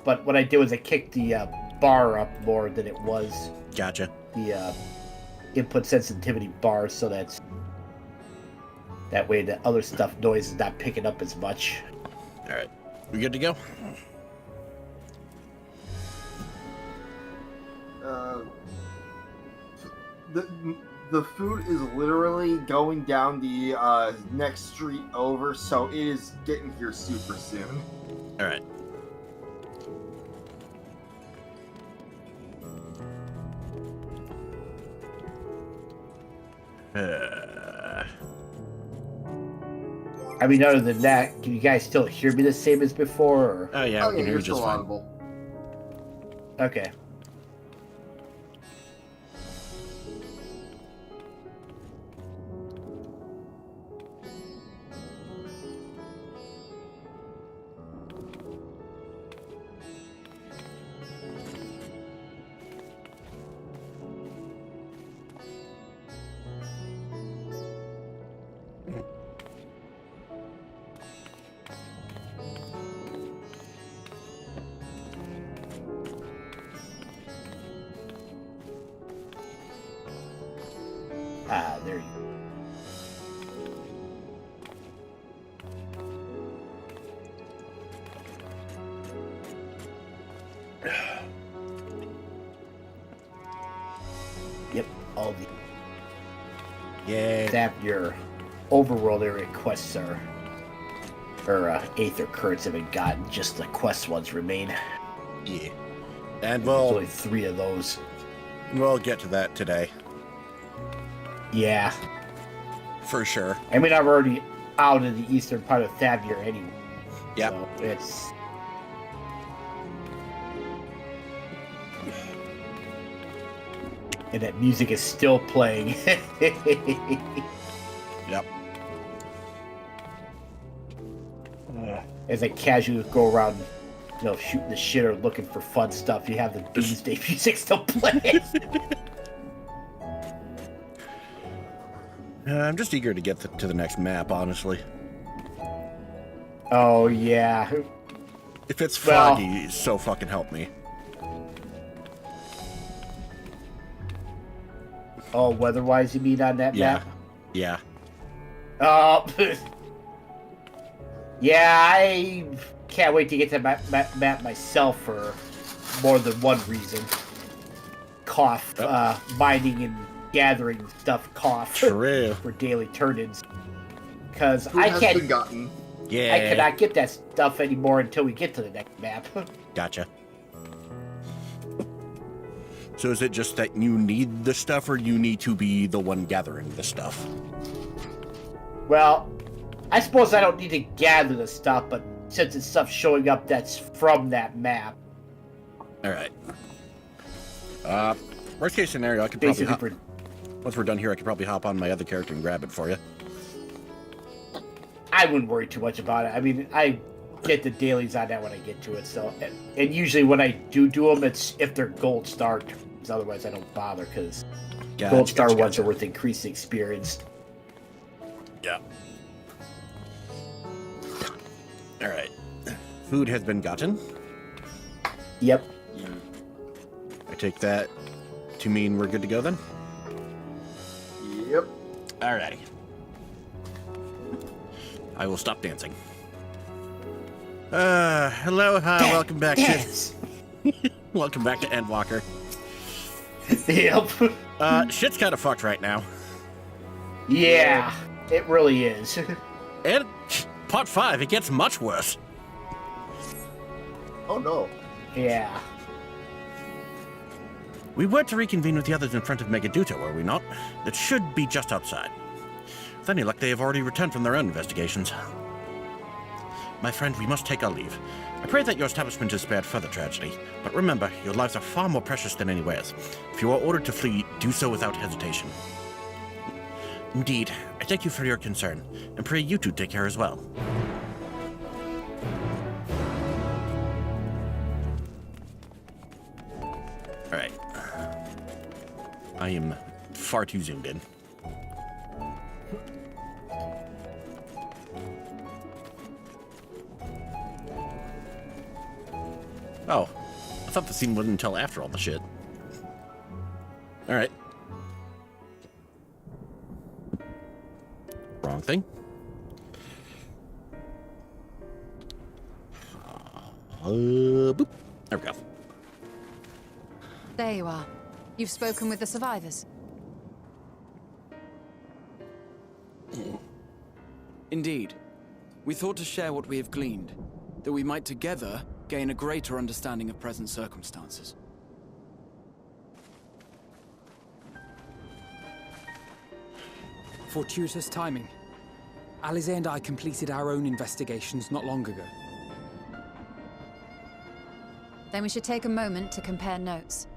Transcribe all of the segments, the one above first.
but what I did was I kicked the bar up more than it was. Gotcha. The input sensitivity bar, so that way the other stuff noise is not picking up as much. All right, we good to go? The food is literally going down the next street over, so it is getting here super soon. All right. I mean, other than that, can you guys still hear me the same as before? Or? Oh yeah, we can hear you're you just still fine. audible. Okay. Ah, there you go. Yep, all the Yay. that your overworld area quests are, or Aether currents have been gotten. Just the quest ones remain. Yeah. And There's only 3 of those. we'll get to that today. Yeah. For sure. I mean, I'm already out of the eastern part of Thavir anyway. Yep. So it's... And that music is still playing. Yep. As I casually go around, shooting the shit or looking for fun stuff, you have the Doomsday music still playing. I'm just eager to get to the next map, honestly. Oh, yeah. If it's foggy, so fucking help me. Oh, weather-wise, you mean on that map? Yeah. Oh, yeah, I can't wait to get to map myself for more than one reason. Cough, mining and gathering stuff, cough. True. For daily turn-ins. Because Food I has can't... been gotten. Yeah. I cannot get that stuff anymore until we get to the next map. Gotcha. So is it just that you need the stuff, or you need to be the one gathering the stuff? Well, I suppose I don't need to gather the stuff, but since it's stuff showing up that's from that map. Alright. Worst case scenario, I could probably Basically, once we're done here, I could probably hop on my other character and grab it for you. I wouldn't worry too much about it. I mean, I get the dailies on that when I get to it, so... And usually when I do them, it's if they're gold star turns. Otherwise, I don't bother, because gold star ones are worth increased experience. Yeah. Alright. Food has been gotten. Yep. I take that to mean we're good to go then? Yep. Alrighty. I will stop dancing. Hello, welcome back Dance! welcome back to Endwalker. Yep. Shit's kind of fucked right now. Yeah, it really is. And part 5, it gets much worse. Oh no. Yeah. We were to reconvene with the others in front of Megaduta, were we not? It should be just outside. With any luck, they have already returned from their own investigations. My friend, we must take our leave. I pray that your establishment is spared further tragedy, but remember, your lives are far more precious than anywhere's. If you are ordered to flee, do so without hesitation. Indeed, I thank you for your concern, and pray you two take care as well. Alright. I am far too zoomed in. Oh, I thought the scene wasn't until after all the shit. Alright. Wrong thing. Boop. There we go. There you are. You've spoken with the survivors. Indeed. We thought to share what we have gleaned, that we might together gain a greater understanding of present circumstances. Fortuitous timing. Alize and I completed our own investigations not long ago. Then we should take a moment to compare notes.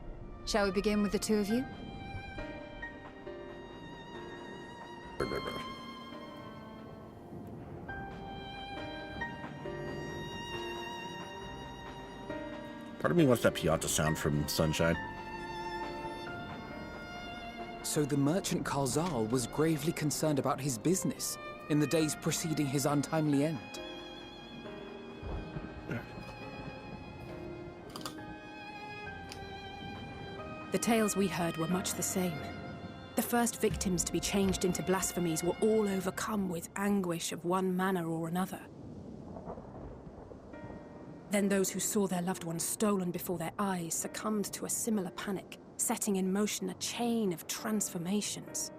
Shall we begin with the two of you? Part of me wants that Pianta sound from Sunshine. So the merchant Karzal was gravely concerned about his business in the days preceding his untimely end. The tales we heard were much the same. The first victims to be changed into blasphemies were all overcome with anguish of one manner or another. Then those who saw their loved ones stolen before their eyes succumbed to a similar panic, setting in motion a chain of transformations.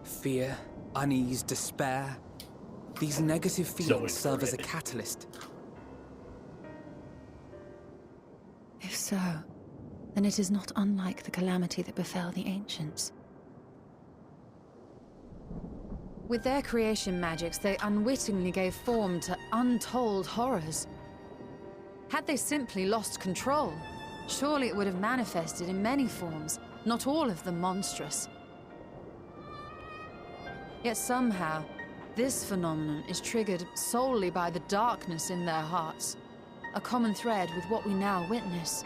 Fear, unease, despair. These negative feelings serve as a catalyst. If so, then it is not unlike the calamity that befell the ancients. With their creation magics, they unwittingly gave form to untold horrors. Had they simply lost control, surely it would have manifested in many forms, not all of them monstrous. Yet somehow, this phenomenon is triggered solely by the darkness in their hearts, a common thread with what we now witness.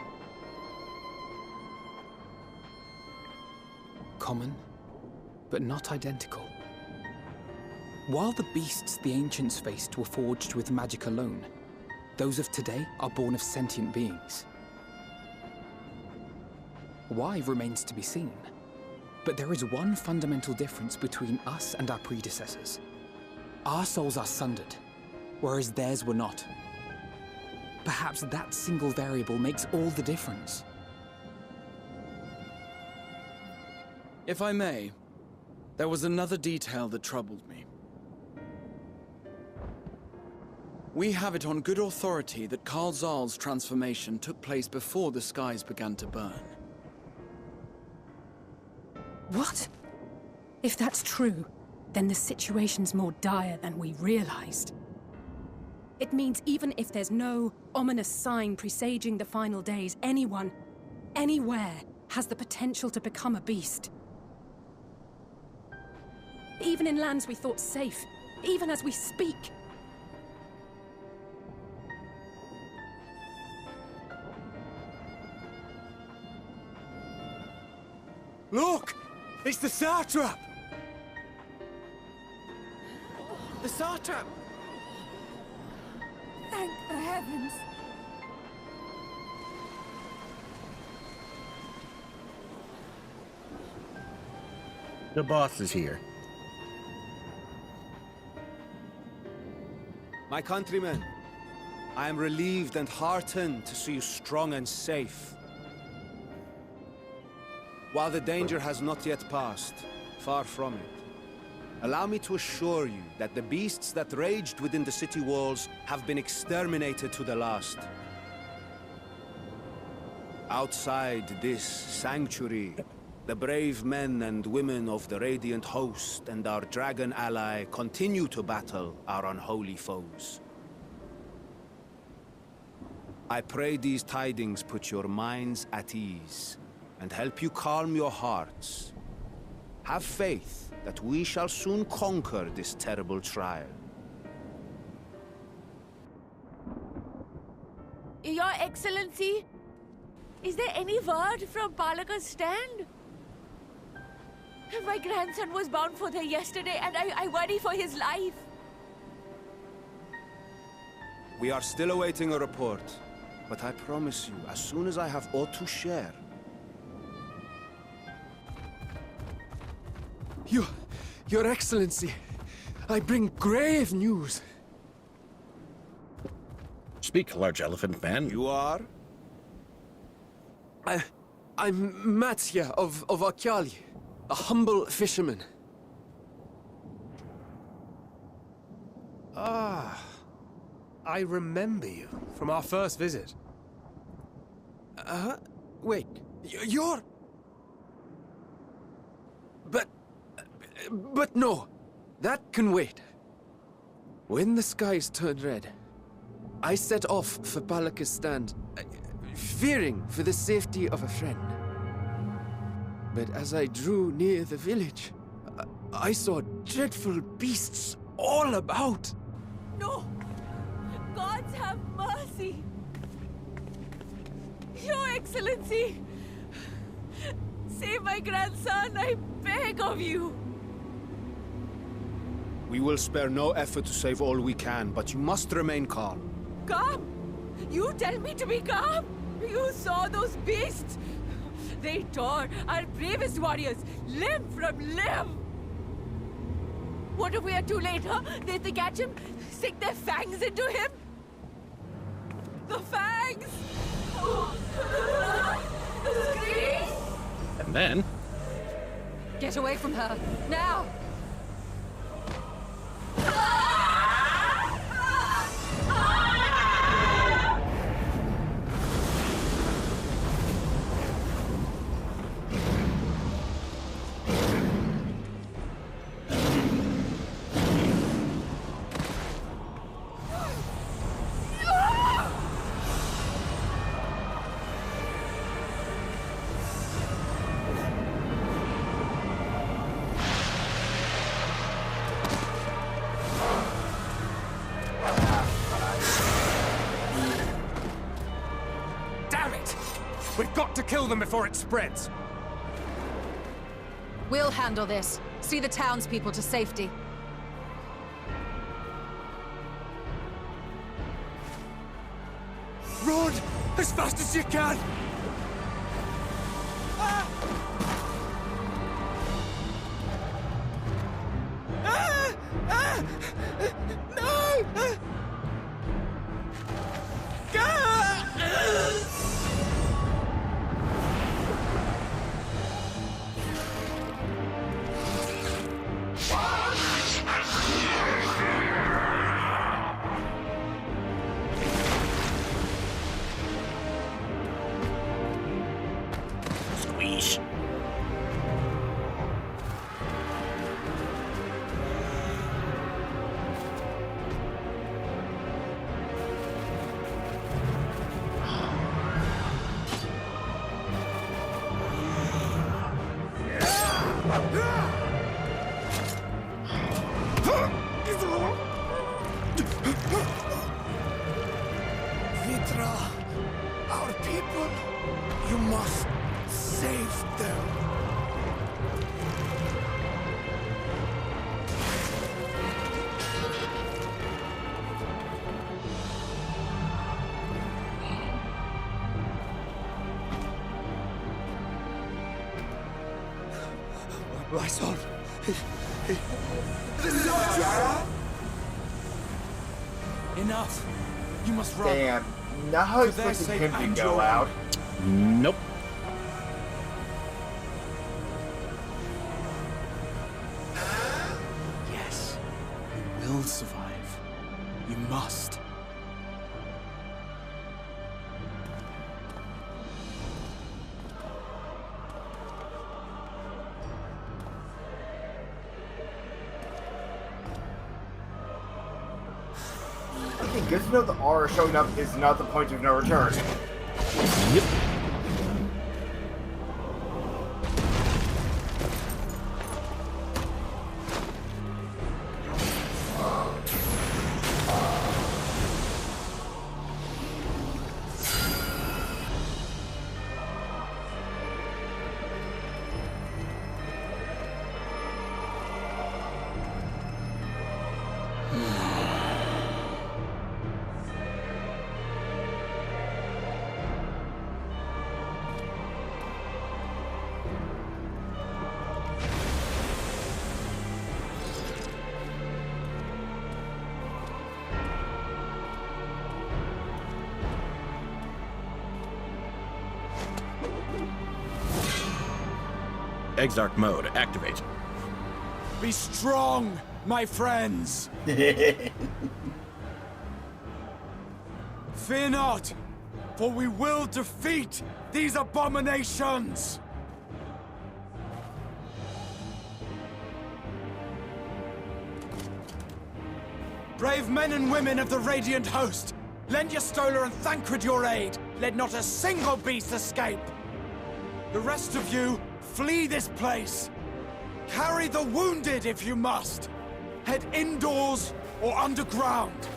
Common, but not identical. While the beasts the ancients faced were forged with magic alone, those of today are born of sentient beings. Why remains to be seen, but there is one fundamental difference between us and our predecessors. Our souls are sundered, whereas theirs were not. Perhaps that single variable makes all the difference. If I may, there was another detail that troubled me. We have it on good authority that Karzal's transformation took place before the skies began to burn. What? If that's true, then the situation's more dire than we realized. It means even if there's no ominous sign presaging the final days, anyone, anywhere, has the potential to become a beast. Even in lands we thought safe, even as we speak. Look! It's the satrap! The satrap! Thank the heavens! The boss is here. My countrymen, I am relieved and heartened to see you strong and safe. While the danger has not yet passed, far from it, allow me to assure you that the beasts that raged within the city walls have been exterminated to the last. Outside this sanctuary, the brave men and women of the Radiant Host and our dragon ally continue to battle our unholy foes. I pray these tidings put your minds at ease and help you calm your hearts. Have faith that we shall soon conquer this terrible trial. Your Excellency, is there any word from Palaka's stand? My grandson was bound for there yesterday, and I worry for his life. We are still awaiting a report, but I promise you, as soon as I have aught to share... Your Excellency, I bring grave news. Speak, large elephant man. You are? I'm Matsya of Akyali, a humble fisherman. Ah, I remember you from our first visit. Wait, you're... But no, that can wait. When the skies turned red, I set off for Balaka's stand, fearing for the safety of a friend. But as I drew near the village, I saw dreadful beasts all about. No! Gods have mercy! Your Excellency! Save my grandson, I beg of you! We will spare no effort to save all we can, but you must remain calm. Calm? You tell me to be calm? You saw those beasts? They tore our bravest warriors limb from limb! What if we are too late, huh? They catch him, sink their fangs into him? The fangs! The screams! And then... Get away from her, now! We've got to kill them before it spreads. We'll handle this. See the townspeople to safety. Run as fast as you can! No! Squeeze. Vitra, our people, you must save them. My son. Enough. You must run. Damn. Not how I For their expected sake him and to go your out. Nope. Yes. You will survive. You must. Okay, good to know the aura showing up is not the point of no return. Yep. Exarch mode. Activate. Be strong, my friends! Fear not, for we will defeat these abominations! Brave men and women of the Radiant Host, lend your Stola and Thancred your aid. Let not a single beast escape. The rest of you, flee this place. Carry the wounded if you must. Head indoors or underground.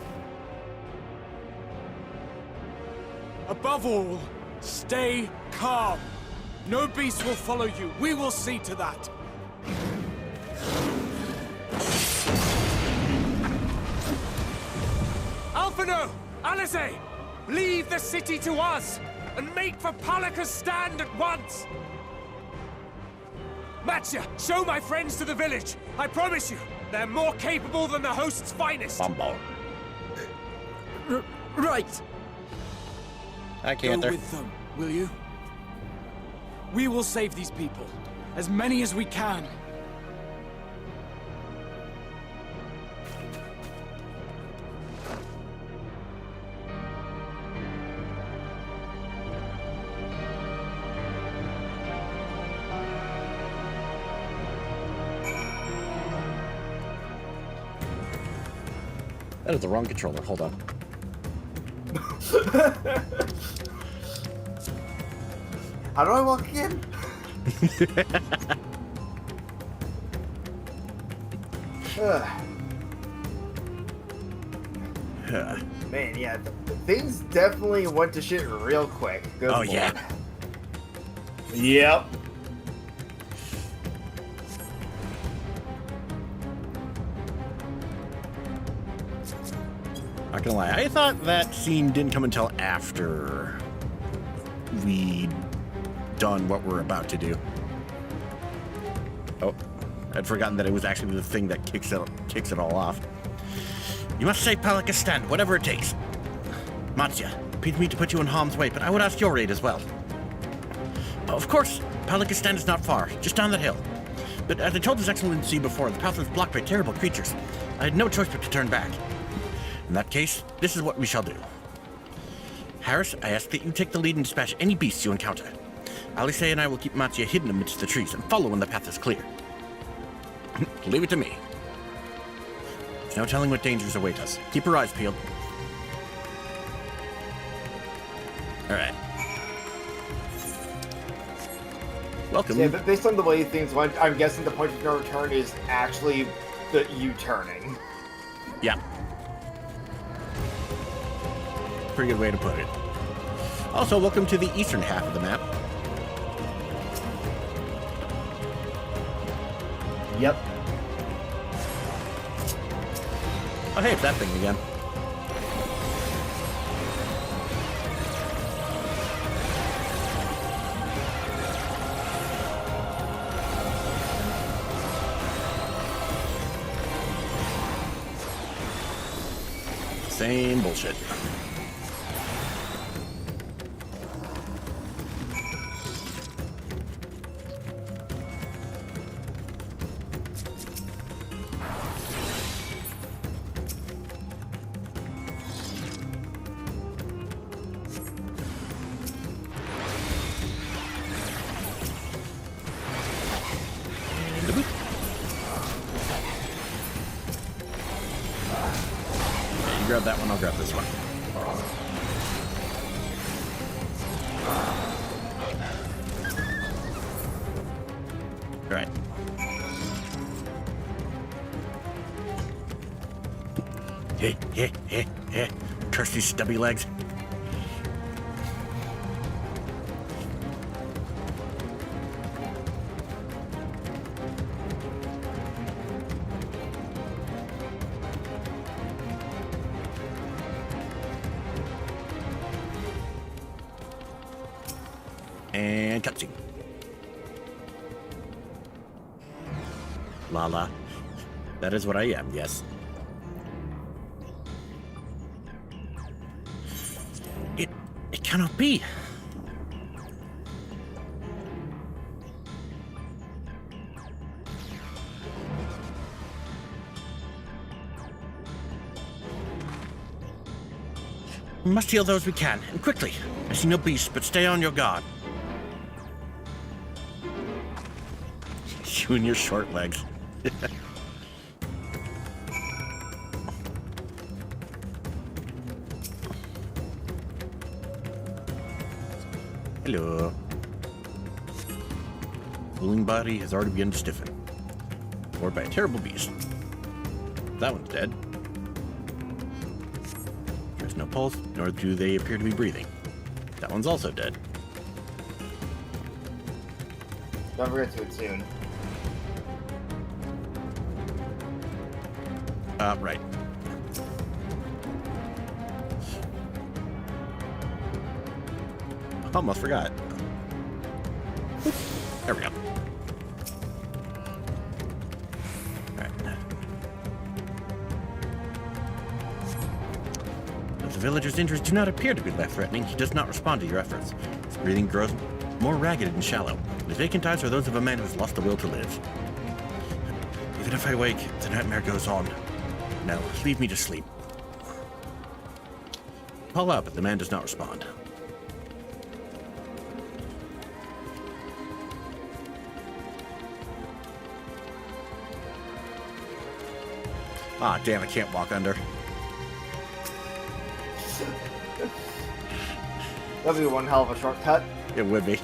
Above all, stay calm. No beast will follow you. We will see to that. Alphino! Alice! Leave the city to us, and make for Palaka's stand at once! Matya, show my friends to the village. I promise you, they're more capable than the host's finest. Bumble. Right. I can't. Go with them, will you? We will save these people. As many as we can. That is the wrong controller. Hold on. How do I walk again? Man, yeah, things definitely went to shit real quick. Good Oh, lord. yeah. Yep. Not gonna lie, I thought that scene didn't come until after we'd done what we're about to do. Oh, I'd forgotten that it was actually the thing that kicks it all off. You must save Palaka's stand, whatever it takes. Matya, paid me to put you in harm's way, but I would ask your aid as well. Of course, Palaka's stand is not far, just down that hill. But as I told His Excellency before, the path was blocked by terrible creatures. I had no choice but to turn back. In that case, this is what we shall do. Harris, I ask that you take the lead and dispatch any beasts you encounter. Alice and I will keep Matya hidden amidst the trees and follow when the path is clear. Leave it to me. There's no telling what dangers await us. Keep your eyes peeled. Alright. Welcome. Yeah, but based on the way things went, I'm guessing the point of no return is actually the U-turning. Yeah. Pretty good way to put it. Also, welcome to the eastern half of the map. Yep. Oh, hey, it's that thing again. Same bullshit. Grab that one, I'll grab this one. Alright. Hey. Curse these stubby legs. And cutscene. Lala. That is what I am, yes. It cannot be. We must heal those we can, and quickly. I see no beast, but stay on your guard. You and your short legs. Hello. Cooling body has already begun to stiffen. Or by a terrible beast. That one's dead. There's no pulse, nor do they appear to be breathing. That one's also dead. Don't forget to it soon. Right. Almost forgot. There we go. Alright. Though the villager's injuries do not appear to be life-threatening, he does not respond to your efforts. His breathing grows more ragged and shallow. His vacant eyes are those of a man who has lost the will to live. Even if I wake, the nightmare goes on. Now, leave me to sleep. Call out, but the man does not respond. Ah, damn, I can't walk under. That'd be one hell of a shortcut. It would be.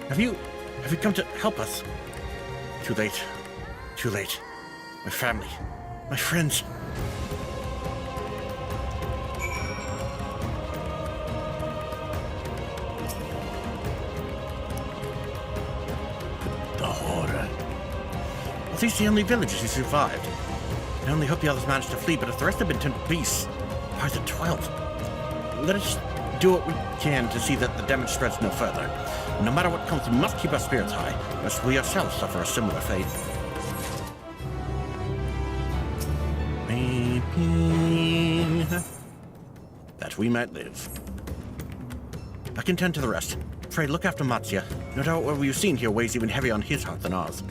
Have you come to help us? Too late. Too late. My family. My friends. The horror. Well, these are the only villages who survived. I only hope the others managed to flee, but if the rest have been turned to beasts, why the 12th? Let us do what we can to see that the damage spreads no further. No matter what comes, we must keep our spirits high, lest we ourselves suffer a similar fate. Maybe that we might live. I can tend to the rest. Frey, look after Matsya. No doubt what we've seen here weighs even heavier on his heart than ours.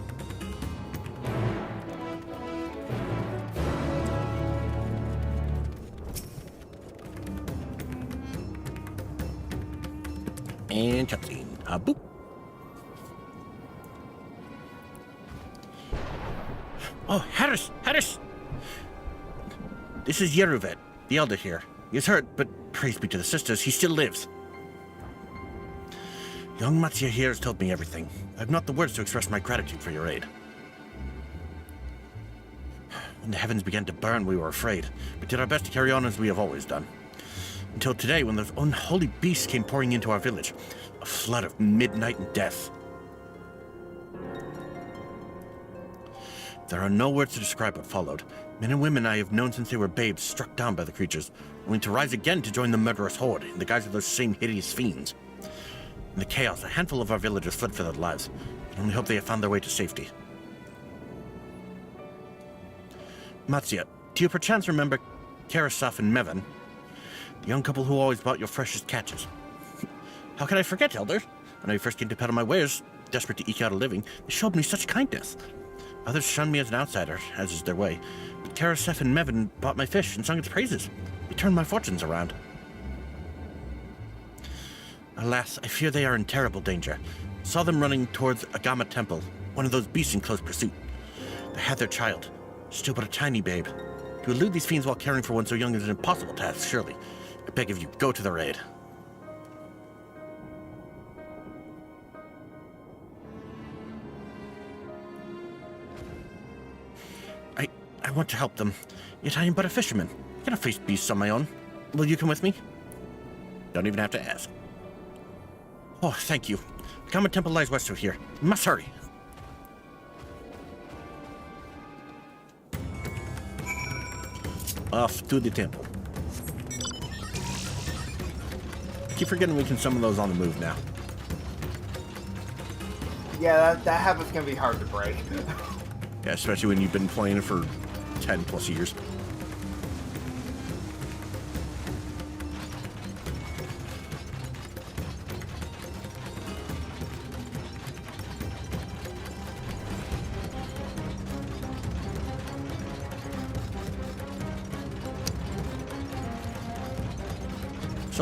And cutscene. Boop. Oh, Harris! Harris! This is Yeruvet, the elder here. He is hurt, but praise be to the sisters, he still lives. Young Matsya here has told me everything. I have not the words to express my gratitude for your aid. When the heavens began to burn, we were afraid, but did our best to carry on as we have always done. Until today, when those unholy beasts came pouring into our village. A flood of midnight and death. There are no words to describe what followed. Men and women I have known since they were babes struck down by the creatures, only to rise again to join the murderous horde in the guise of those same hideous fiends. In the chaos, a handful of our villagers fled for their lives. I only hope they have found their way to safety. Matsya, do you perchance remember Karasaf and Mevin? The young couple who always bought your freshest catches. How could I forget, Elder? When I first came to peddle my wares, desperate to eke out a living, they showed me such kindness. Others shunned me as an outsider, as is their way. But Karasef and Mevin bought my fish and sung its praises. They turned my fortunes around. Alas, I fear they are in terrible danger. Saw them running towards Agama Temple, one of those beasts in close pursuit. They had their child, still but a tiny babe. To elude these fiends while caring for one so young is an impossible task, surely. I beg of you, go to their aid. I want to help them, yet I am but a fisherman. I cannot face beasts on my own. Will you come with me? Don't even have to ask. Oh, thank you. The Common Temple lies west of here. We must hurry. Off to the temple. I keep forgetting we can summon those on the move now. Yeah, that habit's gonna be hard to break. Yeah, especially when you've been playing it for 10 plus years.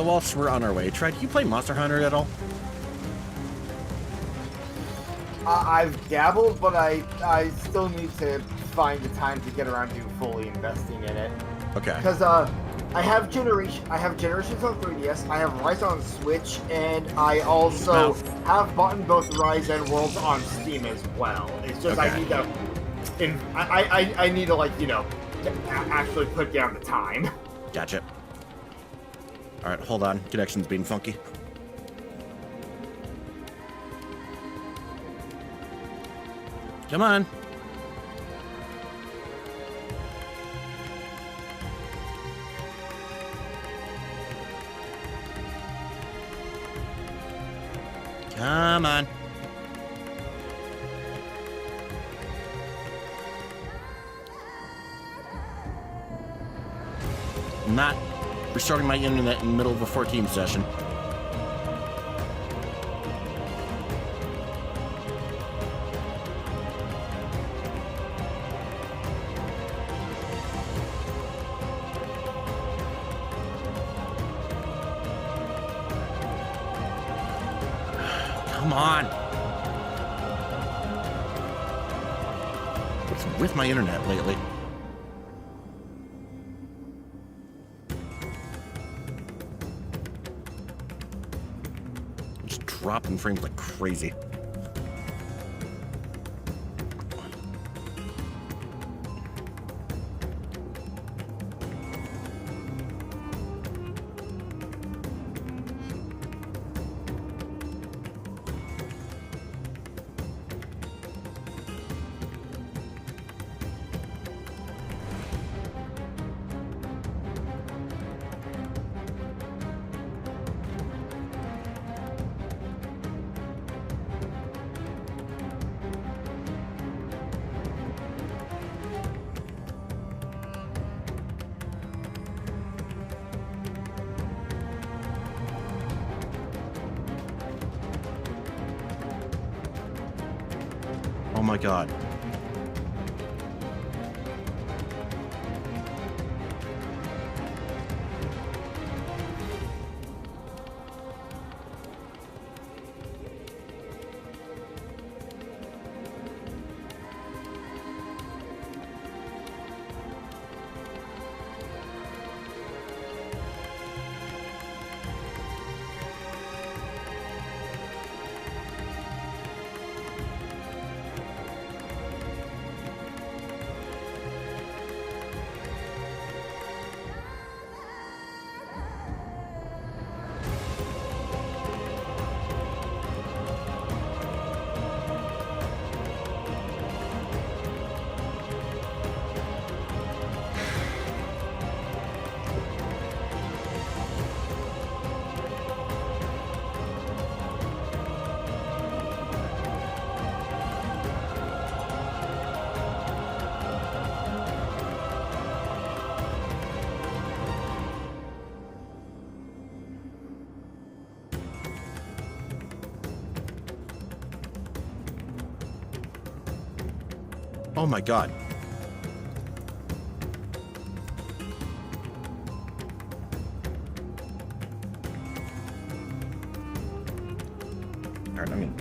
So whilst we're on our way, Trey, do you play Monster Hunter at all? I've dabbled, but I still need to find the time to get around to fully investing in it. Okay. Because I have Generations on 3DS, I have Rise on Switch, and I also have bought both Rise and Worlds on Steam as well. It's just I need to, I need to like actually put down the time. Gotcha. All right, hold on. Connection's being funky. Come on. Come on. I'm not restarting my internet in the middle of a 14 session. Come on. What's with my internet lately? Just dropping frames like crazy. Oh my god. Oh my god. Alright, I mean.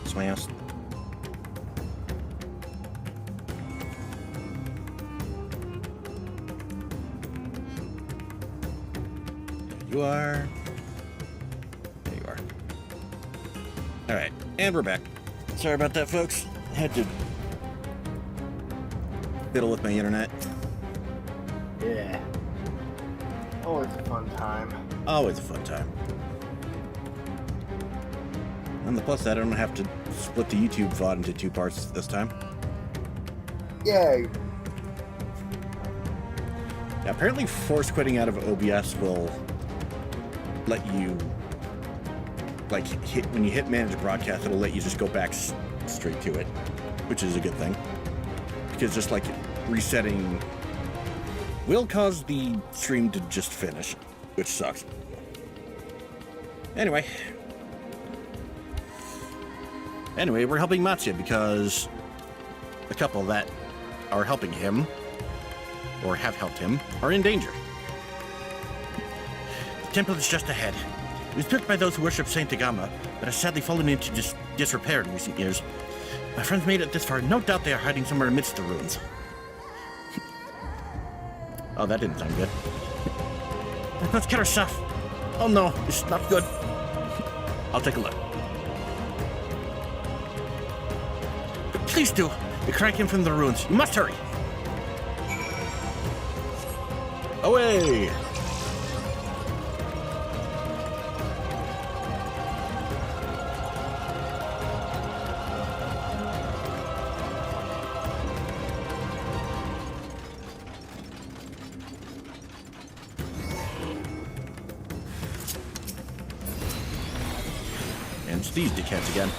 Smashed. you are. There you are. Alright, and we're back. Sorry about that, folks. Had to fiddle with my internet. Yeah. Always a fun time. Always a fun time. On the plus side, I don't have to split the YouTube VOD into 2 parts this time. Yay. Now, apparently force quitting out of OBS will let you, like, when you hit manage broadcast, it'll let you just go back straight to it, which is a good thing. Because just like resetting will cause the stream to just finish, which sucks. Anyway, we're helping Matsuya because a couple that are helping him, or have helped him, are in danger. The temple is just ahead. It was built by those who worship Saint Tagama, but has sadly fallen into disrepair in recent years. My friends made it this far. No doubt they are hiding somewhere amidst the ruins. Oh, that didn't sound good. Let's get our stuff. Oh no, this is not good. I'll take a look. Please do. The cry came from the ruins. You must hurry. Away! And it's these dickheads again.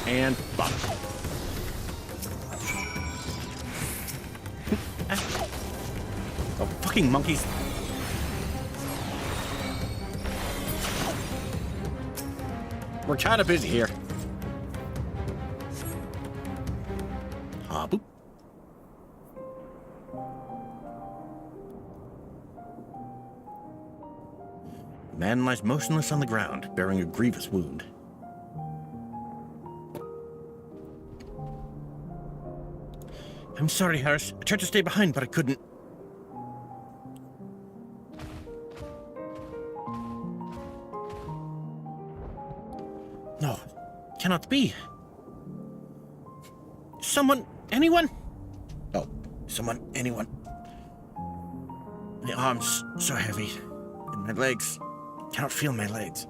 And bop. Oh, fucking monkeys. We're kind of busy here. Ah, boop. The man lies motionless on the ground, bearing a grievous wound. I'm sorry, Harris. I tried to stay behind, but I couldn't. No, cannot be. Someone, anyone? Oh, someone, anyone. My arms so heavy, and my legs. Cannot feel my legs.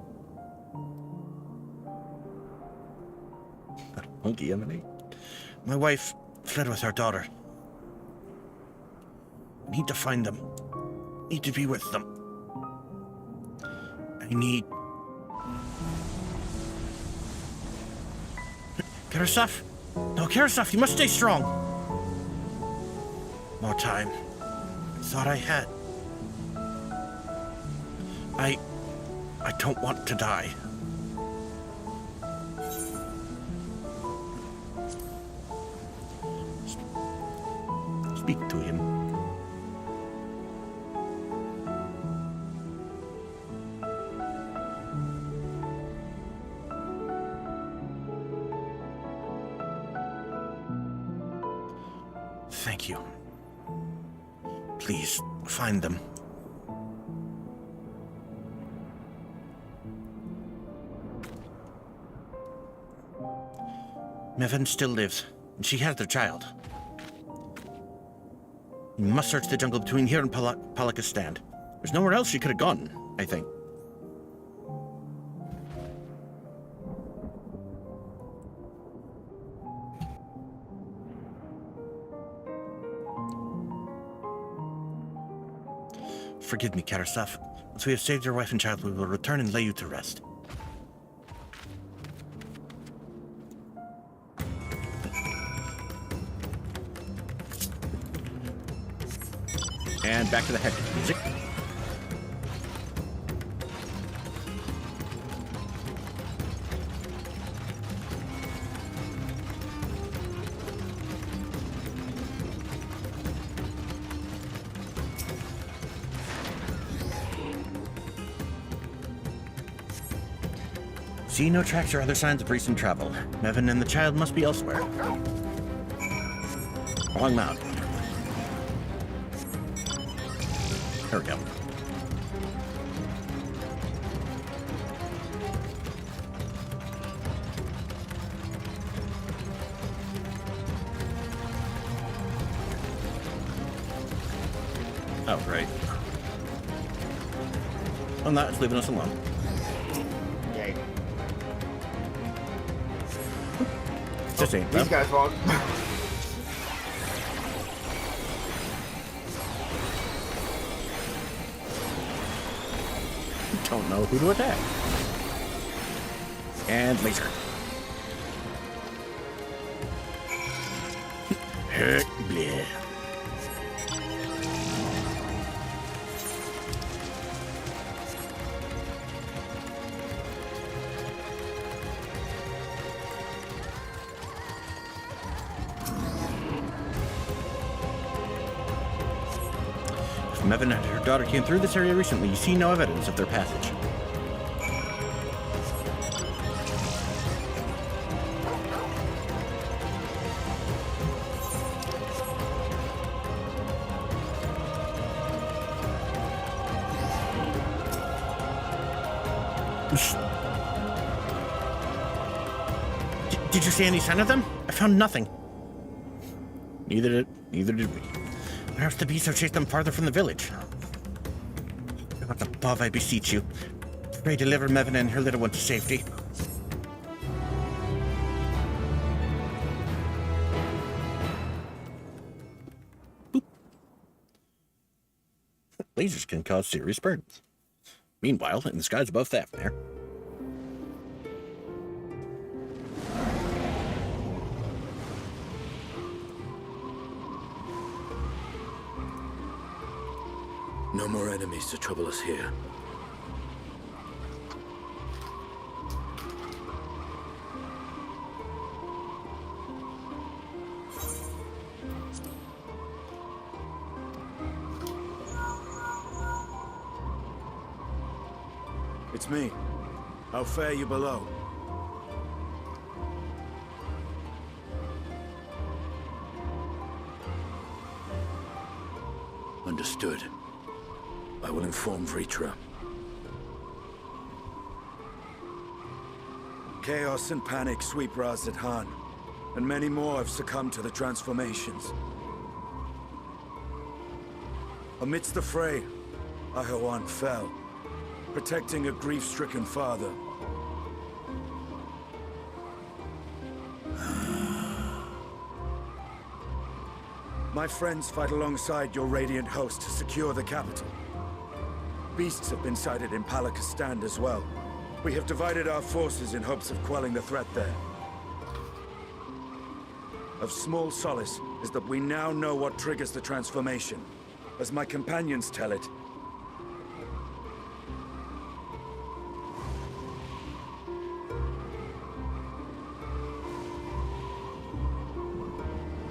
Monkey Emily. My wife fled with our daughter. Need to find them. Need to be with them. I need... Karasaf? No, Karasaf, you must stay strong. More time. I thought I had. I don't want to die. Speak to him. Thank you. Please, find them. Mevan still lives, and she has their child. You must search the jungle between here and Palaka's stand. There's nowhere else she could have gone, I think. Forgive me, Karasaf. Once we have saved your wife and child, we will return and lay you to rest. And back to the hectic music. See no tracks or other signs of recent travel. Mevin and the child must be elsewhere. Wrong mount. Here we go. Oh, great. Well, no, it's leaving us alone. Yay. Just ain't, These guys won't. Don't know who to attack. And laser. Heck, bleh. If Mevin and her daughter came through this area recently, you see no evidence of their passage. Did you see any sign of them? I found nothing. Neither did we. Perhaps the beasts have chased them farther from the village. God above, I beseech you. Pray deliver Mevin and her little one to safety. Boop. Lasers can cause serious burns. Meanwhile, in the skies above Thafnir, no more enemies to trouble us here. It's me. How fare you below? Understood. I will inform Vritra. Chaos and panic sweep Raz-at-Han, and many more have succumbed to the transformations. Amidst the fray, Ahawan fell, protecting a grief-stricken father. My friends fight alongside your Radiant host to secure the capital. Beasts have been sighted in Palakistan as well. We have divided our forces in hopes of quelling the threat there. Of small solace is that we now know what triggers the transformation. As my companions tell it,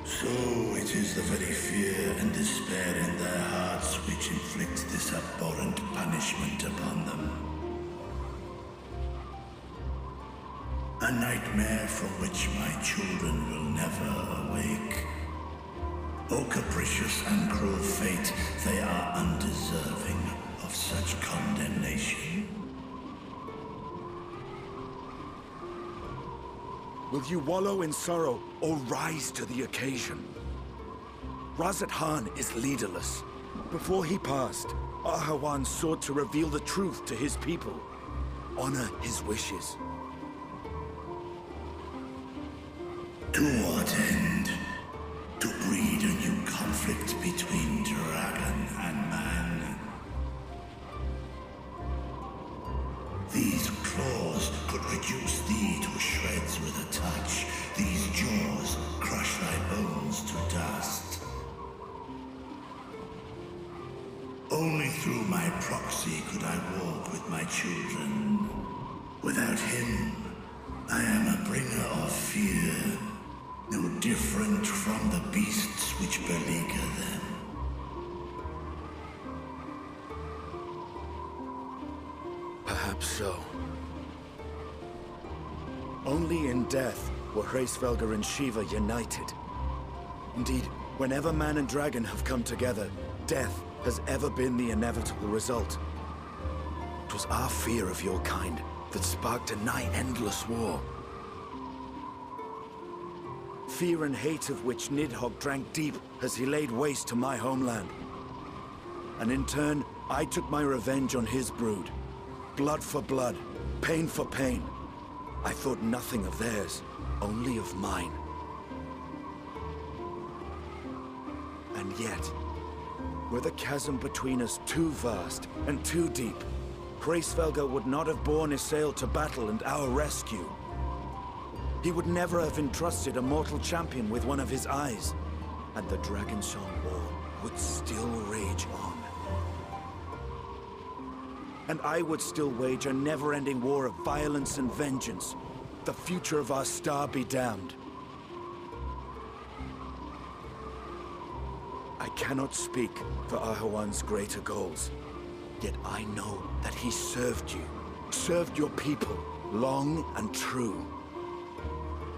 So it is the very fear and despair in their hearts which inflict this abhorrent punishment upon them. A nightmare from which my children will never awake. O capricious and cruel fate, they are undeserving of such condemnation. will you wallow in sorrow or rise to the occasion? Raz-at-Han is leaderless. Before he passed, Ahawan sought to reveal the truth to his people. Honor his wishes. To what end? To breed a new conflict between dragon and man. These claws could reduce thee to shreds with a touch. These jaws crush thy bones to dust. Only through my proxy could I walk with my children. Without him, I am a bringer of fear, no different from the beasts which beleaguer them. Perhaps so. Only in death were Hraesvelgr and Shiva united. Indeed, whenever man and dragon have come together, death has ever been the inevitable result. It was our fear of your kind that sparked a nigh-endless war. Fear and hate of which Nidhogg drank deep as he laid waste to my homeland. And in turn, I took my revenge on his brood. Blood for blood, pain for pain. I thought nothing of theirs, only of mine. And yet, were the chasm between us too vast and too deep, Hraesvelgr would not have borne Isael to battle and our rescue. He would never have entrusted a mortal champion with one of his eyes, and the Dragonsong War would still rage on. And I would still wage a never-ending war of violence and vengeance. The future of our star be damned. I cannot speak for Ahawan's greater goals, yet I know that he served you, served your people, long and true.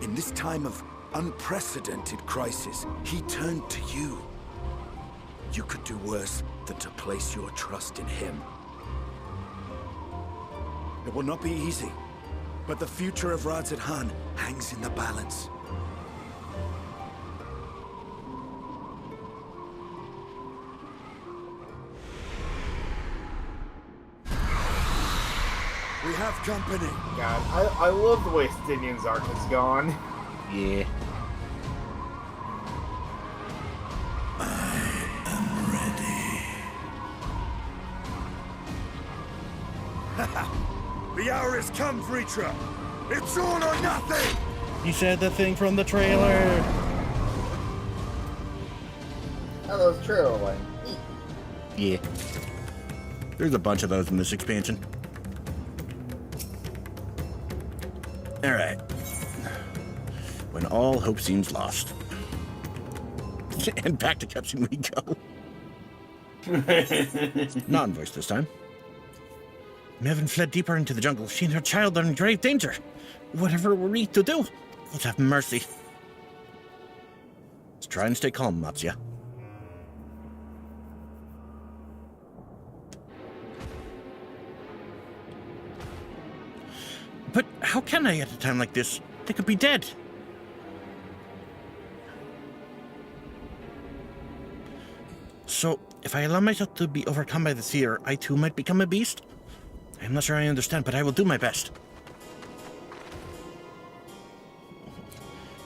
In this time of unprecedented crisis, he turned to you. You could do worse than to place your trust in him. It will not be easy, but the future of Radzidhan hangs in the balance. We have company. God, I love the way Stydion's arc has gone. Yeah. The hour has come, Vritra. It's all or nothing! You said the thing from the trailer. Oh, those trailer one. Yeah. There's a bunch of those in this expansion. Alright. When all hope seems lost. And back to cutscene we go. Non-voice this time. Mevin fled deeper into the jungle. She and her child are in grave danger. Whatever we're need to do, God have mercy. Let's try and stay calm, Matsya. But how can I at a time like this? They could be dead. So, if I allow myself to be overcome by the fear, I too might become a beast? I'm not sure I understand, but I will do my best.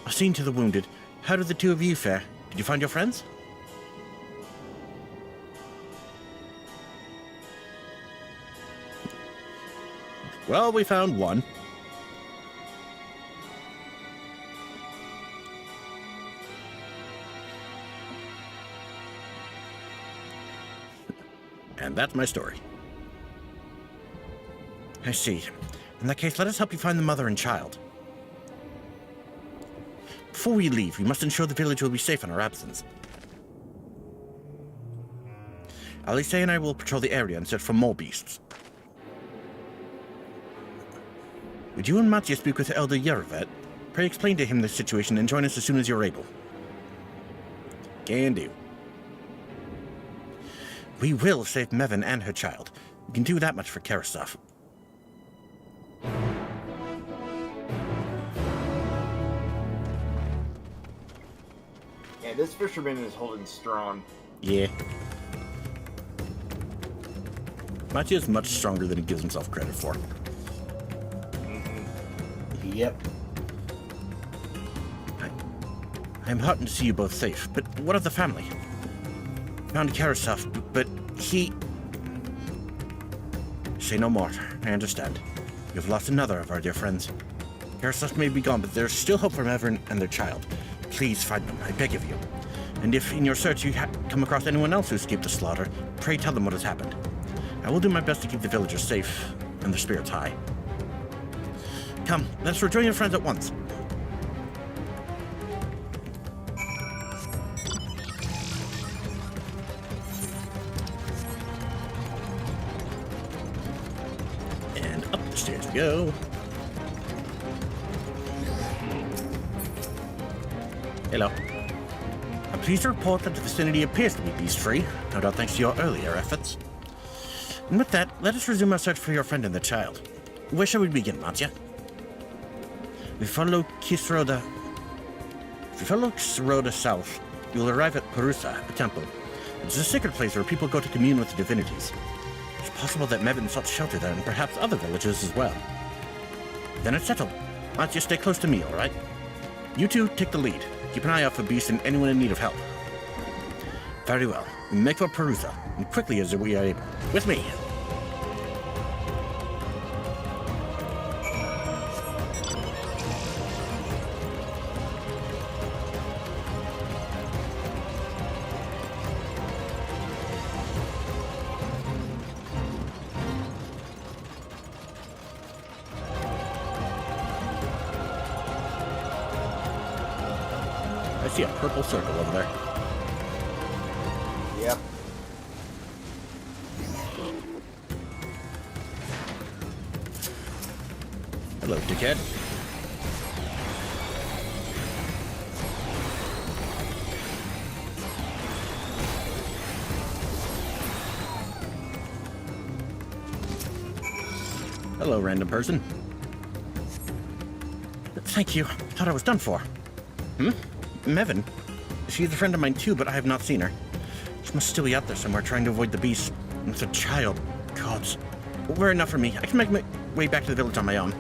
A scene to the wounded. How did the two of you fare? Did you find your friends? Well, we found one. And that's my story. I see. In that case, let us help you find the mother and child. Before we leave, we must ensure the village will be safe in our absence. Alice and I will patrol the area and search for more beasts. Would you and Matsya speak with Elder Yervet? Pray explain to him the situation and join us as soon as you're able. Can do. We will save Mevin and her child. We can do that much for Karasov. Yeah, this fisherman is holding strong. Yeah. Matsya is much stronger than he gives himself credit for. Yep. I'm heartened to see you both safe, but what of the family? Found Karasov, but he... Say no more. I understand. You've lost another of our dear friends. Karasov may be gone, but there's still hope for Mevin and their child. Please find them, I beg of you. And if in your search you come across anyone else who escaped the slaughter, pray tell them what has happened. I will do my best to keep the villagers safe and their spirits high. Come, let's rejoin your friends at once. And up the stairs we go. Hello. I'm pleased to report that the vicinity appears to be beast-free, no doubt thanks to your earlier efforts. And with that, let us resume our search for your friend and the child. Where shall we begin, Matya? If you follow Kisroda south, you will arrive at Parusa, a temple. It's a sacred place where people go to commune with the divinities. It's possible that Mevin sought shelter there, and perhaps other villages as well. Then it's settled. Matya, stay close to me, all right? You two take the lead. Keep an eye out for beasts and anyone in need of help. Very well. We make for Parusa, and quickly as we are able. With me. I see a purple circle over there. Yep. Hello, dickhead. Hello, random person. Thank you. Thought I was done for. Mevin? She's a friend of mine too, but I have not seen her. She must still be out there somewhere trying to avoid the beast. And it's a child. Gods. Well, enough for me. I can make my way back to the village on my own.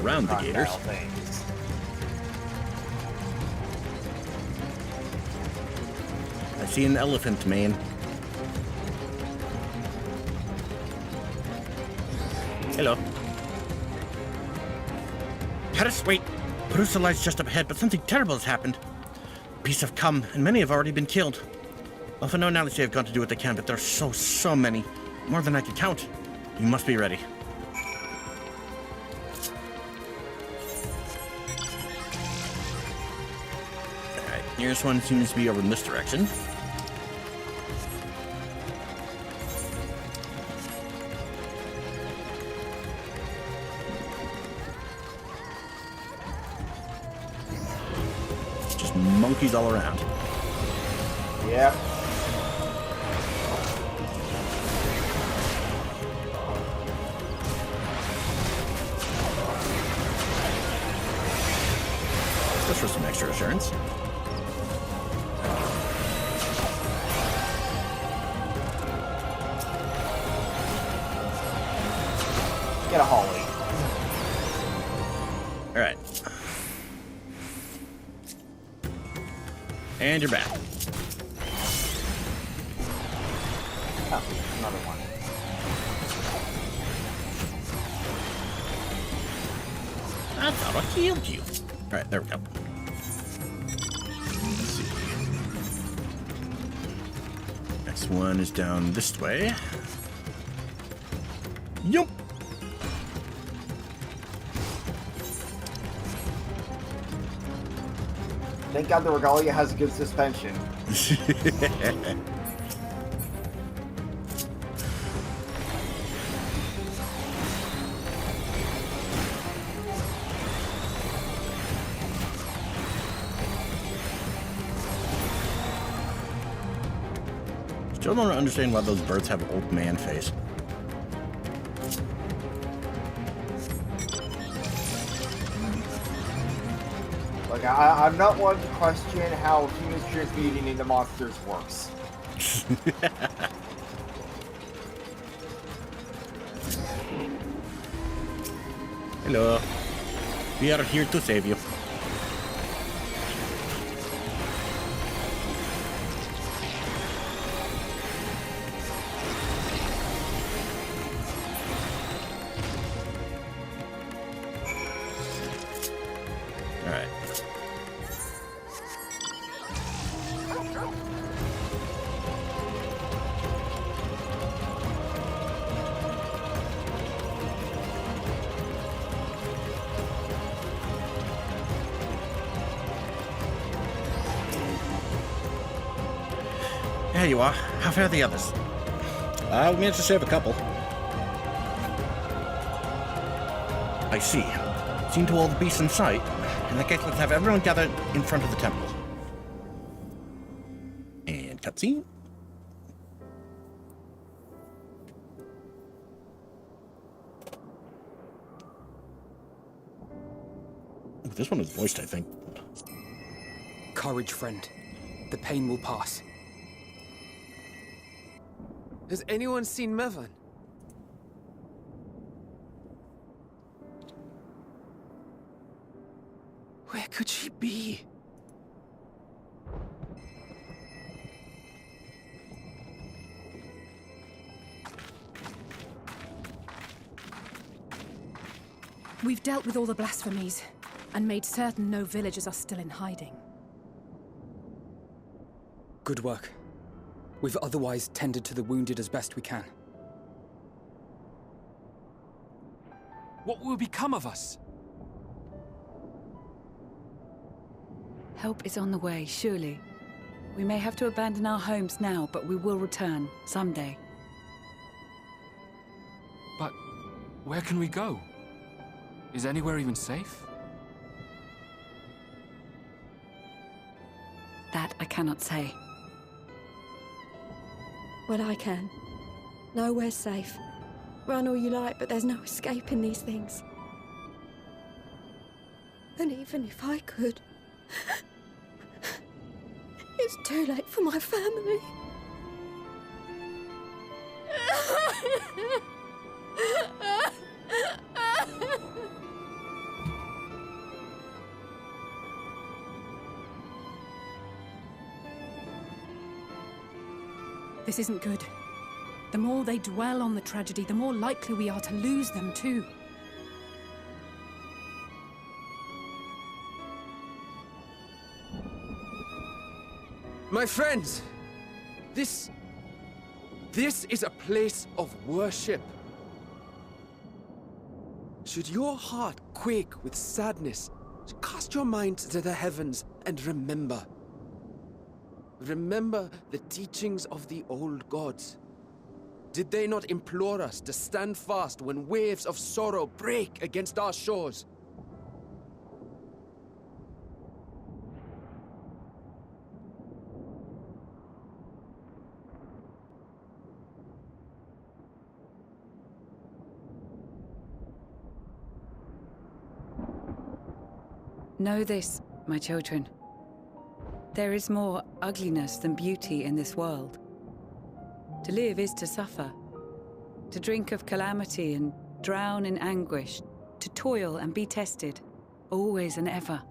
Around the gators. I see an elephant man. Hello. Paris, wait. Parusa lies just up ahead, but something terrible has happened. Beasts have come, and many have already been killed. Alpha and Alice have gone to do what they can, but there are so many. More than I can count. You must be ready. Alright, nearest one seems to be over in this direction. Monkeys all around. Yeah. Just for some extra assurance. Get a Holly. All right. And you're back. Oh, another one. I thought I killed you. All right, there we go. Let's see. Next one is down this way. Yup. Thank God the Regalia has good suspension. Still don't understand why those birds have old man face. Like, I'm not one to question how humans transmuting into monsters works. Hello. We are here to save you. There you are. How fare the others? We managed to save a couple. I see. Seen to all the beasts in sight. In that case, let's have everyone gather in front of the temple. And cutscene. Ooh, this one is voiced, I think. Courage, friend. The pain will pass. Has anyone seen Mevan? Where could she be? We've dealt with all the blasphemies, and made certain no villagers are still in hiding. Good work. We've otherwise tended to the wounded as best we can. What will become of us? Help is on the way, surely. We may have to abandon our homes now, but we will return, someday. But where can we go? Is anywhere even safe? That I cannot say. Well, I can. Nowhere's safe. Run all you like, but there's no escaping these things. And even if I could, it's too late for my family. This isn't good. The more they dwell on the tragedy, the more likely we are to lose them too. My friends, this is a place of worship. Should your heart quake with sadness, cast your mind to the heavens and remember. Remember the teachings of the old gods. Did they not implore us to stand fast when waves of sorrow break against our shores? Know this, my children. There is more ugliness than beauty in this world. To live is to suffer. To drink of calamity and drown in anguish. To toil and be tested, always and ever.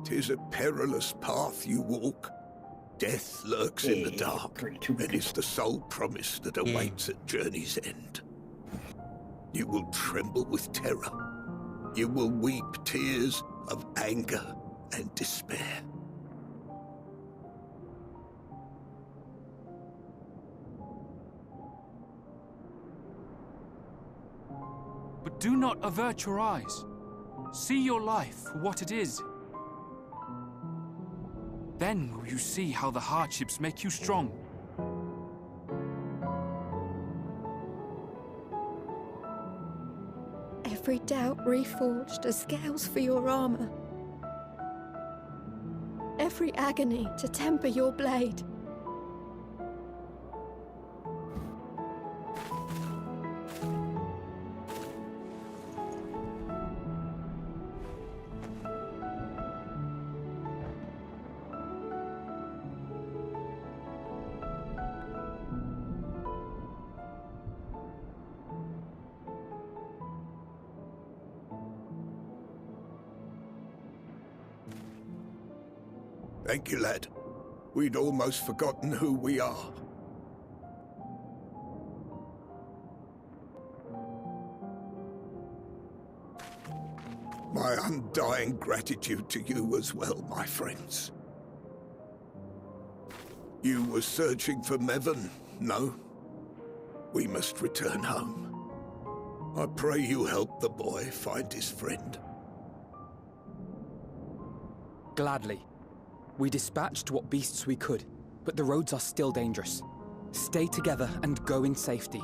'Tis a perilous path you walk. Death lurks in the dark, and is the sole promise that awaits at journey's end. You will tremble with terror. You will weep tears of anger and despair. But do not avert your eyes. See your life for what it is. Then will you see how the hardships make you strong. Every doubt reforged as scales for your armor. Every agony to temper your blade. Thank you, lad. We'd almost forgotten who we are. My undying gratitude to you as well, my friends. You were searching for Mevan, no? We must return home. I pray you help the boy find his friend. Gladly. We dispatched what beasts we could, but the roads are still dangerous. Stay together and go in safety.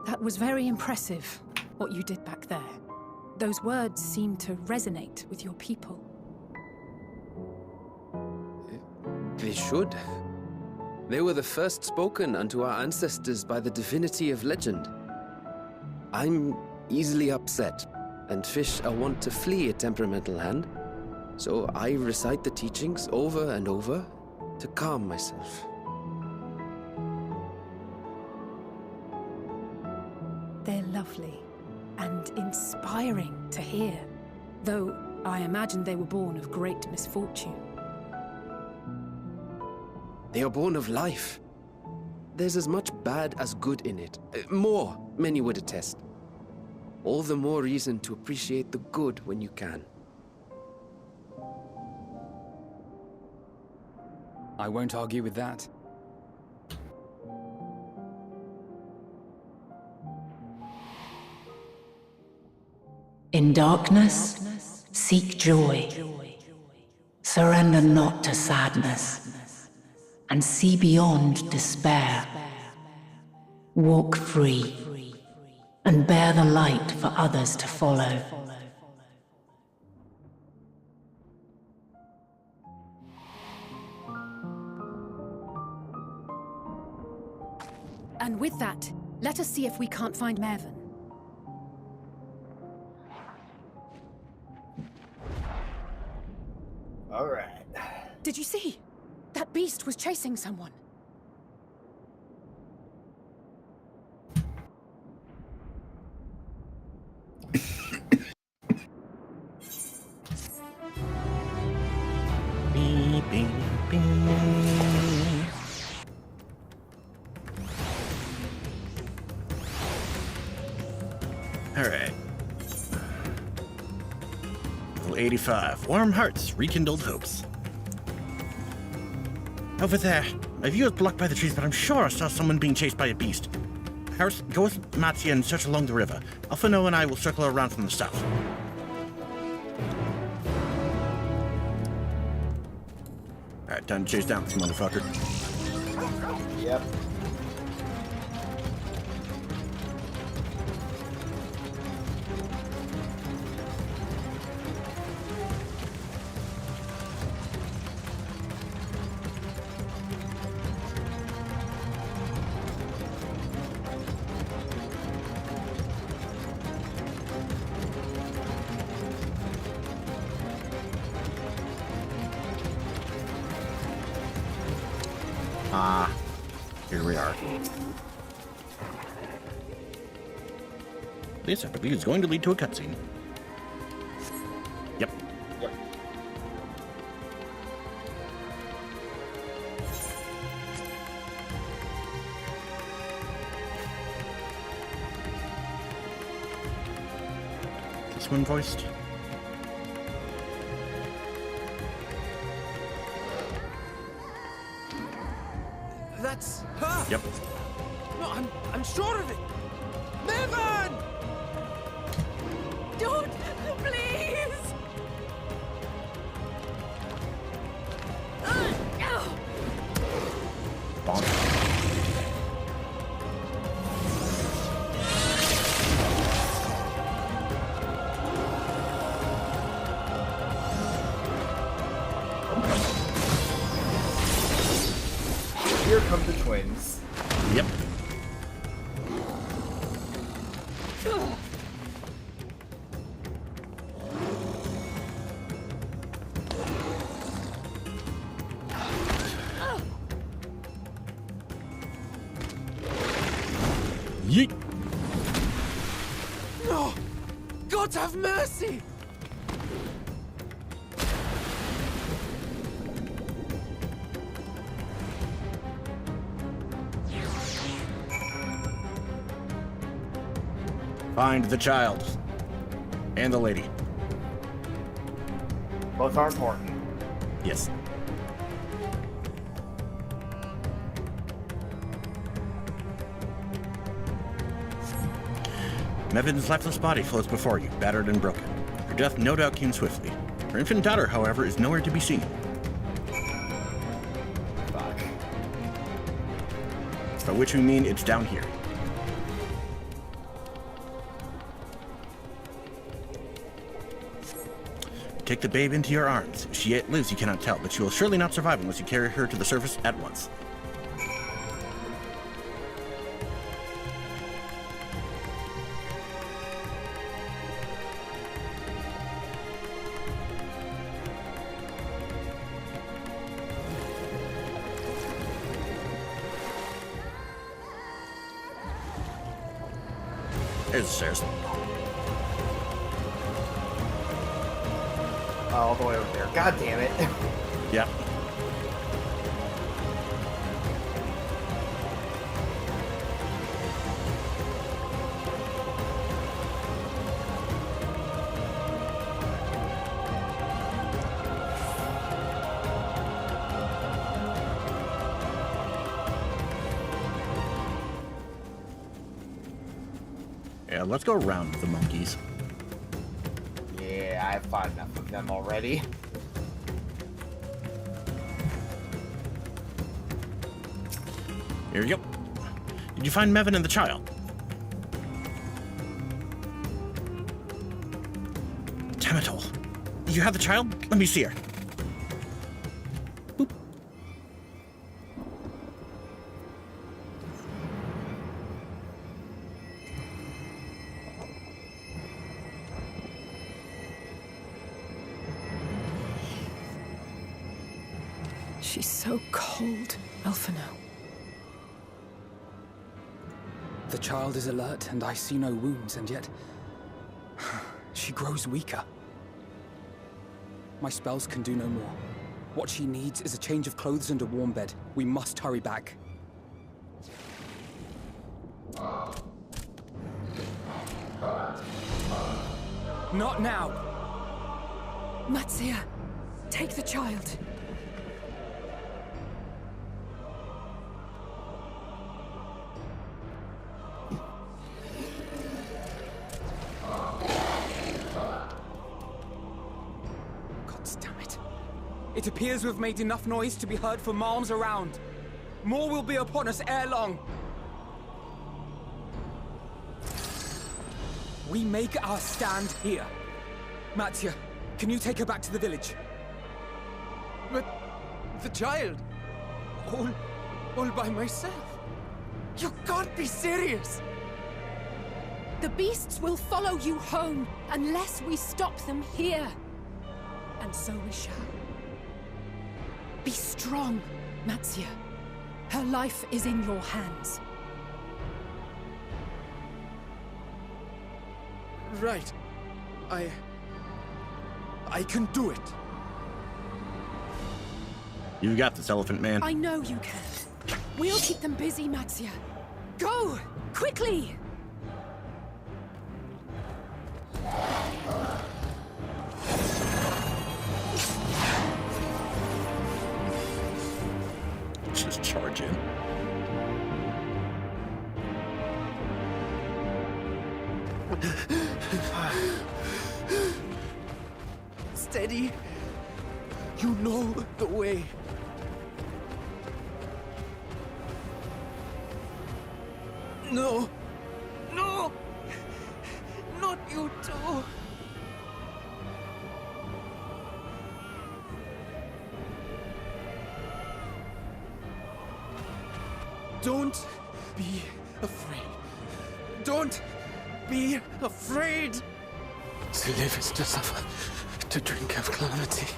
That was very impressive, what you did back there. Those words seem to resonate with your people. They should. They were the first spoken unto our ancestors by the divinity of legend. I'm easily upset, and fish are wont to flee a temperamental hand, so I recite the teachings over and over to calm myself. They're lovely and inspiring to hear, though I imagine they were born of great misfortune. They are born of life. There's as much bad as good in it. More, many would attest. All the more reason to appreciate the good when you can. I won't argue with that. In darkness, seek joy. Surrender not to sadness, and see beyond despair. Walk free, and bear the light for others to follow. And with that, let us see if we can't find Mervyn. All right. Did you see? That beast was chasing someone. Beep, beep, beep. All right. Level 85. Warm hearts, rekindled hopes. Over there. My view is blocked by the trees, but I'm sure I saw someone being chased by a beast. Harris, go with Matsia and search along the river. Alphino and I will circle around from the south. Alright, time to chase down this motherfucker. Yep. Ah, here we are. This, I believe, is going to lead to a cutscene. Yep. Yep. This one voiced? That's her! Yep. No, I'm sure of it! Mervyn! Don't, please! Bonk. Here come the twins. Yep. Yeet. No! God have mercy! Find the child. And the lady. Both are important. Yes. Mevin's lifeless body floats before you, battered and broken. Her death no doubt came swiftly. Her infant daughter, however, is nowhere to be seen. Fuck. By which we mean it's down here. Take the babe into your arms. If she yet lives, you cannot tell, but she will surely not survive unless you carry her to the surface at once. There's the stairs. All the way over there. God damn it. Yeah. Yeah, let's go around the monkeys. Yeah, I've fought enough of them already. Here you go. Did you find Mevin and the child? Damn it all. You have the child? Let me see her. Boop. She's so cold, Alphino. The child is alert, and I see no wounds, and yet... she grows weaker. My spells can do no more. What she needs is a change of clothes and a warm bed. We must hurry back. Not now! Matsia, take the child. It appears we've made enough noise to be heard for miles around. More will be upon us ere long. We make our stand here. Mattia, can you take her back to the village? But the child, all by myself. You can't be serious. The beasts will follow you home unless we stop them here. And so we shall. Be strong, Matsia. Her life is in your hands. Right. I can do it. You got this, Elephant Man. I know you can. We'll keep them busy, Matsia. Go! Quickly! Just charge in. Steady. You know the way. No. No! Not you too. Don't be afraid. Don't be afraid. To live is to suffer, to drink of calamity.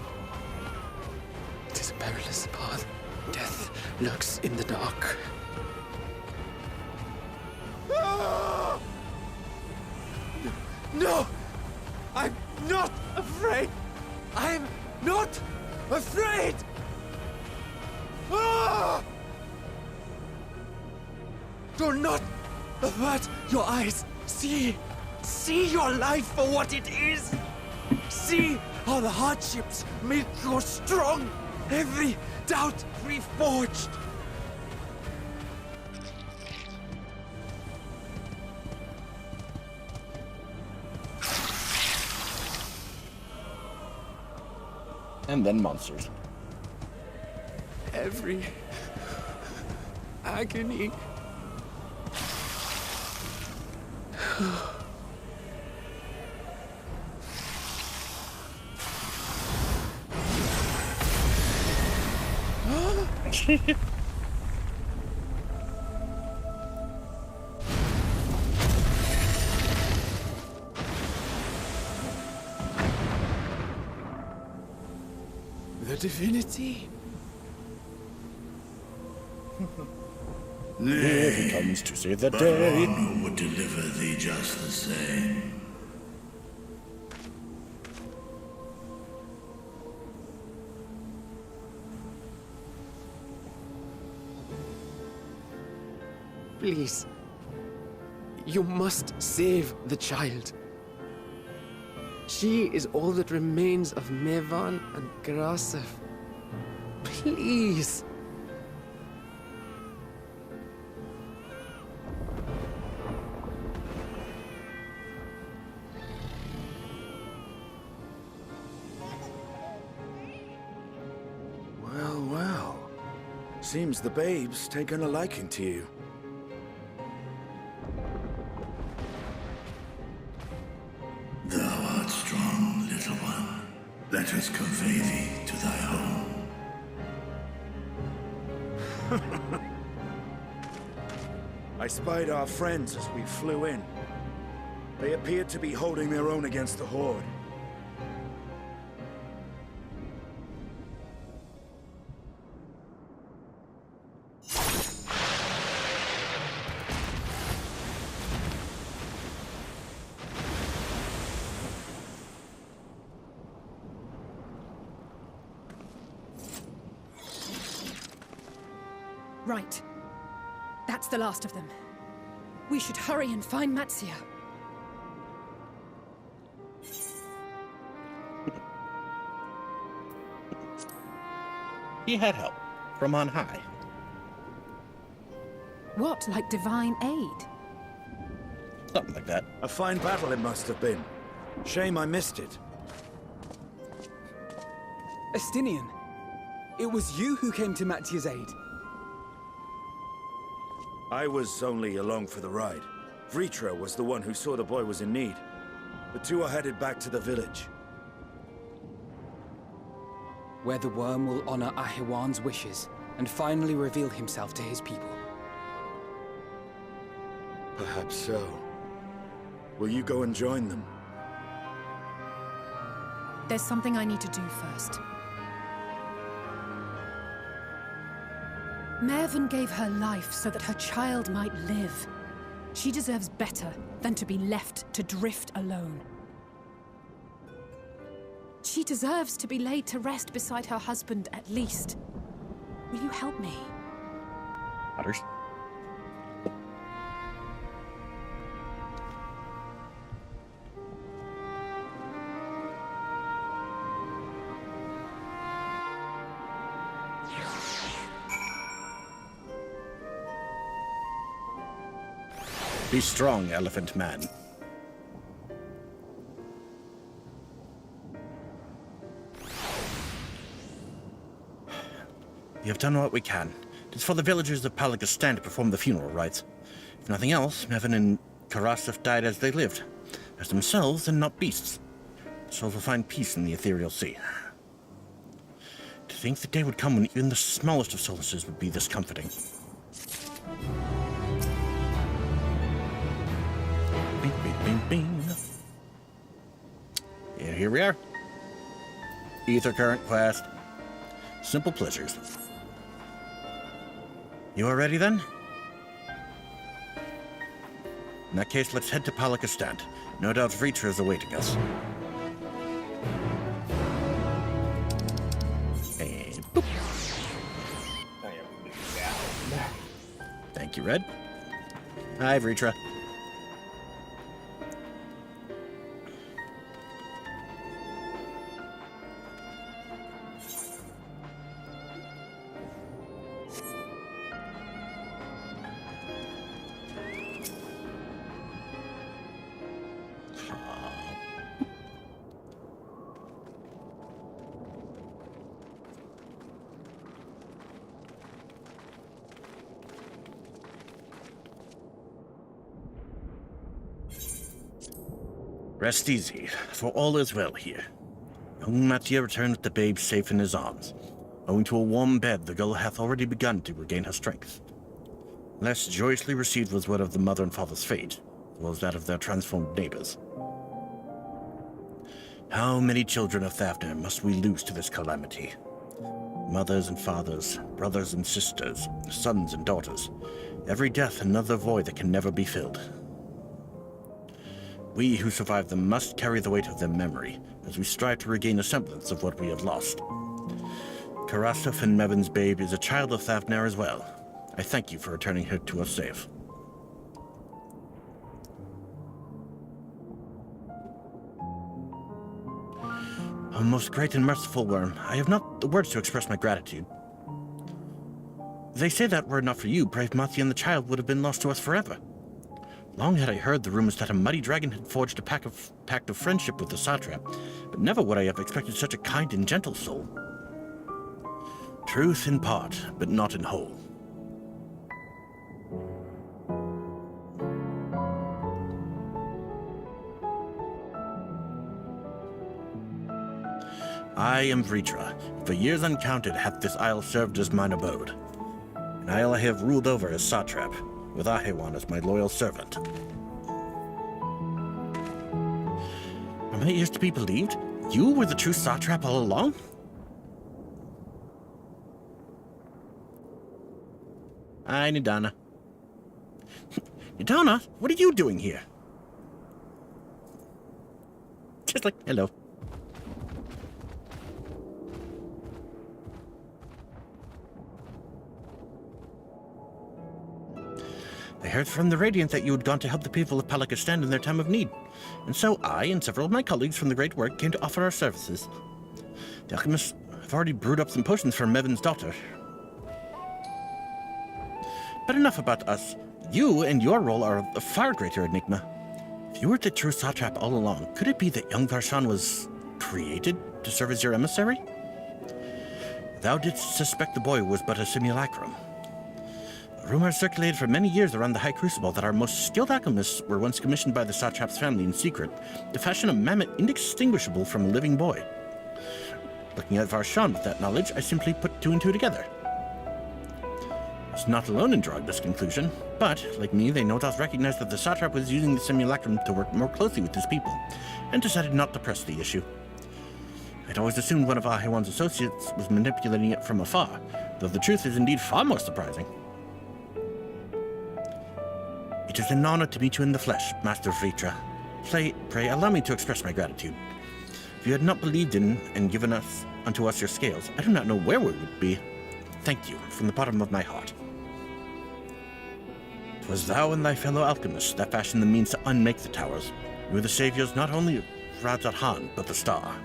It is a perilous path. Death lurks in the dark. No! I'm not afraid! I'm not afraid! Ah! Do not avert your eyes. See your life for what it is. See how the hardships make you strong. Every doubt reforged. And then monsters. Every agony. The divinity? Here he comes to save the but day. one would deliver thee just the same. Please. You must save the child. She is all that remains of Mevan and Grasef. Please. Well, well. Seems the babe's taken a liking to you. Thou art strong, little one. Let us convey thee to thy home. I spied our friends as we flew in. They appeared to be holding their own against the Horde. Right. That's the last of them. We should hurry and find Matsia. He had help from on high. What, like divine aid? Something like that. A fine battle it must have been. Shame I missed it. Estinian, it was you who came to Matsia's aid. I was only along for the ride. Vritra was the one who saw the boy was in need. The two are headed back to the village. Where the worm will honor Ahiwan's wishes and finally reveal himself to his people. Perhaps so. Will you go and join them? There's something I need to do first. Mervyn gave her life so that her child might live. She deserves better than to be left to drift alone. She deserves to be laid to rest beside her husband, at least. Will you help me? Otters. Be strong, elephant man. We have done what we can. It is for the villagers of Palakistan to perform the funeral rites. If nothing else, Mevin and Karasif died as they lived, as themselves and not beasts. Souls will find peace in the ethereal sea. To think the day would come when even the smallest of solaces would be this comforting. Bing, bing, bing, bing. And here we are. Ether current quest. Simple pleasures. You are ready then? In that case, let's head to Palakistan. No doubt Vritra is awaiting us. And boop. Thank you, Red. Hi, Vritra. Rest easy, for all is well here. Young Mattia returned with the babe safe in his arms. Owing to a warm bed, the girl hath already begun to regain her strength. Less joyously received was word of the mother and father's fate, as well as that of their transformed neighbors. How many children of Thavner must we lose to this calamity? Mothers and fathers, brothers and sisters, sons and daughters. Every death another void that can never be filled. We who survived them must carry the weight of their memory, as we strive to regain a semblance of what we have lost. Karasov and Mevin's babe is a child of Thavner as well. I thank you for returning her to us safe. O most great and merciful worm, I have not the words to express my gratitude. They say that were it not for you, brave Mattia and the child would have been lost to us forever. Long had I heard the rumors that a mighty dragon had forged a pact of friendship with the satrap, but never would I have expected such a kind and gentle soul. Truth in part, but not in whole. I am Vritra. For years uncounted hath this isle served as mine abode. An isle I have ruled over as satrap, with Ahewan as my loyal servant. Are my ears to be believed? You were the true satrap all along? Hi, Nidana. Nidana, what are you doing here? Just like, hello. I heard from the Radiant that you had gone to help the people of Palakistan in their time of need, and so I and several of my colleagues from the Great Work came to offer our services. The alchemists have already brewed up some potions for Mevin's daughter. But enough about us. You and your role are a far greater enigma. If you were the true satrap all along, could it be that young Varshan was created to serve as your emissary? Thou didst suspect the boy was but a simulacrum. Rumors circulated for many years around the High Crucible that our most skilled alchemists were once commissioned by the satrap's family in secret to fashion a mammoth indistinguishable from a living boy. Looking at Varshan with that knowledge, I simply put two and two together. I was not alone in drawing this conclusion, but, like me, they no doubt recognized that the satrap was using the simulacrum to work more closely with his people, and decided not to press the issue. I'd always assumed one of Ahewan's associates was manipulating it from afar, though the truth is indeed far more surprising. It is an honor to meet you in the flesh, Master Vritra. Pray allow me to express my gratitude. If you had not believed in and given unto us your scales, I do not know where we would be. Thank you, from the bottom of my heart. 'Twas thou and thy fellow alchemists that fashioned the means to unmake the towers. You were the saviors not only of Rajat Han, but the star.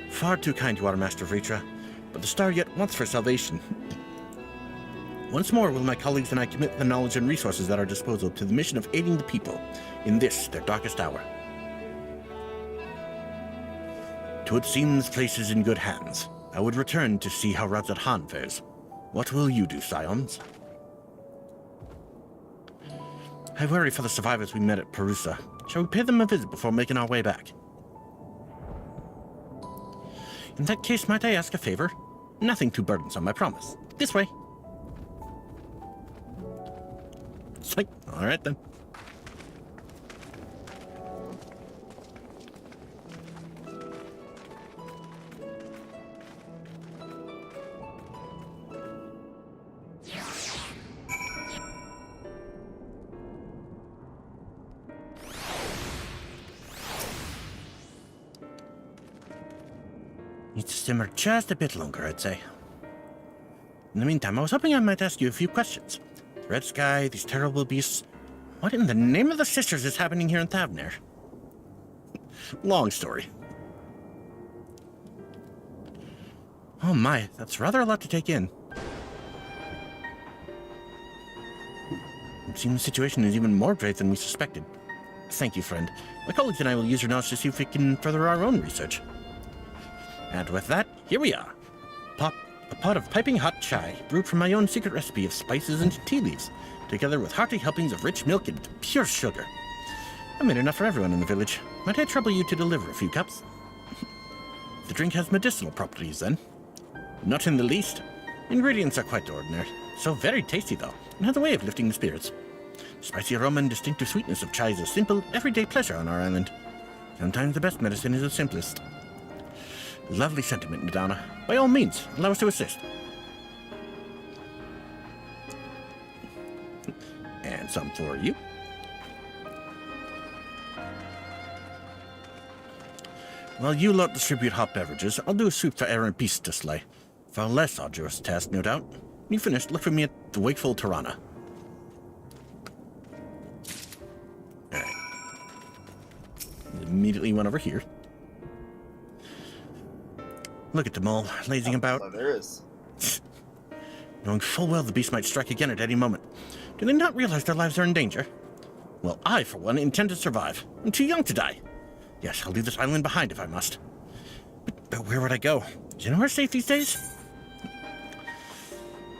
Far too kind you are, Master Vritra, but the star yet wants for salvation. Once more will my colleagues and I commit the knowledge and resources at our disposal to the mission of aiding the people in this, their darkest hour. To it seems place is in good hands. I would return to see how Rajat Han fares. What will you do, Scions? I worry for the survivors we met at Perusa. Shall we pay them a visit before making our way back? In that case, might I ask a favor? Nothing too burdensome, I promise. This way. It's like, all right then. Need to simmer just a bit longer, I'd say. In the meantime, I was hoping I might ask you a few questions. The red sky, these terrible beasts. What in the name of the sisters is happening here in Thavner? Long story. Oh my, that's rather a lot to take in. It seems the situation is even more grave than we suspected. Thank you, friend. My colleagues and I will use your knowledge to see if we can further our own research. And with that, here we are. A pot of piping hot chai, brewed from my own secret recipe of spices and tea leaves, together with hearty helpings of rich milk and pure sugar. I made enough for everyone in the village. Might I trouble you to deliver a few cups? The drink has medicinal properties, then? Not in the least. Ingredients are quite ordinary. So very tasty, though, and has a way of lifting the spirits. The spicy aroma and distinctive sweetness of chai is a simple, everyday pleasure on our island. Sometimes the best medicine is the simplest. Lovely sentiment, Nadana. By all means, allow us to assist. And some for you. While you lot distribute hot beverages, I'll do a soup for Aaron Peace to slay. Far less arduous task, no doubt. When you finish, look for me at the Wakeful Tirana. Alright. Immediately went over here. Look at them all, lazing about. So there is. Knowing full well the beast might strike again at any moment. Do they not realize their lives are in danger? Well, I, for one, intend to survive. I'm too young to die. Yes, I'll leave this island behind if I must. But where would I go? Is anywhere safe these days?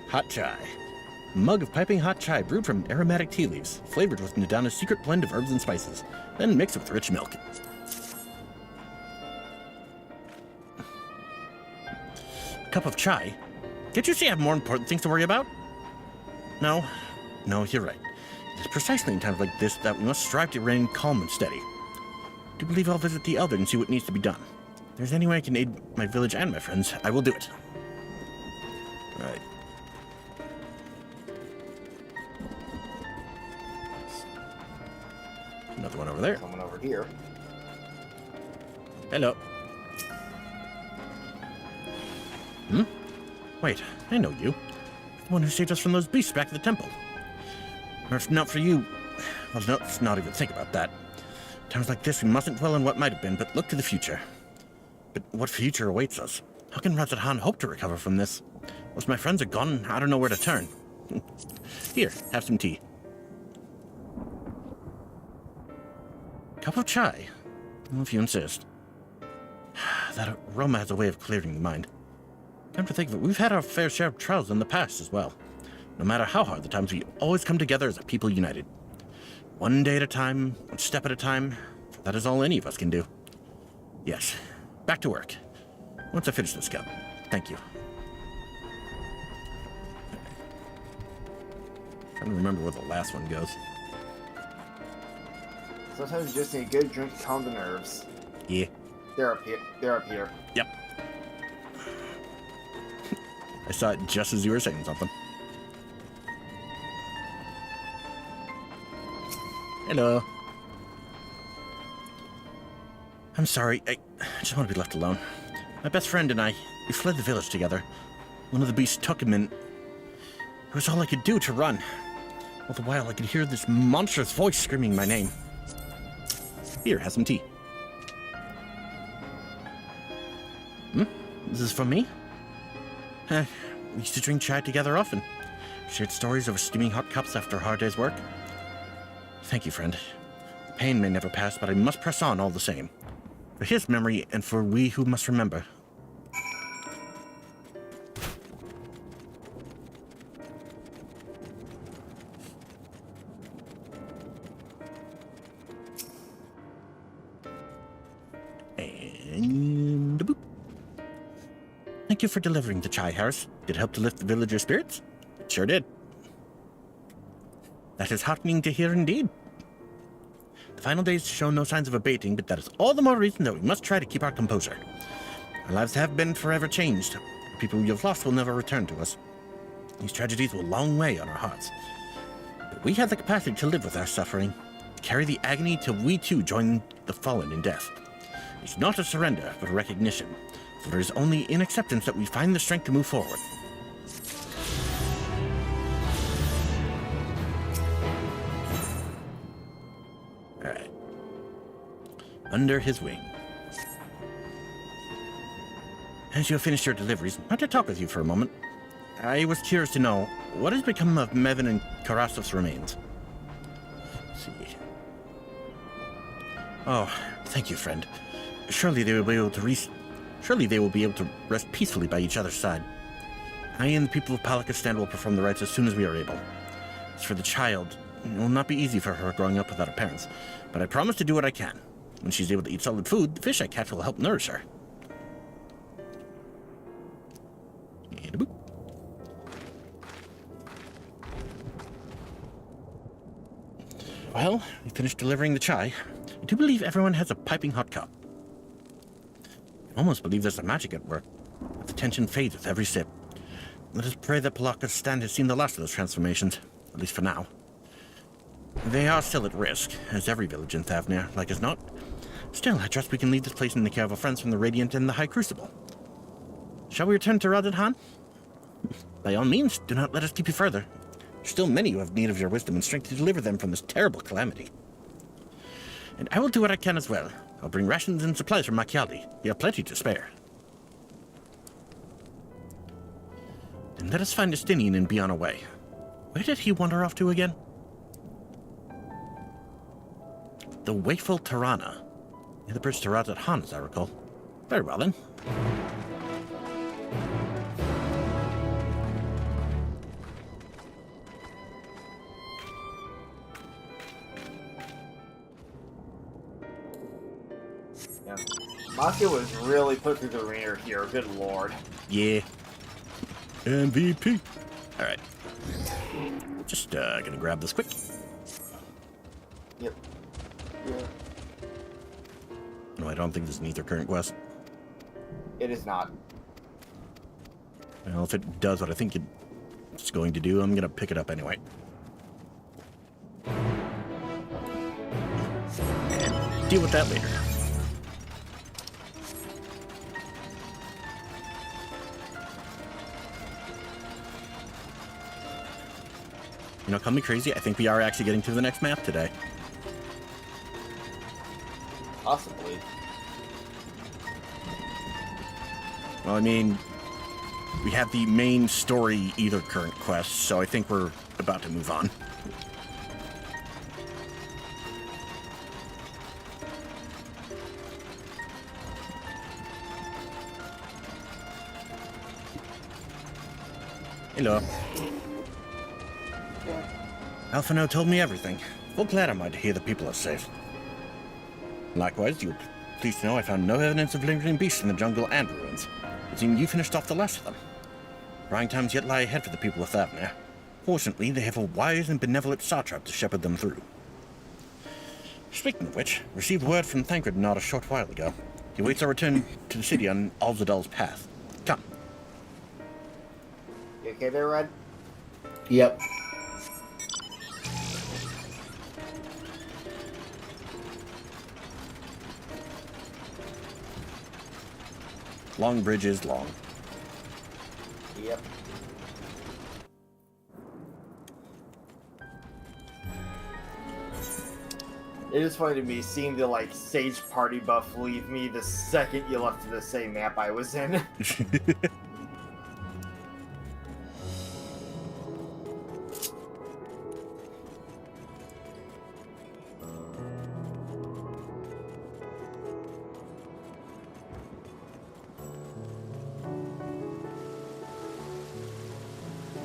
Hot chai. A mug of piping hot chai brewed from aromatic tea leaves, flavored with Nadana's secret blend of herbs and spices, then mixed with rich milk. A cup of chai? Can't you see I have more important things to worry about? No, you're right. It is precisely in times like this that we must strive to remain calm and steady. I do believe I'll visit the Elder and see what needs to be done. If there's any way I can aid my village and my friends, I will do it. Right. Another one over there. Someone over here. Hello. Wait, I know you. The one who saved us from those beasts back at the temple. Or if not for you... Well, let's not even think about that. Times like this, we mustn't dwell on what might have been, but look to the future. But what future awaits us? How can Razat Han hope to recover from this? Once my friends are gone, I don't know where to turn. Here, have some tea. Cup of chai? Well, if you insist. That aroma has a way of clearing the mind. Come to think of it, we've had our fair share of trials in the past as well. No matter how hard the times, we always come together as a people united. One day at a time, one step at a time, for that is all any of us can do. Yes, back to work. Once I finish this cup. Thank you. Trying to remember where the last one goes. Sometimes you just need a good drink to calm the nerves. Yeah. They're up here. They're up here. Yep. I saw it just as you were saying something. Hello. I'm sorry, I just want to be left alone. My best friend and I, we fled the village together. One of the beasts took him and it was all I could do to run. All the while I could hear this monstrous voice screaming my name. Here, have some tea. This is from me? We used to drink chai together often. Shared stories over steaming hot cups after a hard day's work. Thank you, friend. The pain may never pass, but I must press on all the same. For his memory and for we who must remember. And boop. Thank you for delivering the chai, Harris. Did it help to lift the villagers' spirits? It sure did. That is heartening to hear indeed. The final days show no signs of abating, but that is all the more reason that we must try to keep our composure. Our lives have been forever changed. The people we have lost will never return to us. These tragedies will long weigh on our hearts. But we have the capacity to live with our suffering, to carry the agony till we too join the fallen in death. It's not a surrender, but a recognition. For it is only in acceptance that we find the strength to move forward. Alright. Under his wing. As you have finished your deliveries, I'd like to talk with you for a moment. I was curious to know, what has become of Mevin and Karasov's remains? Let's see. Oh, thank you, friend. Surely they will be able to rest peacefully by each other's side. I and the people of Palakistan will perform the rites as soon as we are able. As for the child, It will not be easy for her growing up without her parents, but I promise to do what I can. When she's able to eat solid food, the fish I catch will help nourish her. And a boop. Well, we finished delivering the chai. I do believe everyone has a piping hot cup. I almost believe there's some magic at work, but the tension fades with every sip. Let us pray that Palaka's stand has seen the last of those transformations, at least for now. They are still at risk, as every village in Thavnir, like as not. Still, I trust we can leave this place in the care of our friends from the Radiant and the High Crucible. Shall we return to Radadhan? By all means, do not let us keep you further. There's still many who have need of your wisdom and strength to deliver them from this terrible calamity. And I will do what I can as well. I'll bring rations and supplies from Machiali. You have plenty to spare. Then let us find Estinian and be on our way. Where did he wander off to again? The Wakeful Tirana. Near the bridge to Radadhan, as I recall. Very well, then. Yeah. Maki was really put through the ringer here, good lord. Yeah. MVP. Alright. Just gonna grab this quick. Yep. Yeah. No, I don't think this is an Ether current quest. It is not. Well, if it does what I think it's going to do, I'm gonna pick it up anyway. And deal with that later. You know, call me crazy, I think we are actually getting to the next map today. Possibly. Well, I mean, we have the main story Ether current quest, so I think we're about to move on. Hello. Alphino told me everything. Full glad am I to hear the people are safe. Likewise, you'll pleased to know I found no evidence of lingering beasts in the jungle and ruins. It seemed you finished off the last of them. Trying times yet lie ahead for the people of Thavnir. Fortunately, they have a wise and benevolent satrap to shepherd them through. Speaking of which, received word from Thancred not a short while ago. He waits our return to the city on Alzadal's path. Come. You okay there, Red? Yep. Long bridge is long. Yep. It is funny to me seeing the Sage party buff leave me the second you left to the same map I was in.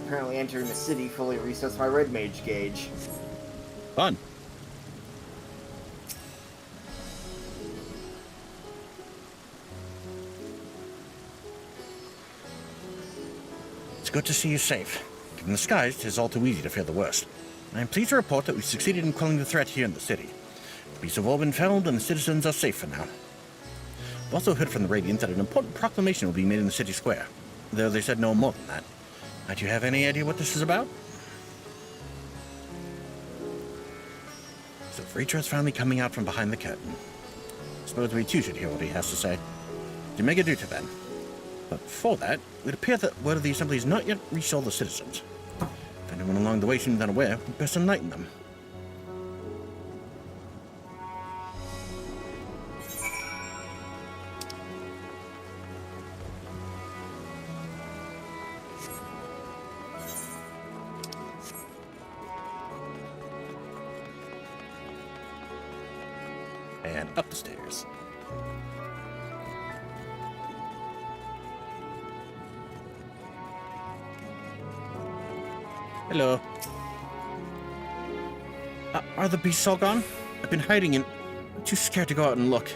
Apparently entering the city fully resets my red mage gauge. Fun. It's good to see you safe. Given the skies, it is all too easy to fear the worst. I am pleased to report that we succeeded in quelling the threat here in the city. The beasts have all been felled and the citizens are safe for now. I've also heard from the Radiant that an important proclamation will be made in the city square, though they said no more than that. Might you have any idea what this is about? So Freetra's finally coming out from behind the curtain. I suppose we too should hear what he has to say. To make a duty then. But before that, it would appear that word of the assembly has not yet reached all the citizens. If anyone along the way seems unaware, we'd best enlighten them. And up the stairs. Hello. Are the beasts all gone? I've been hiding and I'm too scared to go out and look.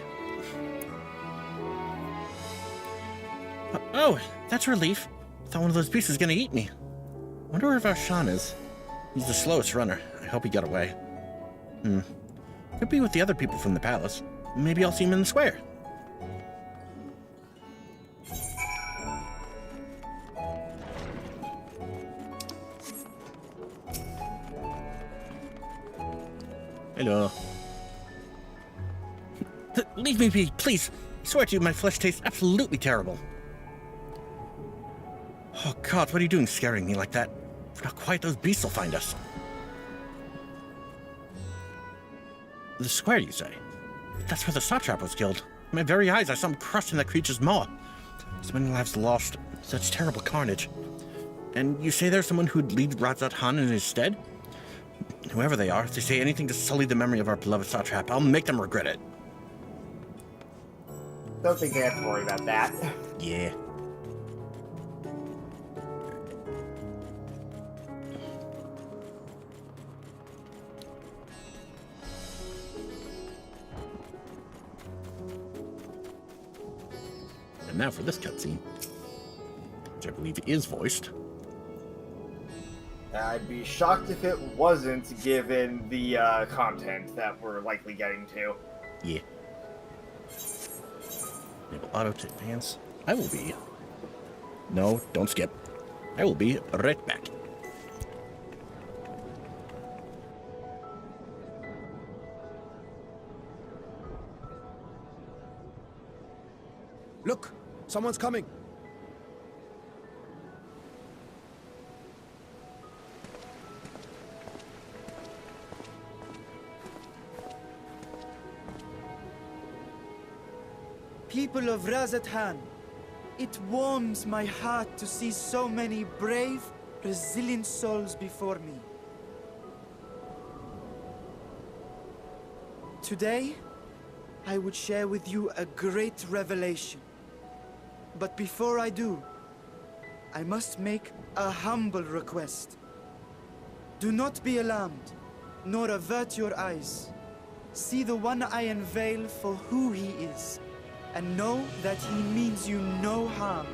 Oh, that's a relief. I thought one of those beasts was gonna eat me. Wonder where Varshan is. He's the slowest runner. I hope he got away. Could be with the other people from the palace. Maybe I'll see him in the square. Hello. Leave me be, please. I swear to you, my flesh tastes absolutely terrible. Oh God, what are you doing scaring me like that? If not quiet, those beasts will find us. The square, you say? That's where the satrap was killed. In my very eyes, I saw him crushed in that creature's maw. So many lives lost. Such terrible carnage. And you say there's someone who'd lead Radzat Han in his stead? Whoever they are, if they say anything to sully the memory of our beloved satrap, I'll make them regret it. Don't think they have to worry about that. Yeah. And now for this cutscene, which I believe is voiced. I'd be shocked if it wasn't, given the content that we're likely getting to. Yeah. Enable auto to advance. I will be. No, don't skip. I will be right back. Look! Someone's coming! People of Radzat Han, it warms my heart to see so many brave, resilient souls before me. Today, I would share with you a great revelation. But before I do, I must make a humble request. Do not be alarmed, nor avert your eyes. See the one I unveil for who he is, and know that he means you no harm.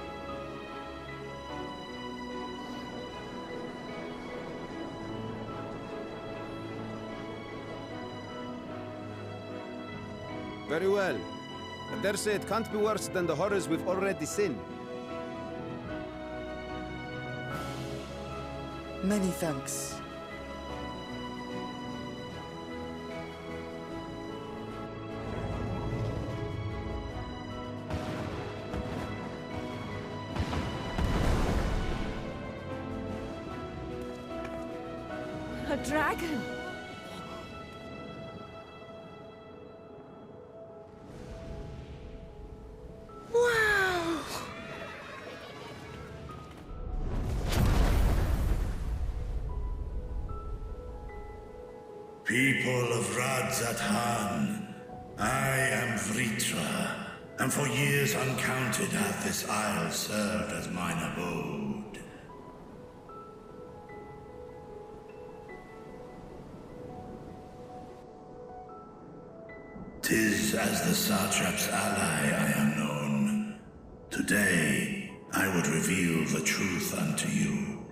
Very well. I dare say it can't be worse than the horrors we've already seen. Many thanks. A dragon! Wow! People of Radzat Han, I am Vritra, and for years uncounted hath this isle served as mine abode. 'Tis as the satrap's ally I am known. Today, I would reveal the truth unto you.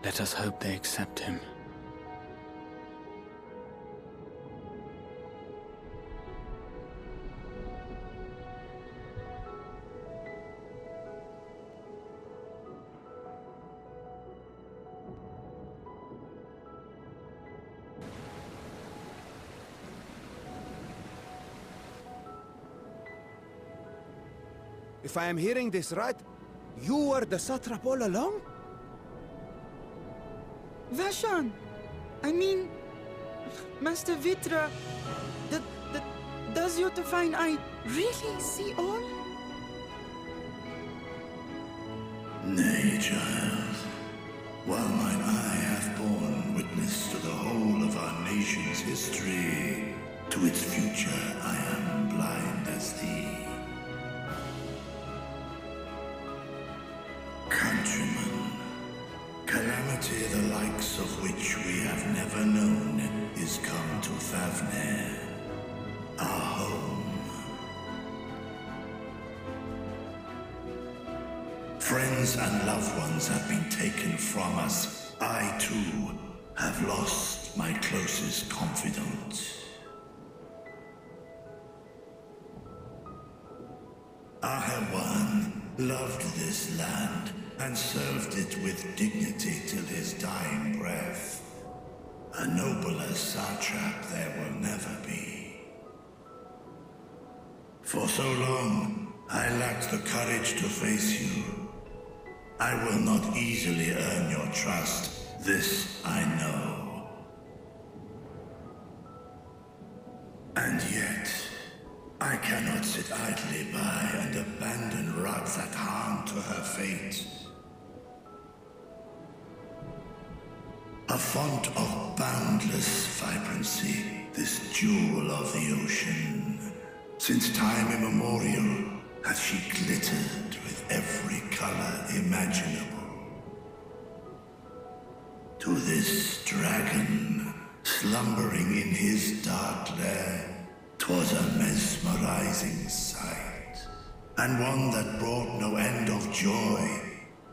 Let us hope they accept him. If I am hearing this right, you were the satrap all along? Varshan! I mean, Master Vritra, does your divine eye really see all? Nay, child. While mine eye hath borne witness to the whole of our nation's history, to its future I am blind as thee. Come have never known is come to Thavner, our home. Friends and loved ones have been taken from us. I, too, have lost my closest confidant. Ahawan loved this land and served it with dignity till his dying breath. A nobler satrap there will never be. For so long, I lacked the courage to face you. I will not easily earn your trust, this I know. And yet, I cannot sit idly by and abandon Radzat to her fate. A font of boundless vibrancy, this jewel of the ocean. Since time immemorial, hath she glittered with every color imaginable. To this dragon, slumbering in his dark lair, 'twas a mesmerizing sight, and one that brought no end of joy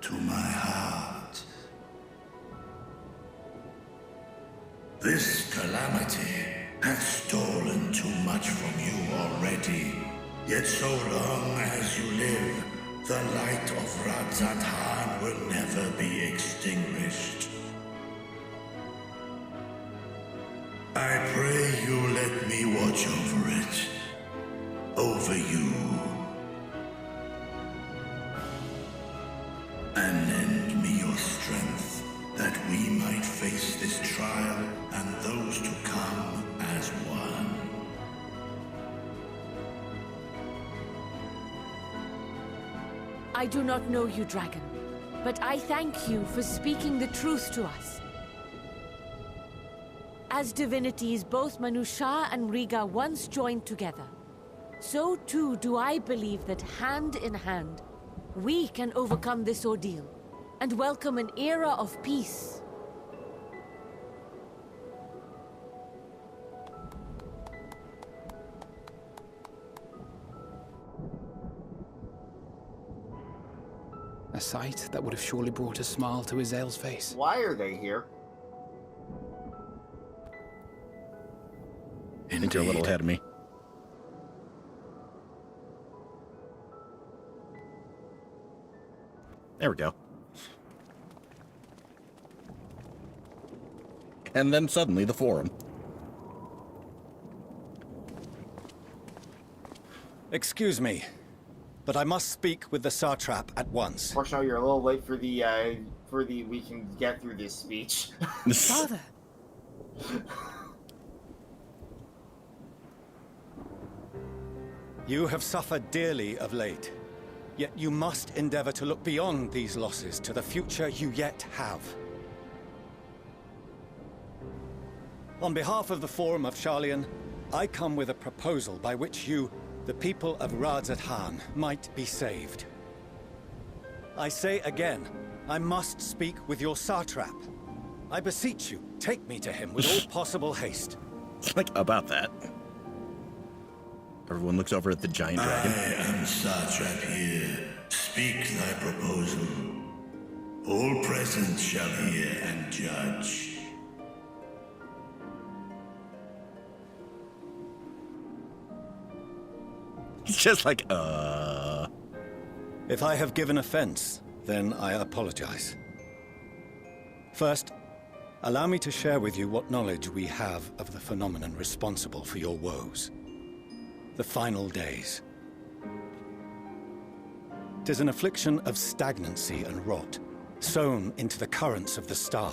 to my heart. This calamity hath stolen too much from you already, yet so long as you live, the light of Radzat will never be extinguished. I pray you let me watch over it, over you, and lend me your strength, that we might face this trial and those to come as one. I do not know you, dragon, but I thank you for speaking the truth to us. As divinities, both Manusha and Riga once joined together, so too do I believe that hand in hand, we can overcome this ordeal and welcome an era of peace. A sight that would have surely brought a smile to Azale's face. Why are they here? I think you're a little ahead of me. There we go. And then suddenly the forum. Excuse me, but I must speak with the satrap at once. Unfortunately, you're a little late for the we can get through this speech. Father! You have suffered dearly of late, yet you must endeavor to look beyond these losses to the future you yet have. On behalf of the Forum of Sharlayan, I come with a proposal by which you, the people of Radzat, might be saved. I say again, I must speak with your satrap. I beseech you, take me to him with all possible haste. Like, about that. Everyone looks over at the giant dragon. I am satrap here. Speak thy proposal. All present shall hear and judge. He's just like, If I have given offense, then I apologize. First, allow me to share with you what knowledge we have of the phenomenon responsible for your woes. The final days. 'Tis an affliction of stagnancy and rot, sown into the currents of the star.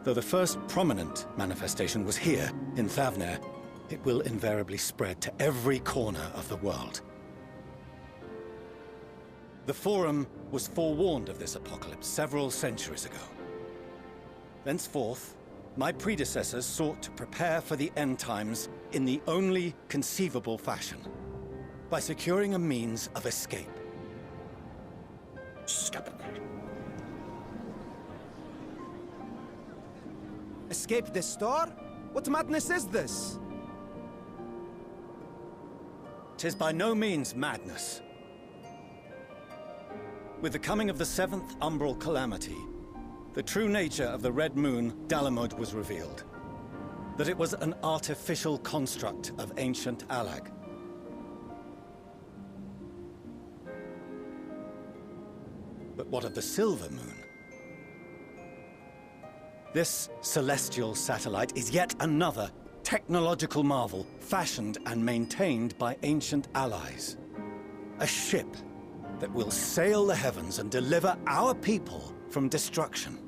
Though the first prominent manifestation was here, in Thavner, it will invariably spread to every corner of the world. The Forum was forewarned of this apocalypse several centuries ago. Thenceforth, my predecessors sought to prepare for the end times in the only conceivable fashion, by securing a means of escape. Stop it. Escape the store? What madness is this? 'Tis by no means madness. With the coming of the 7th Umbral Calamity, the true nature of the Red Moon, Dalamud, was revealed. That it was an artificial construct of ancient Alag. But what of the Silver Moon? This celestial satellite is yet another technological marvel fashioned and maintained by ancient allies. A ship that will sail the heavens and deliver our people from destruction.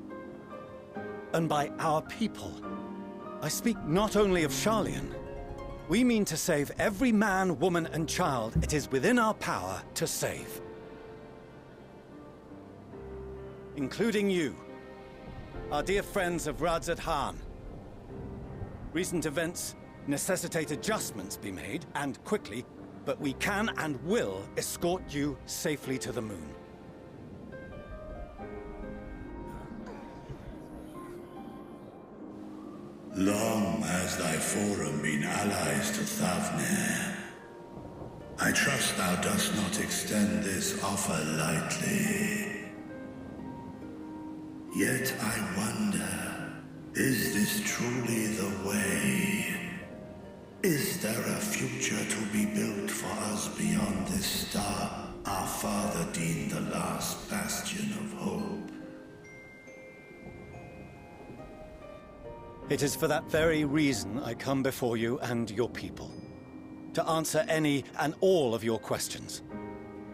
And by our people, I speak not only of Sharlayan. We mean to save every man, woman, and child it is within our power to save. Including you, our dear friends of Radzat Han. Recent events necessitate adjustments be made, and quickly, but we can and will escort you safely to the moon. Long has thy forum been allies to Thavnir. I trust thou dost not extend this offer lightly. Yet I wonder, is this truly the way? Is there a future to be built for us beyond this star our father deemed the last bastion of hope? It is for that very reason I come before you and your people. To answer any and all of your questions.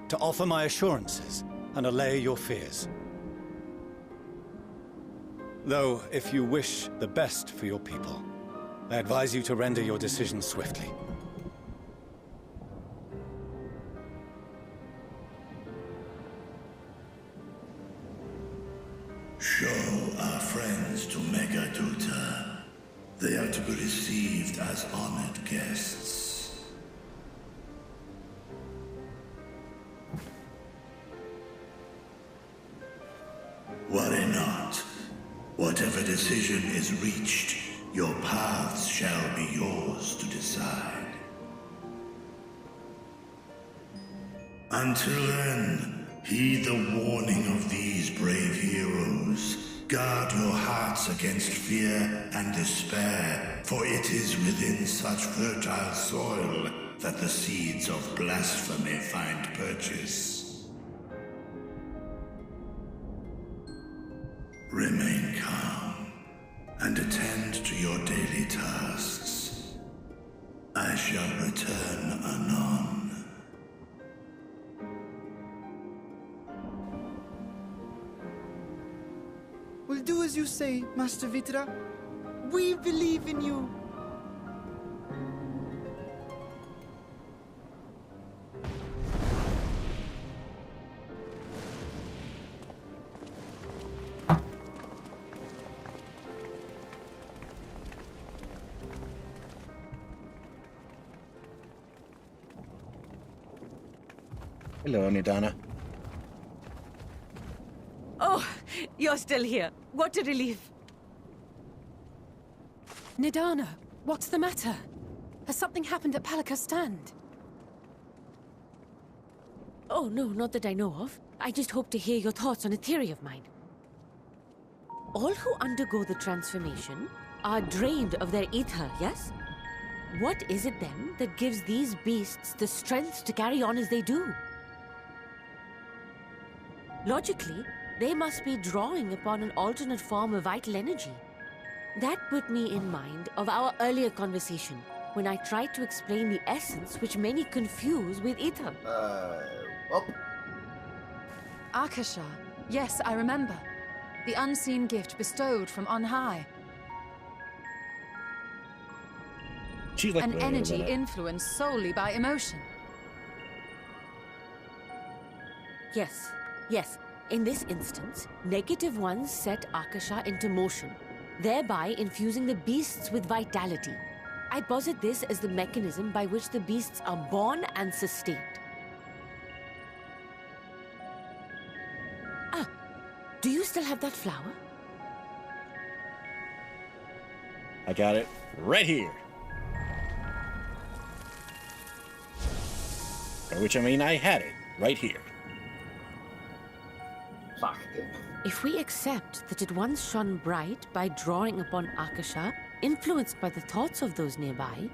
To offer my assurances and allay your fears. Though, if you wish the best for your people, I advise you to render your decision swiftly. Show our friends to Megaduta. They are to be received as honored guests. Worry not. Whatever decision is reached, your paths shall be yours to decide. Until then, heed the warning of these brave heroes. Guard your hearts against fear and despair, for it is within such fertile soil that the seeds of blasphemy find purchase. Remain calm and attend to your daily tasks. I shall return anon. We'll do as you say, Master Vitra. We believe in you. Hello, Nidana. Oh, you're still here. What a relief. Nidana, what's the matter? Has something happened at Palaka's stand? Oh, no, not that I know of. I just hope to hear your thoughts on a theory of mine. All who undergo the transformation are drained of their ether, yes? What is it then that gives these beasts the strength to carry on as they do? Logically, they must be drawing upon an alternate form of vital energy. That put me in mind of our earlier conversation, when I tried to explain the essence which many confuse with ether. Akasha. Yes, I remember. The unseen gift bestowed from on high. An energy influenced solely by emotion. Yes, yes. In this instance, negative ones set Akasha into motion, thereby infusing the beasts with vitality. I posit this as the mechanism by which the beasts are born and sustained. Ah, do you still have that flower? I got it right here. By which I mean I had it right here. Fuck. If we accept that it once shone bright by drawing upon Akasha, influenced by the thoughts of those nearby,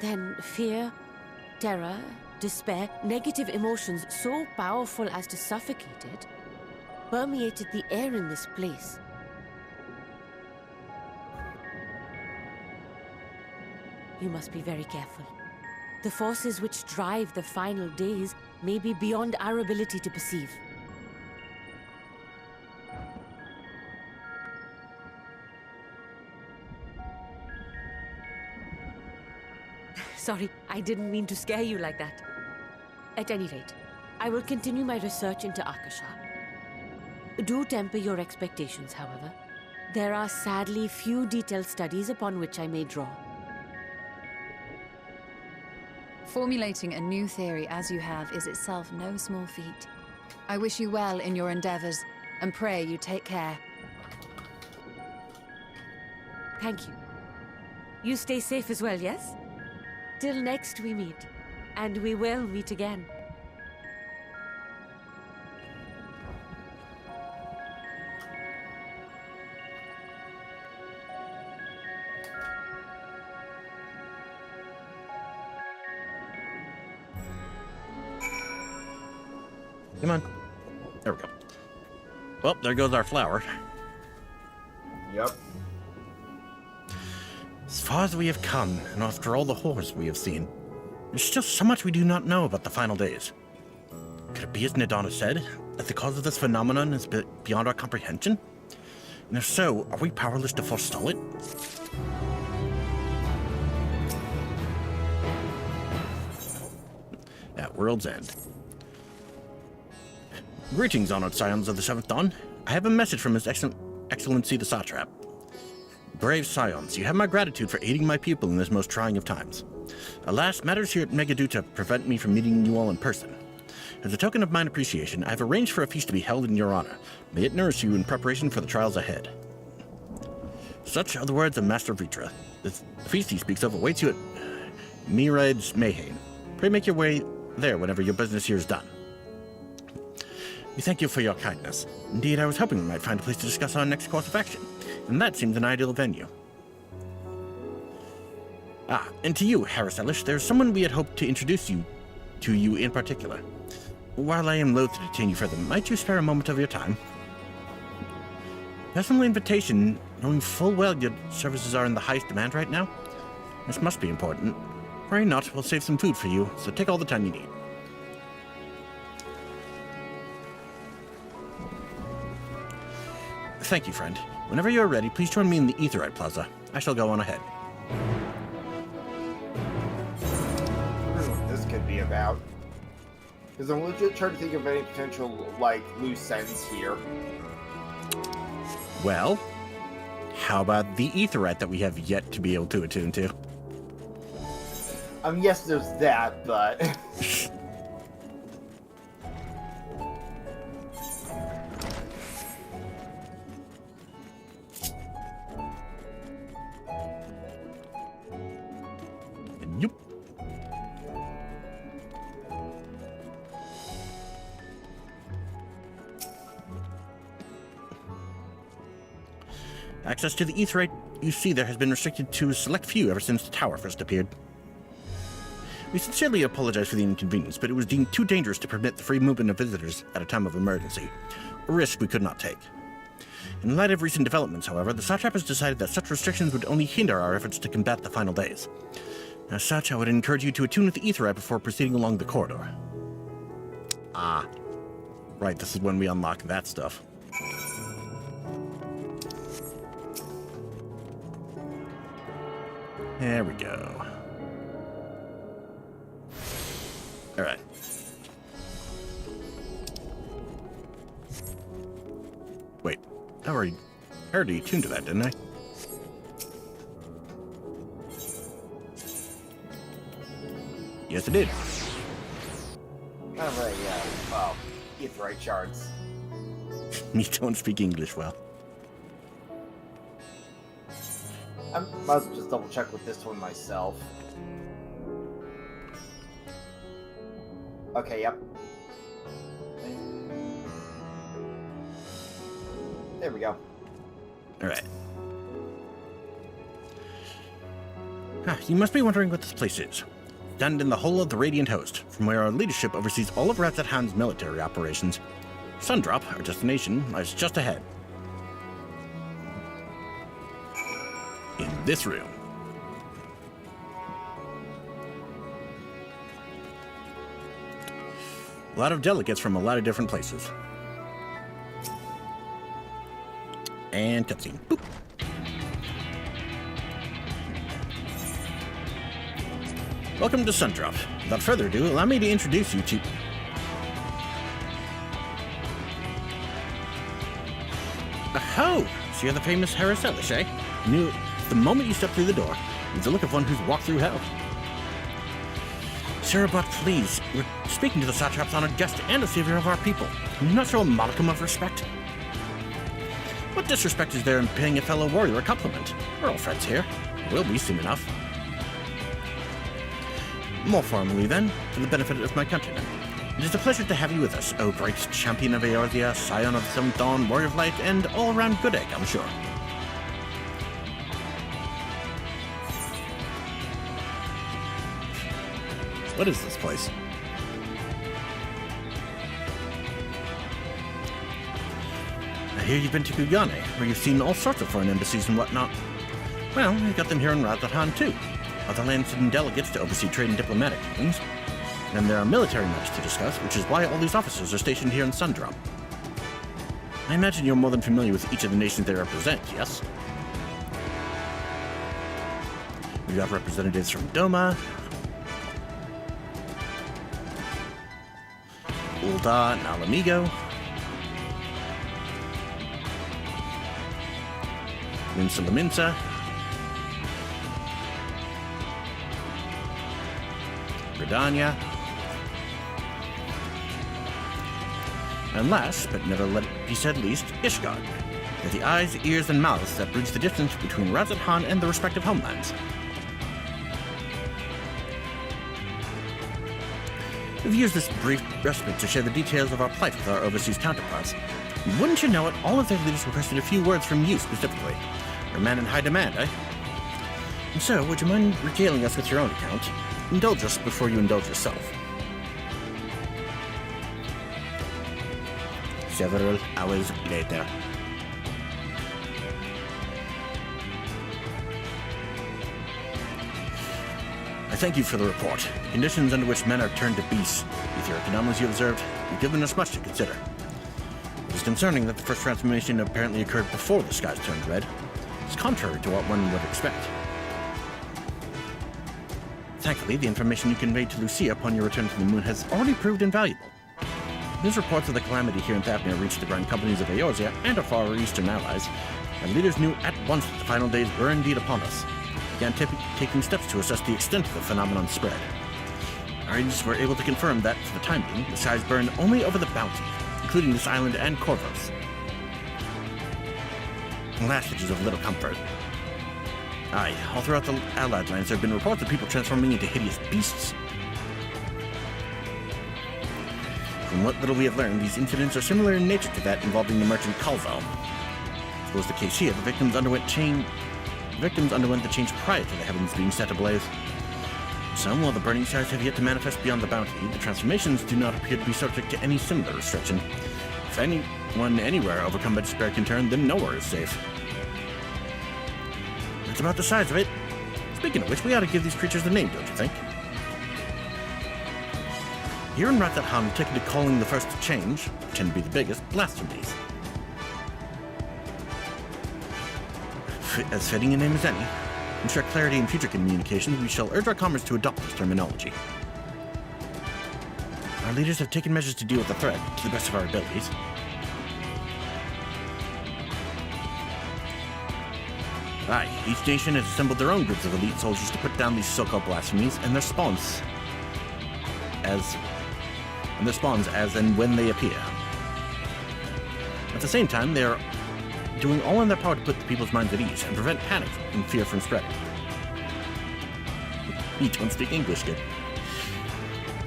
then fear, terror, despair, negative emotions so powerful as to suffocate it, permeated the air in this place. You must be very careful. The forces which drive the final days may be beyond our ability to perceive. Sorry, I didn't mean to scare you like that. At any rate, I will continue my research into Akasha. Do temper your expectations, however. There are sadly few detailed studies upon which I may draw. Formulating a new theory as you have is itself no small feat. I wish you well in your endeavors, and pray you take care. Thank you. You stay safe as well, yes? Till next we meet, and we will meet again. Come on. There we go. Well, there goes our flower. Yep. As far as we have come, and after all the horrors we have seen, there's still so much we do not know about the final days. Could it be, as Nadana said, that the cause of this phenomenon is beyond our comprehension? And if so, are we powerless to forestall it? At World's End. Greetings, honored scions of the Seventh Dawn. I have a message from His Excellency the Satrap. Brave scions, you have my gratitude for aiding my people in this most trying of times. Alas, matters here at Megaduta prevent me from meeting you all in person. As a token of mine appreciation, I have arranged for a feast to be held in your honor. May it nourish you in preparation for the trials ahead. Such are the words of Master Vitra. The feast he speaks of awaits you at Mired's Mayhain. Pray make your way there whenever your business here is done. We thank you for your kindness. Indeed, I was hoping we might find a place to discuss our next course of action, and that seems an ideal venue. Ah, and to you, Harris Ellish, there's someone we had hoped to introduce you to in particular. While I am loath to detain you further, might you spare a moment of your time? Personal invitation, knowing full well your services are in the highest demand right now? This must be important. Worry not, we'll save some food for you, so take all the time you need. Thank you, friend. Whenever you are ready, please join me in the Aetheryte Plaza. I shall go on ahead. I wonder what this could be about. Because I'm legit trying to think of any potential, like, loose ends here. Well, how about the Aetheryte that we have yet to be able to attune to? Yes, there's that, but... Yup. Access to the Aetheryte you see there has been restricted to a select few ever since the tower first appeared. We sincerely apologize for the inconvenience, but it was deemed too dangerous to permit the free movement of visitors at a time of emergency, a risk we could not take. In light of recent developments, however, the Satrap has decided that such restrictions would only hinder our efforts to combat the final days. As such, I would encourage you to attune with the Aetheryte before proceeding along the corridor. Ah. Right, this is when we unlock that stuff. There we go. Alright. Wait, I already tuned to that, didn't I? Yes, I did. Alright, yeah. Well, Aetheryte shards. You don't speak English well. I might as well just double check with this one myself. Okay, yep. There we go. Alright. You must be wondering what this place is. Stand in the hull of the Radiant Host, from where our leadership oversees all of Ratchet Han's military operations. Sundrop, our destination, lies just ahead. In this room. A lot of delegates from a lot of different places. And cutscene. Boop. Welcome to Sundrop. Without further ado, allow me to introduce you to... Oh, so you're the famous Harris Ellis, eh? Knew the moment you stepped through the door, with the look of one who's walked through hell. Sir, but please, we're speaking to the Satrap's honored guest and a savior of our people. Can you not show a modicum of respect? What disrespect is there in paying a fellow warrior a compliment? We're all friends here. We'll be soon enough. More formally, then, for the benefit of my countrymen. It is a pleasure to have you with us, O great champion of Eorzea, scion of the Seventh Dawn, warrior of light, and all-around good egg, I'm sure. What is this place? I hear you've been to Kugane, where you've seen all sorts of foreign embassies and whatnot. Well, we've got them here in Razathan, too. Other lands sending delegates to oversee trade and diplomatic dealings. And there are military matters to discuss, which is why all these officers are stationed here in Sundrop. I imagine you're more than familiar with each of the nations they represent, yes? We have representatives from Doma, Ul'dah and Alamigo, Minsa, Bredania, and last, but never let it be said least, Ishgard. They're the eyes, ears, and mouths that bridge the distance between Razat Han and the respective homelands. We've used this brief respite to share the details of our plight with our overseas counterparts. And wouldn't you know it, all of their leaders requested a few words from you specifically. You're a man in high demand, eh? And so, would you mind regaling us with your own account? Indulge us before you indulge yourself. Several hours later. I thank you for the report. The conditions under which men are turned to beasts, with your anomalies you observed, you've given us much to consider. It is concerning that the first transformation apparently occurred before the skies turned red. It's contrary to what one would expect. Thankfully, the information you conveyed to Lucia upon your return from the moon has already proved invaluable. News reports of the calamity here in Thapnir reached the grand companies of Eorzea and our far eastern allies, and leaders knew at once that the final days were indeed upon us. Began taking steps to assess the extent of the phenomenon's spread. Our agents were able to confirm that, for the time being, the skies burned only over the Bounty, including this island and Corvos. Last which is of little comfort. Aye, all throughout the Allied lands there have been reports of people transforming into hideous beasts. From what little we have learned, these incidents are similar in nature to that involving the merchant Calvo. As was the case here, the victims underwent the change prior to the heavens being set ablaze. Some, while the burning stars have yet to manifest beyond the Bounty, the transformations do not appear to be subject to any similar restriction. If anyone anywhere overcome by despair can turn, then nowhere is safe. That's about the size of it. Speaking of which, we ought to give these creatures a name, don't you think? Here in Razat Han, we've taken to calling the first change, which tend to be the biggest, blasphemies. As fitting a name as any, to ensure clarity in future communications, we shall urge our comrades to adopt this terminology. Our leaders have taken measures to deal with the threat, to the best of our abilities. Aye, each nation has assembled their own groups of elite soldiers to put down these so-called blasphemies, and their spawns as and when they appear. At the same time, they are doing all in their power to put the people's minds at ease and prevent panic and fear from spreading. You don't speak English, kid.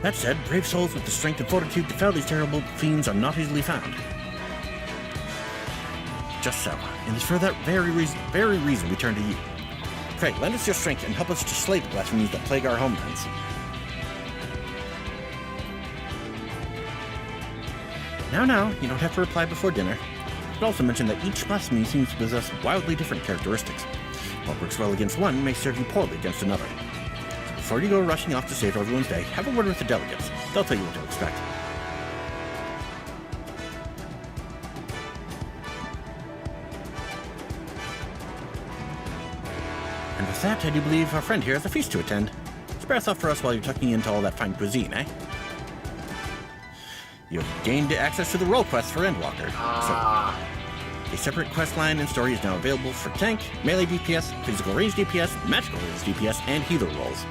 That said, brave souls with the strength and fortitude to fell these terrible fiends are not easily found. Just so, and it's for that very reason we turn to you. Pray, lend us your strength and help us to slay the blasphemies that plague our homelands. Now, you don't have to reply before dinner. But also mention that each blasphemy seems to possess wildly different characteristics. What works well against one may serve you poorly against another. Before you go rushing off to save everyone's day, have a word with the delegates. They'll tell you what to expect. And with that, I do believe our friend here has a feast to attend. Spare thought for us while you're tucking into all that fine cuisine, eh? You have gained access to the role quest for Endwalker. So, a separate quest line and story is now available for tank, melee DPS, physical range DPS, magical range DPS, and healer roles.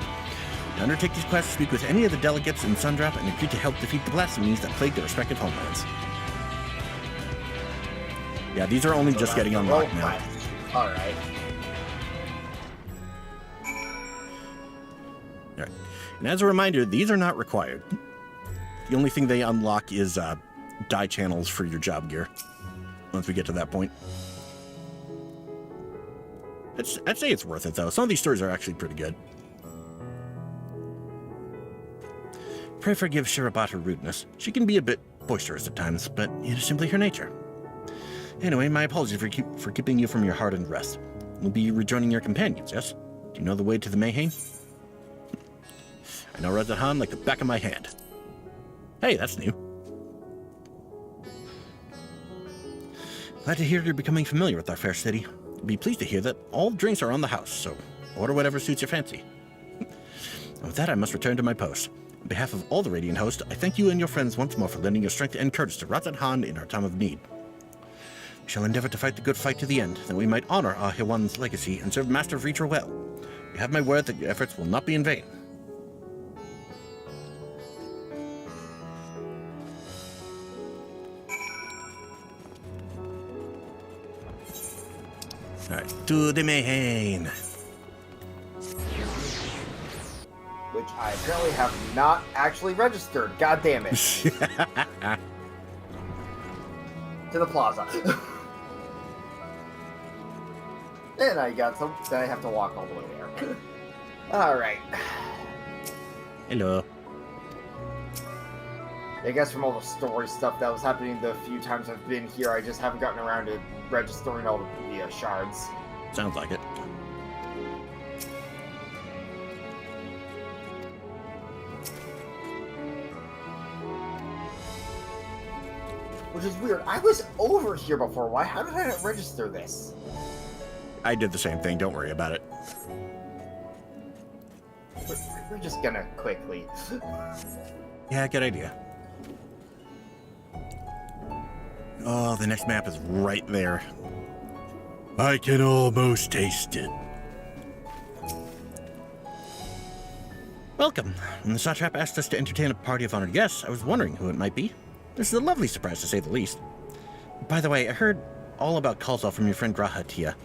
To undertake these quests, speak with any of the delegates in Sundrop and agree to help defeat the blasphemies that plague their respective homelands. Yeah, these are only just getting unlocked now. Alright. Alright. And as a reminder, these are not required. The only thing they unlock is dye channels for your job gear. Once we get to that point. I'd say it's worth it, though. Some of these stories are actually pretty good. Pray forgive Shirabat her rudeness. She can be a bit boisterous at times, but it is simply her nature. Anyway, my apologies for keeping you from your hardened rest. You'll be rejoining your companions, yes? Do you know the way to the Mayhain? I know Razahan like the back of my hand. Hey, that's new. Glad to hear you're becoming familiar with our fair city. You'll be pleased to hear that all drinks are on the house, so order whatever suits your fancy. And with that, I must return to my post. On behalf of all the Radiant host, I thank you and your friends once more for lending your strength and courage to Razat-Han in our time of need. We shall endeavor to fight the good fight to the end, that we might honor Ahiwan's legacy and serve Master Vreetra well. You have my word that your efforts will not be in vain. Alright, to the Mayhain. Which I apparently have not actually registered. God damn it. To the plaza. And I got some. Then I have to walk all the way there. Alright. Hello. I guess from all the story stuff that was happening the few times I've been here, I just haven't gotten around to registering all the shards. Sounds like it. Which is weird. I was over here before. Why? How did I not register this? I did the same thing. Don't worry about it. We're just gonna quickly. Yeah, good idea. Oh, the next map is right there. I can almost taste it. Welcome. When the Satrap asked us to entertain a party of honored guests, I was wondering who it might be. This is a lovely surprise, to say the least. By the way, I heard all about Kalsal from your friend Graha, Tia.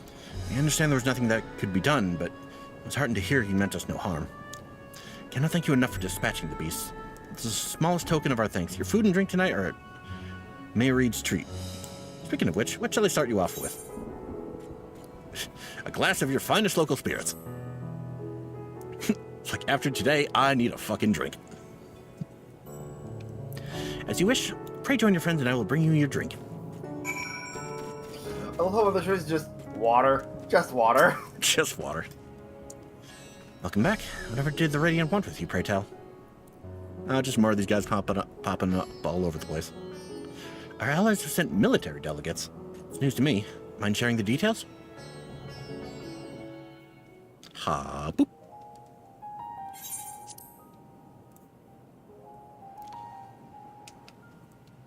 I understand there was nothing that could be done, but I was heartened to hear he meant us no harm. Cannot thank you enough for dispatching the beasts. It's the smallest token of our thanks. Your food and drink tonight are Mayreed's treat. Speaking of which, what shall I start you off with? A glass of your finest local spirits. It's like, after today, I need a fucking drink. As you wish, pray join your friends and I will bring you your drink. I love how the choice is just water. Just water. Just water. Welcome back. Whatever did the Radiant want with you, pray tell? Just more of these guys popping up all over the place. Our allies have sent military delegates. It's news to me. Mind sharing the details? Ha boop.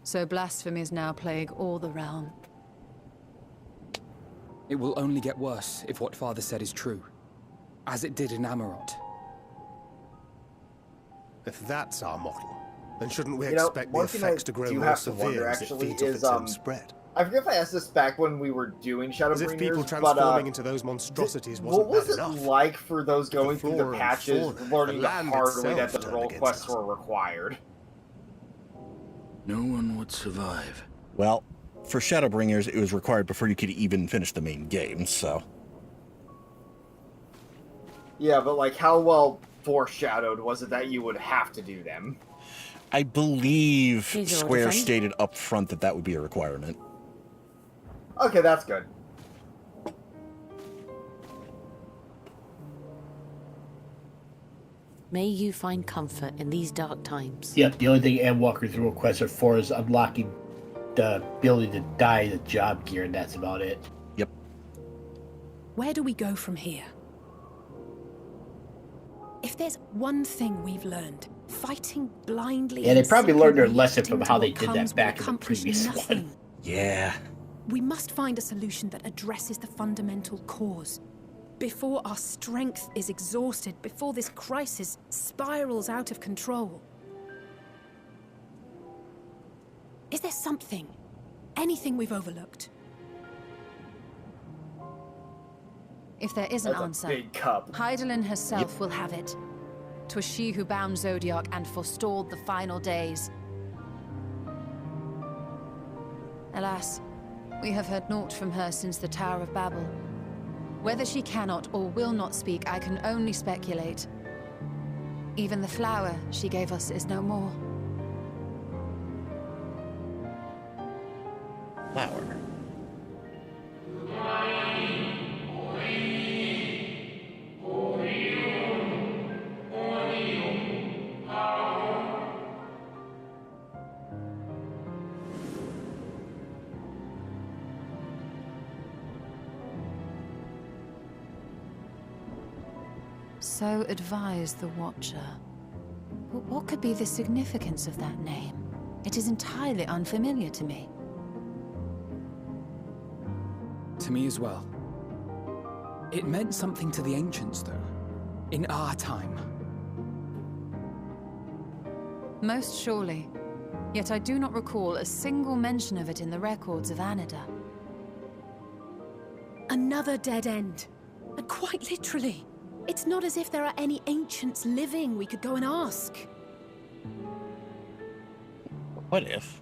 So blasphemies now plague all the realm. It will only get worse if what Father said is true, as it did in Amarot. If that's our model, then shouldn't we You know, expect the one thing effects I to grow do more have to wonder, severe as it actually, feeds off is, its own spread? I forget if I asked this back when we were doing Shadowbringers, As if people transforming into those monstrosities wasn't what was bad it enough. like for those going through the flora and patches, fauna, learning the the land hard way that itself the turned role against quests us? were required? No one would survive. Well, for Shadowbringers, it was required before you could even finish the main game, so... Yeah, but like, how well foreshadowed was it that you would have to do them? I believe These are Square defend- stated up front that that would be a requirement. Okay, that's good. May you find comfort in these dark times. Yep, the only thing Endwalker through requests are for is unlocking the ability to dye the job gear, and that's about it. Yep. Where do we go from here? If there's one thing we've learned, fighting blindly... Yeah, they and probably learned their secretly lesson from into how they what did comes that back will in the accomplish previous nothing. one. Yeah. We must find a solution that addresses the fundamental cause. Before our strength is exhausted, before this crisis spirals out of control. Is there something, anything we've overlooked? If there is an That's a answer, big cup. Hydaelyn herself will have it. 'Twas she who bound Zodiac and forestalled the final days. Alas, we have heard naught from her since the Tower of Babel. Whether she cannot or will not speak, I can only speculate. Even the flower she gave us is no more. Flower. So advised the Watcher. But what could be the significance of that name? It is entirely unfamiliar to me. To me as well. It meant something to the ancients, though. In our time. Most surely. Yet I do not recall a single mention of it in the records of Anida. Another dead end. And quite literally. It's not as if there are any ancients living we could go and ask. What if?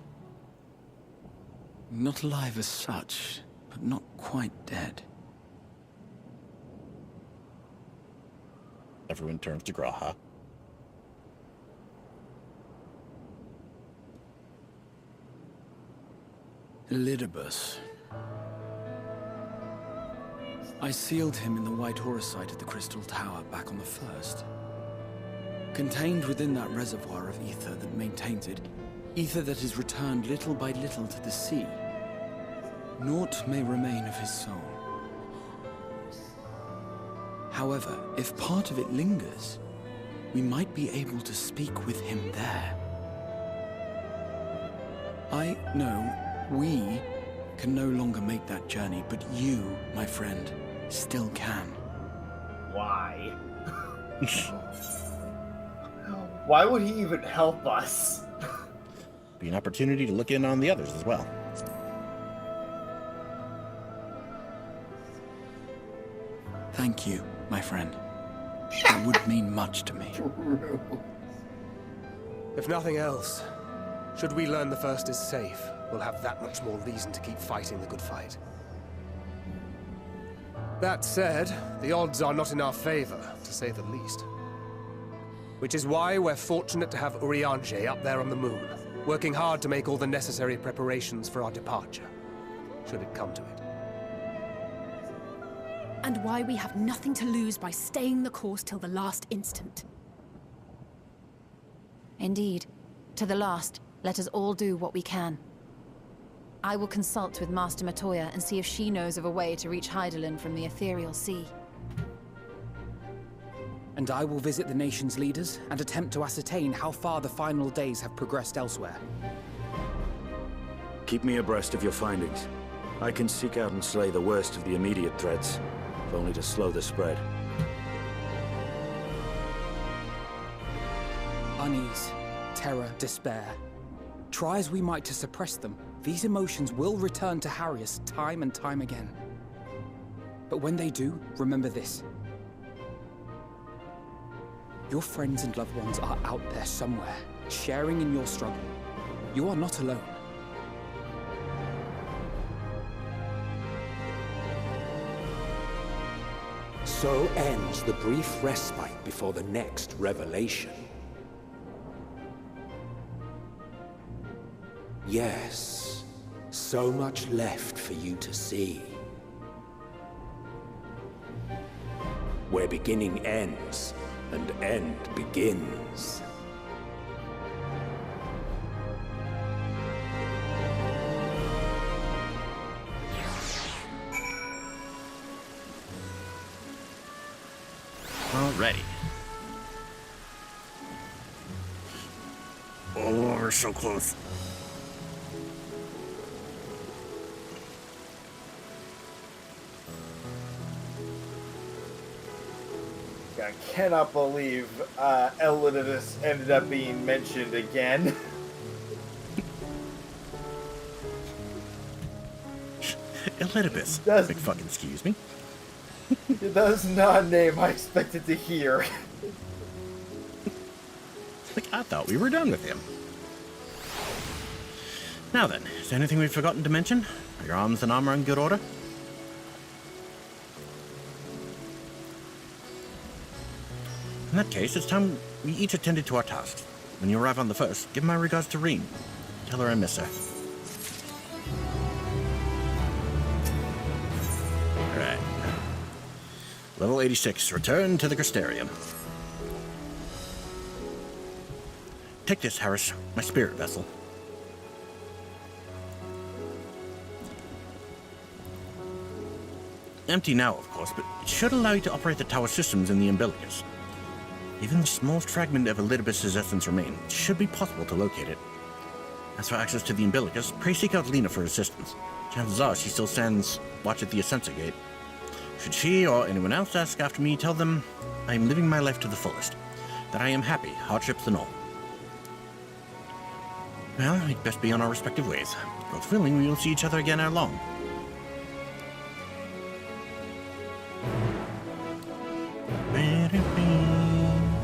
Not alive as such, but not quite dead. Everyone turns to Graha. Elidibus. I sealed him in the White Horus site at the Crystal Tower back on the first. Contained within that reservoir of ether that maintains it, ether that is returned little by little to the sea, naught may remain of his soul. However, if part of it lingers, we might be able to speak with him there. I know we can no longer make that journey, but you, my friend, still can. Why? Why would he even help us? Be an opportunity to look in on the others as well. Thank you, my friend. It would mean much to me. If nothing else, should we learn the first is safe, we'll have that much more reason to keep fighting the good fight. That said, the odds are not in our favor, to say the least. Which is why we're fortunate to have Urianger up there on the moon, working hard to make all the necessary preparations for our departure, should it come to it. And why we have nothing to lose by staying the course till the last instant. Indeed. To the last, let us all do what we can. I will consult with Master Matoya and see if she knows of a way to reach Hydaelyn from the ethereal sea. And I will visit the nation's leaders and attempt to ascertain how far the final days have progressed elsewhere. Keep me abreast of your findings. I can seek out and slay the worst of the immediate threats, if only to slow the spread. Unease, terror, despair. Try as we might to suppress them, These emotions will return to harry us time and time again. But when they do, remember this. Your friends and loved ones are out there somewhere, sharing in your struggle. You are not alone. So ends the brief respite before the next revelation. Yes, so much left for you to see. Where beginning ends, and end begins. Alrighty. Oh, we're so close. I cannot believe Elidus ended up being mentioned again. Elidibus. Big fucking excuse me. That is not a name I expected to hear. Like, I thought we were done with him. Now then, is there anything we've forgotten to mention? Are your arms and armor in good order? In that case, it's time we each attended to our tasks. When you arrive on the first, give my regards to Reen. Tell her I miss her. Alright. Level 86, return to the Crystarium. Take this, Harris, my spirit vessel. Empty now, of course, but it should allow you to operate the tower systems in the umbilicus. Even the smallest fragment of Elidibus' essence remain, it should be possible to locate it. As for access to the umbilicus, pray seek out Lena for assistance. Chances are she still stands watch at the Ascensa gate. Should she or anyone else ask after me, tell them I am living my life to the fullest. That I am happy, hardships and all. Well, we'd best be on our respective ways. God willing, we will see each other again ere long.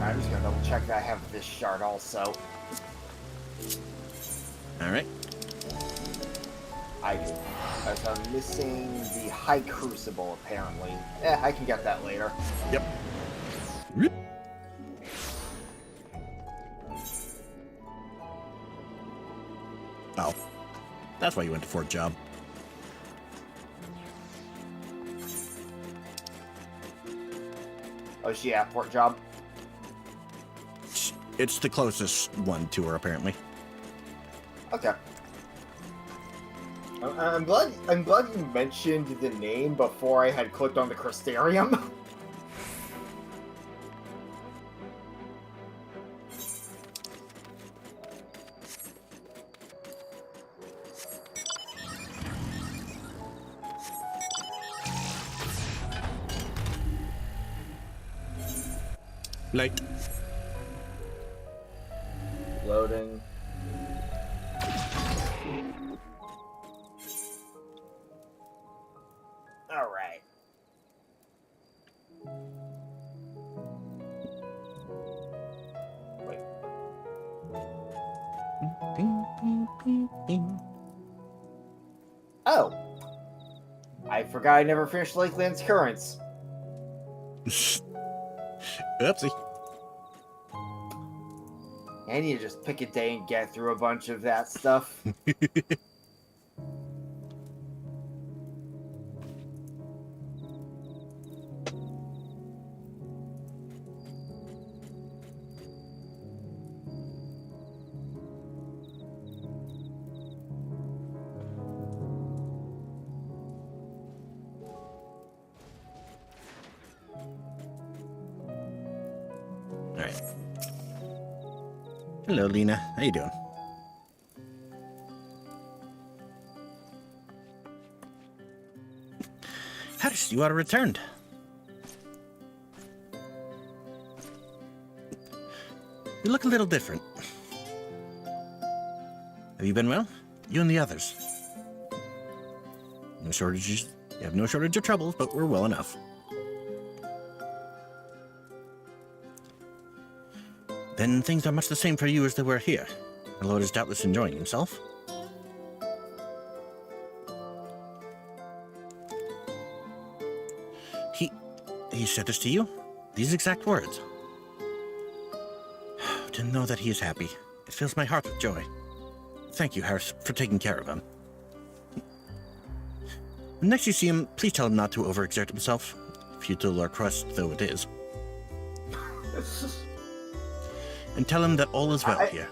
I'm just gonna double check that I have this shard also. Alright. I do. As I'm missing the High Crucible, apparently. I can get that later. Yep. Oh. That's why you went to Fort Job. Oh, is she at Fort Job? It's the closest one to her, apparently. Okay. I'm glad you mentioned the name before I had clicked on the Crystarium. Late. Loading. All right. Wait. Oh. I forgot I never finished Lakeland's Currents. Oopsie. I need to just pick a day and get through a bunch of that stuff. Alright. Hello, Lena. How you doing? Harris, you are returned. You look a little different. Have you been well? You and the others. No shortages. You have no shortage of troubles, but we're well enough. Then things are much the same for you as they were here. My lord is doubtless enjoying himself. He said this to you? These exact words. To know that he is happy. It fills my heart with joy. Thank you, Harris, for taking care of him. Next you see him, please tell him not to overexert himself. Futile or crushed though it is. And tell him that all is well here.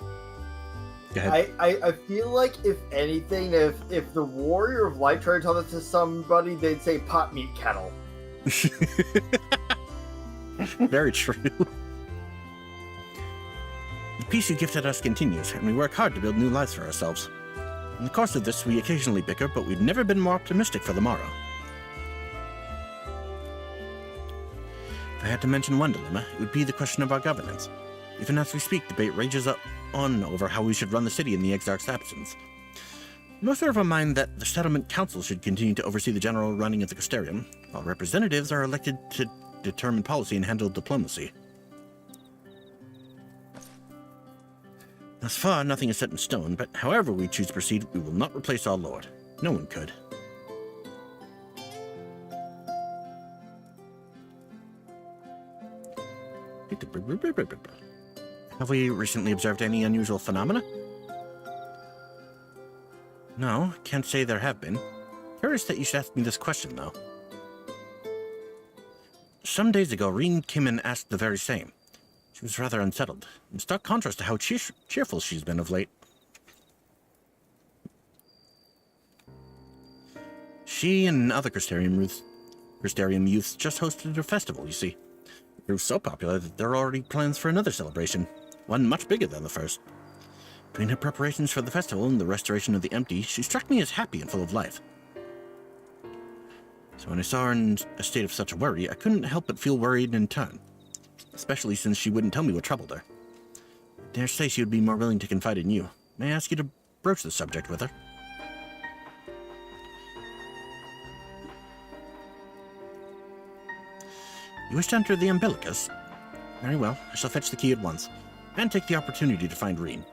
Go ahead. I feel like, if anything, if the Warrior of Light tried to tell this to somebody, they'd say pot meat kettle. Very true. The peace you gifted us continues, and we work hard to build new lives for ourselves. In the course of this, we occasionally bicker, but we've never been more optimistic for the morrow. If I had to mention one dilemma, it would be the question of our governance. Even as we speak, debate rages on over how we should run the city in the Exarch's absence. Most are of a mind that the Settlement Council should continue to oversee the general running of the Custarium, while representatives are elected to determine policy and handle diplomacy. Thus far, nothing is set in stone, but however we choose to proceed, we will not replace our lord. No one could. Have we recently observed any unusual phenomena? No, can't say there have been. Curious that you should ask me this question, though. Some days ago, Reen came and asked the very same. She was rather unsettled, in stark contrast to how cheerful she's been of late. She and other Crystarium youths just hosted a festival, you see. It grew so popular that there are already plans for another celebration, one much bigger than the first. Between her preparations for the festival and the restoration of the empty, she struck me as happy and full of life. So when I saw her in a state of such worry, I couldn't help but feel worried in turn. Especially since she wouldn't tell me what troubled her. I dare say she would be more willing to confide in you. May I ask you to broach the subject with her? You wish to enter the Umbilicus? Very well, I shall fetch the key at once, and take the opportunity to find Reen.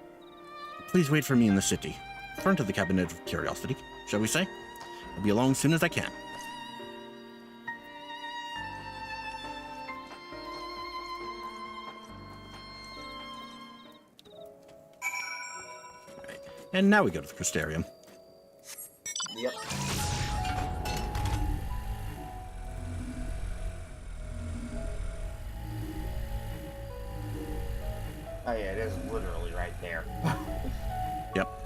Please wait for me in the city, front of the Cabinet of Curiosity, shall we say? I'll be along as soon as I can. Right. And now we go to the Crystarium. Yep. Oh yeah, it is literally right there. Yep.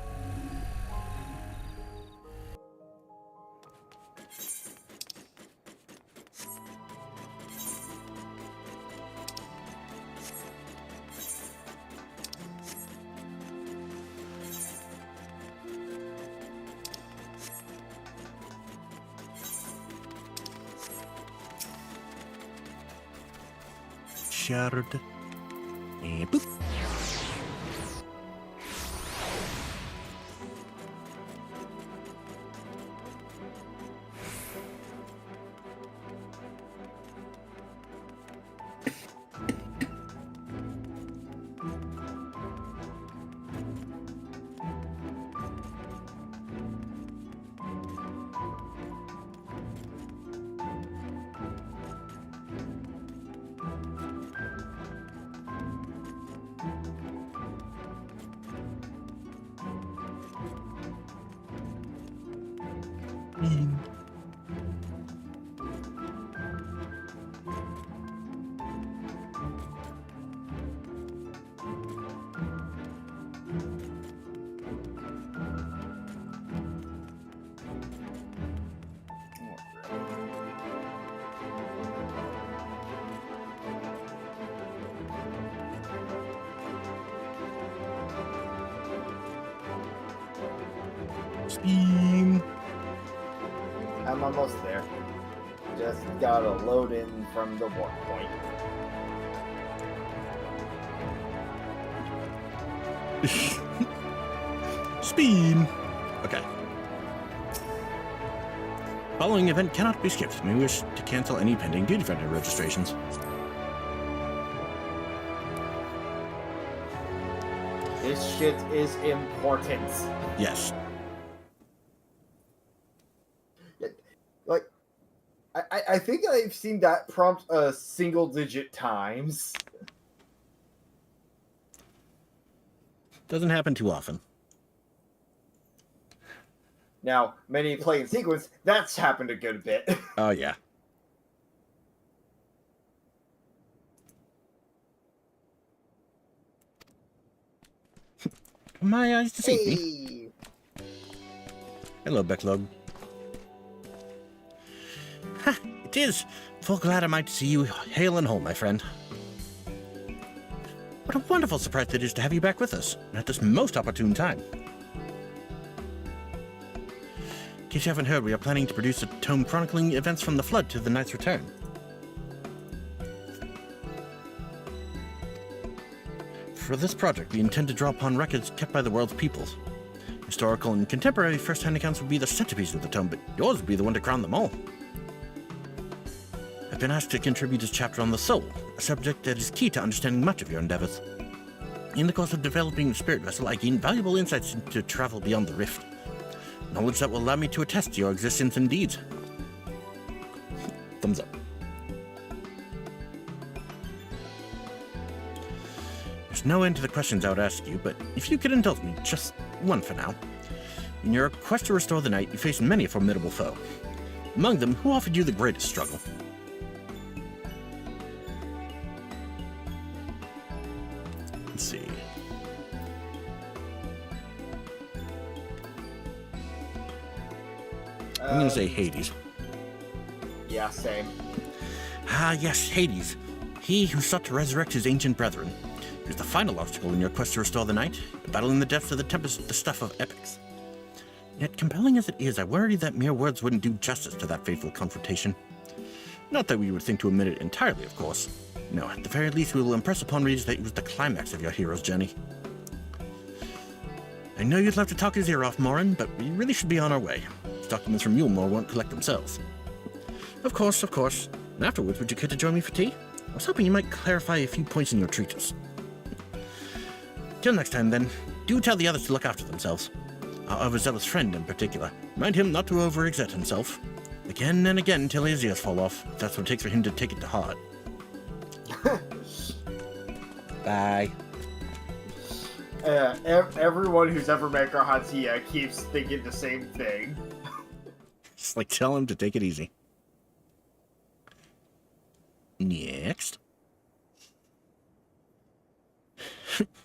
Shard. And boop. Steam. I'm almost there. Just gotta load in from the warp point. Speed. Okay. Following event cannot be skipped. May wish to cancel any pending duty vendor registrations. This shit is important. Yes. Like, I think I've seen that prompt a single-digit times. Doesn't happen too often. Now, many play in sequence, that's happened a good bit. Oh, yeah. My eyes deceive me. Hello, Becklog. Ha! It is! Full glad I might see you hale and whole, my friend. What a wonderful surprise it is to have you back with us, at this most opportune time. In case you haven't heard, we are planning to produce a tome chronicling events from the Flood to the Knight's return. For this project, we intend to draw upon records kept by the world's peoples. Historical and contemporary first-hand accounts will be the centerpiece of the tome, but yours will be the one to crown them all. I've been asked to contribute this chapter on the soul, a subject that is key to understanding much of your endeavors. In the course of developing the spirit vessel, I gained valuable insights into travel beyond the rift. Knowledge that will allow me to attest to your existence and deeds. Thumbs up. There's no end to the questions I would ask you, but if you could indulge me, just one for now. In your quest to restore the night, you faced many a formidable foe. Among them, who offered you the greatest struggle? Let's see. I'm going to say Hades. Yeah, same. Ah, yes, Hades. He who sought to resurrect his ancient brethren. He was the final obstacle in your quest to restore the night. The battle in the depths of the tempest, the stuff of epics. Yet, compelling as it is, I worry that mere words wouldn't do justice to that fateful confrontation. Not that we would think to omit it entirely, of course. No, at the very least, we will impress upon readers that it was the climax of your hero's journey. I know you'd love to talk his ear off, Morin, but we really should be on our way. These documents from Mulemore won't collect themselves. Of course, of course. And afterwards, would you care to join me for tea? I was hoping you might clarify a few points in your treatise. Till next time, then, do tell the others to look after themselves. Our overzealous friend, in particular. Mind him not to overexert himself. Again and again till his ears fall off. That's what it takes for him to take it to heart. Bye. Everyone who's ever met Garhantia keeps thinking the same thing. Just like tell him to take it easy. Next.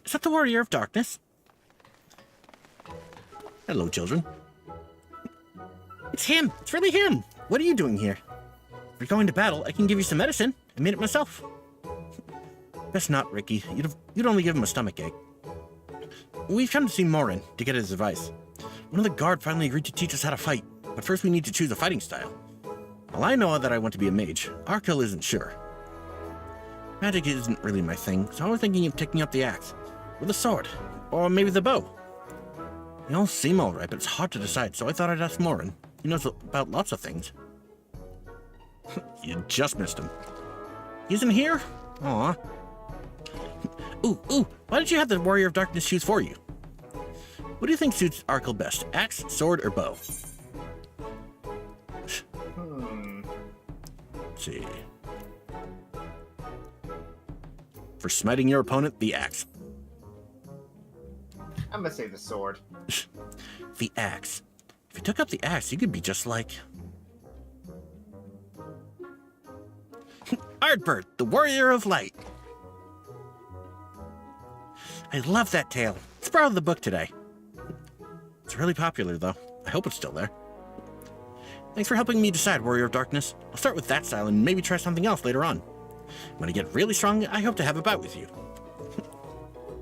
Is that the Warrior of Darkness? Hello, children. It's him! It's really him! What are you doing here? If you're going to battle, I can give you some medicine. I made it myself. Best not, Ricky. You'd only give him a stomachache. We've come to see Morin to get his advice. One of the guard finally agreed to teach us how to fight, but first we need to choose a fighting style. Well, I know that I want to be a mage. Arkell isn't sure. Magic isn't really my thing, so I was thinking of taking up the axe. Or the sword. Or maybe the bow. They all seem alright, but it's hard to decide, so I thought I'd ask Morin. He knows about lots of things. You just missed him. He isn't here? Aw. Ooh, why did you have the Warrior of Darkness choose for you? What do you think suits Arkell best? Axe, sword, or bow? Let's see. For smiting your opponent, the axe. I'm gonna say the sword. The axe. If you took up the axe, you could be just like... Ardbert, the Warrior of Light. I love that tale. Let's borrow the book today. It's really popular, though. I hope it's still there. Thanks for helping me decide, Warrior of Darkness. I'll start with that style and maybe try something else later on. When I get really strong, I hope to have a bout with you.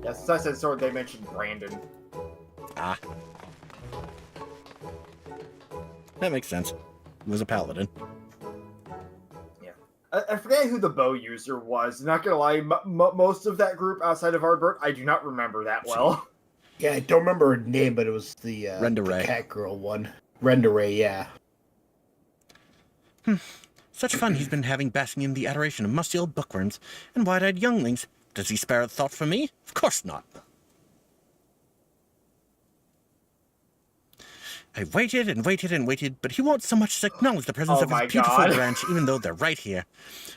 Yeah, since I said sword, they mentioned Brandon. Ah. That makes sense. He was a paladin. Yeah. I forget who the bow user was. Not gonna lie, most of that group outside of Ardbert, I do not remember that well. Yeah, I don't remember her name, but it was the cat girl one. Renderay, yeah. Such fun he's been having basking in the adoration of musty old bookworms and wide-eyed younglings. Does he spare a thought for me? Of course not. I waited and waited and waited, but he won't so much as acknowledge the presence of his beautiful branch, even though they're right here.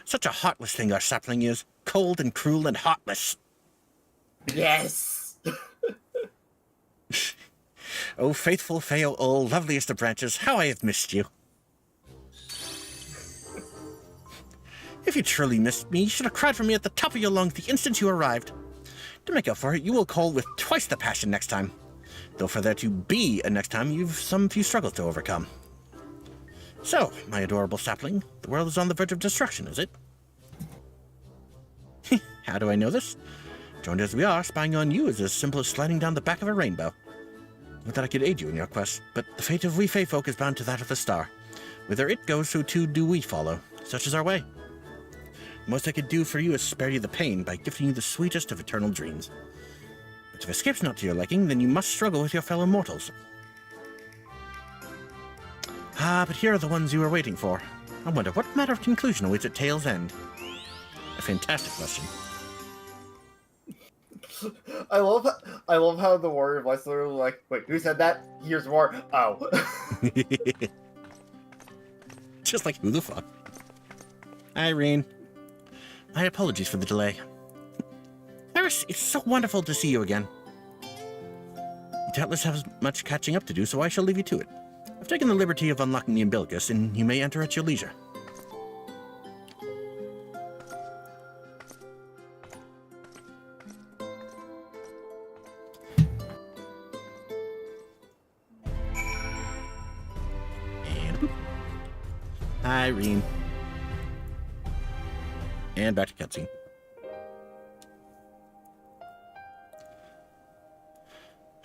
Such a heartless thing our sapling is. Cold and cruel and heartless. Yes! Oh, faithful Feo, oh, loveliest of branches, how I have missed you. If you truly missed me, you should have cried for me at the top of your lungs the instant you arrived. To make up for it, you will call with twice the passion next time. Though for there to be a next time, you've some few struggles to overcome. So, my adorable sapling, the world is on the verge of destruction, is it? How do I know this? Joined as we are, spying on you is as simple as sliding down the back of a rainbow. Not that I could aid you in your quest, but the fate of we Fey folk is bound to that of the star. Whither it goes, so too do we follow. Such is our way. The most I could do for you is spare you the pain by gifting you the sweetest of eternal dreams. But if escape's not to your liking, then you must struggle with your fellow mortals. Ah, but here are the ones you were waiting for. I wonder what matter of conclusion awaits at Tale's End. A fantastic question. I love how the warrior voice literally like, wait, who said that? Here's more. Oh. Just like, who the fuck? Irene. My apologies for the delay. Eris, it's so wonderful to see you again. You doubtless have much catching up to do, so I shall leave you to it. I've taken the liberty of unlocking the umbilicus, and you may enter at your leisure. And boop. Irene. And back to cutscene.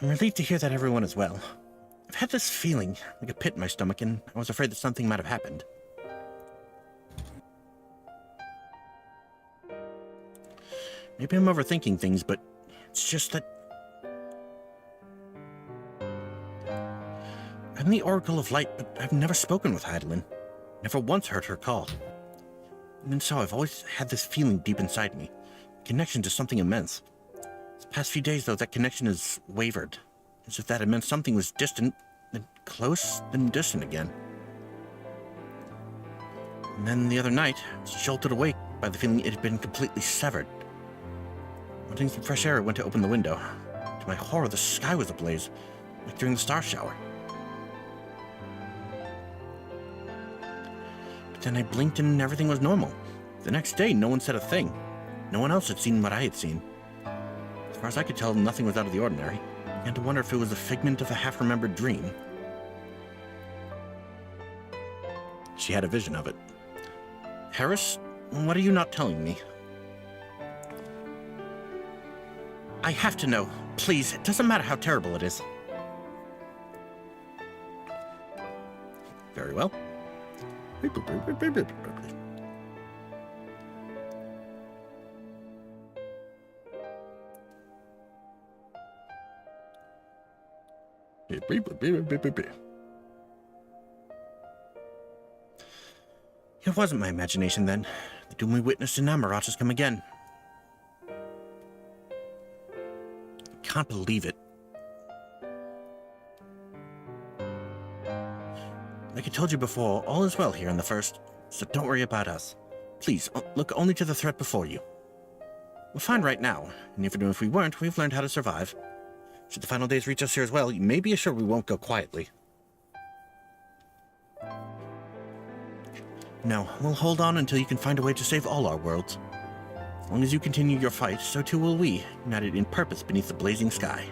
I'm relieved to hear that everyone is well. I've had this feeling, like a pit in my stomach, and I was afraid that something might have happened. Maybe I'm overthinking things, but it's just that... I'm the Oracle of Light, but I've never spoken with Hydaelyn. Never once heard her call. Even so, I've always had this feeling deep inside me. A connection to something immense. These past few days, though, that connection has wavered. As if that had meant something was distant, then close, then distant again. And then the other night, I was jolted awake by the feeling it had been completely severed. Wanting some fresh air, I went to open the window. To my horror, the sky was ablaze, like during the star shower. But then I blinked and everything was normal. The next day, no one said a thing. No one else had seen what I had seen. As far as I could tell, nothing was out of the ordinary. I began to wonder if it was a figment of a half-remembered dream. She had a vision of it. Harris, what are you not telling me? I have to know. Please, it doesn't matter how terrible it is. Very well. It wasn't my imagination then. The doom we witnessed in Amarat has come again. I can't believe it. Like I told you before, all is well here in the First, so don't worry about us. Please, look only to the threat before you. We're fine right now, and even if we weren't, we've learned how to survive. Should the final days reach us here as well, you may be assured we won't go quietly. No, we'll hold on until you can find a way to save all our worlds. As long as you continue your fight, so too will we, united in purpose beneath the blazing sky.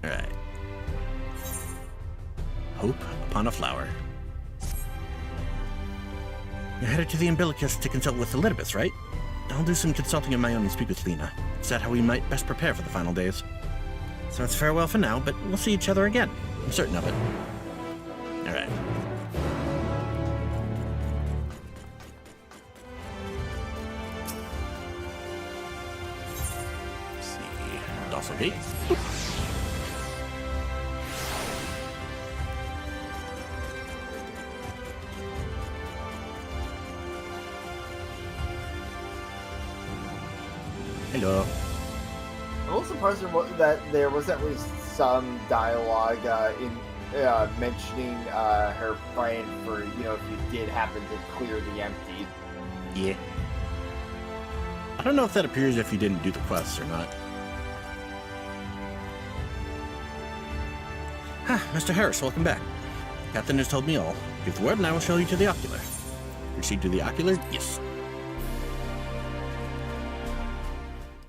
Alright. Hope upon a flower. You're headed to the umbilicus to consult with Elidibus, right? I'll do some consulting of my own and speak with Lena. Is that how we might best prepare for the final days? So it's farewell for now, but we'll see each other again. I'm certain of it. Alright. this, okay? Hello. I'm a little surprised that there was at least some dialogue in mentioning her plan for, if you did happen to clear the empty. Yeah. I don't know if that appears if you didn't do the quests or not. Mr. Harris, welcome back. Captain has told me all. Give the word and I will show you to the ocular. Proceed to the ocular? Yes.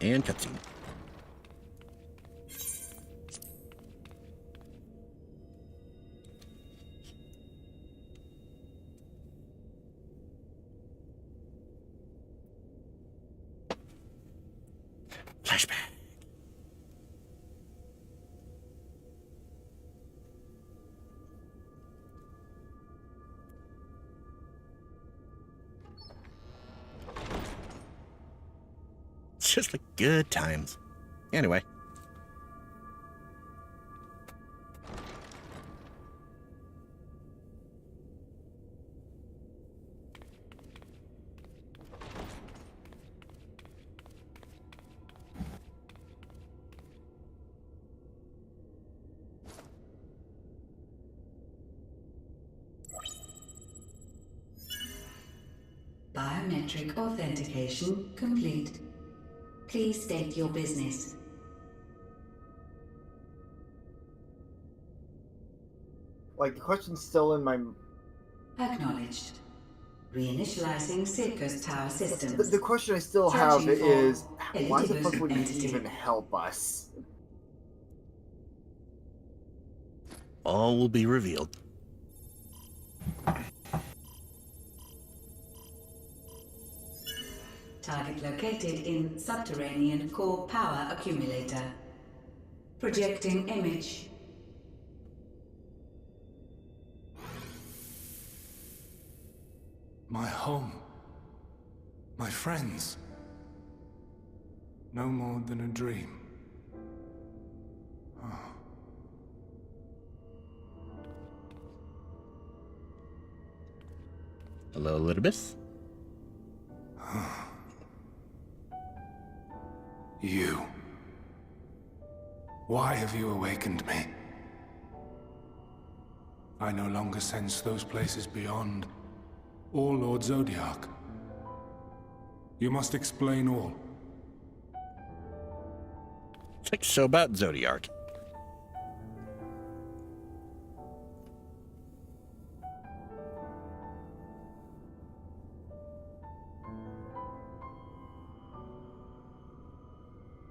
And cutscene. Flashback. It's just like good times. Anyway. Biometric authentication complete. Please state your business. Like, the question's still in my... Acknowledged. Reinitializing Sidker's tower systems. The question I still have is, why the fuck would you even help us? All will be revealed. Target located in subterranean core power accumulator. Projecting image. My home. My friends. No more than a dream. Oh. Hello, Elizabeth. You. Why have you awakened me? I no longer sense those places beyond, or Lord Zodiac. You must explain all. It's like so about Zodiac.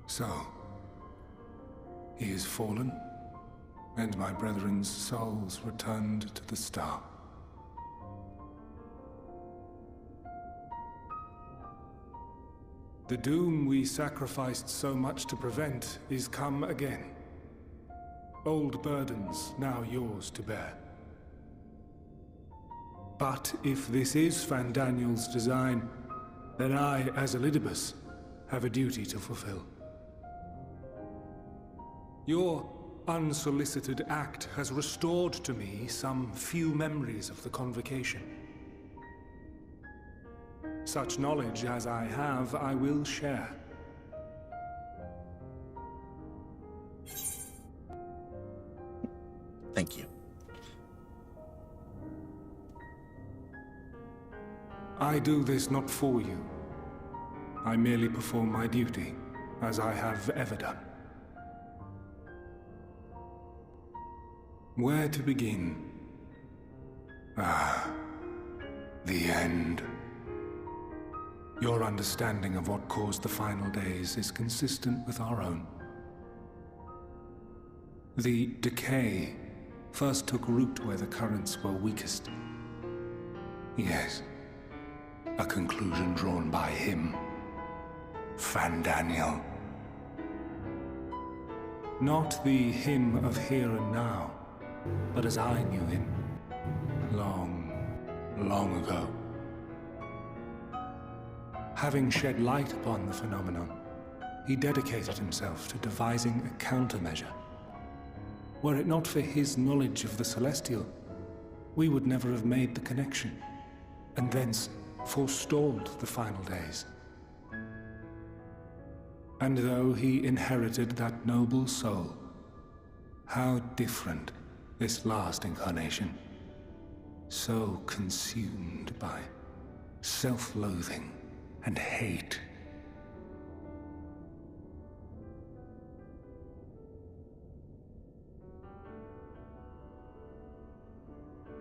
So, he is fallen, and my brethren's souls returned to the star. The doom we sacrificed so much to prevent is come again. Old burdens now yours to bear. But if this is Fandaniel's design, then I, as Elidibus, have a duty to fulfill. Your unsolicited act has restored to me some few memories of the convocation. Such knowledge as I have, I will share. Thank you. I do this not for you. I merely perform my duty, as I have ever done. Where to begin? The end. Your understanding of what caused the final days is consistent with our own. The decay first took root where the currents were weakest. Yes, a conclusion drawn by him, Fandaniel. Not the him of here and now, but as I knew him, long, long ago. Having shed light upon the phenomenon, he dedicated himself to devising a countermeasure. Were it not for his knowledge of the Celestial, we would never have made the connection, and thence forestalled the final days. And though he inherited that noble soul, how different this last incarnation, so consumed by self-loathing and hate.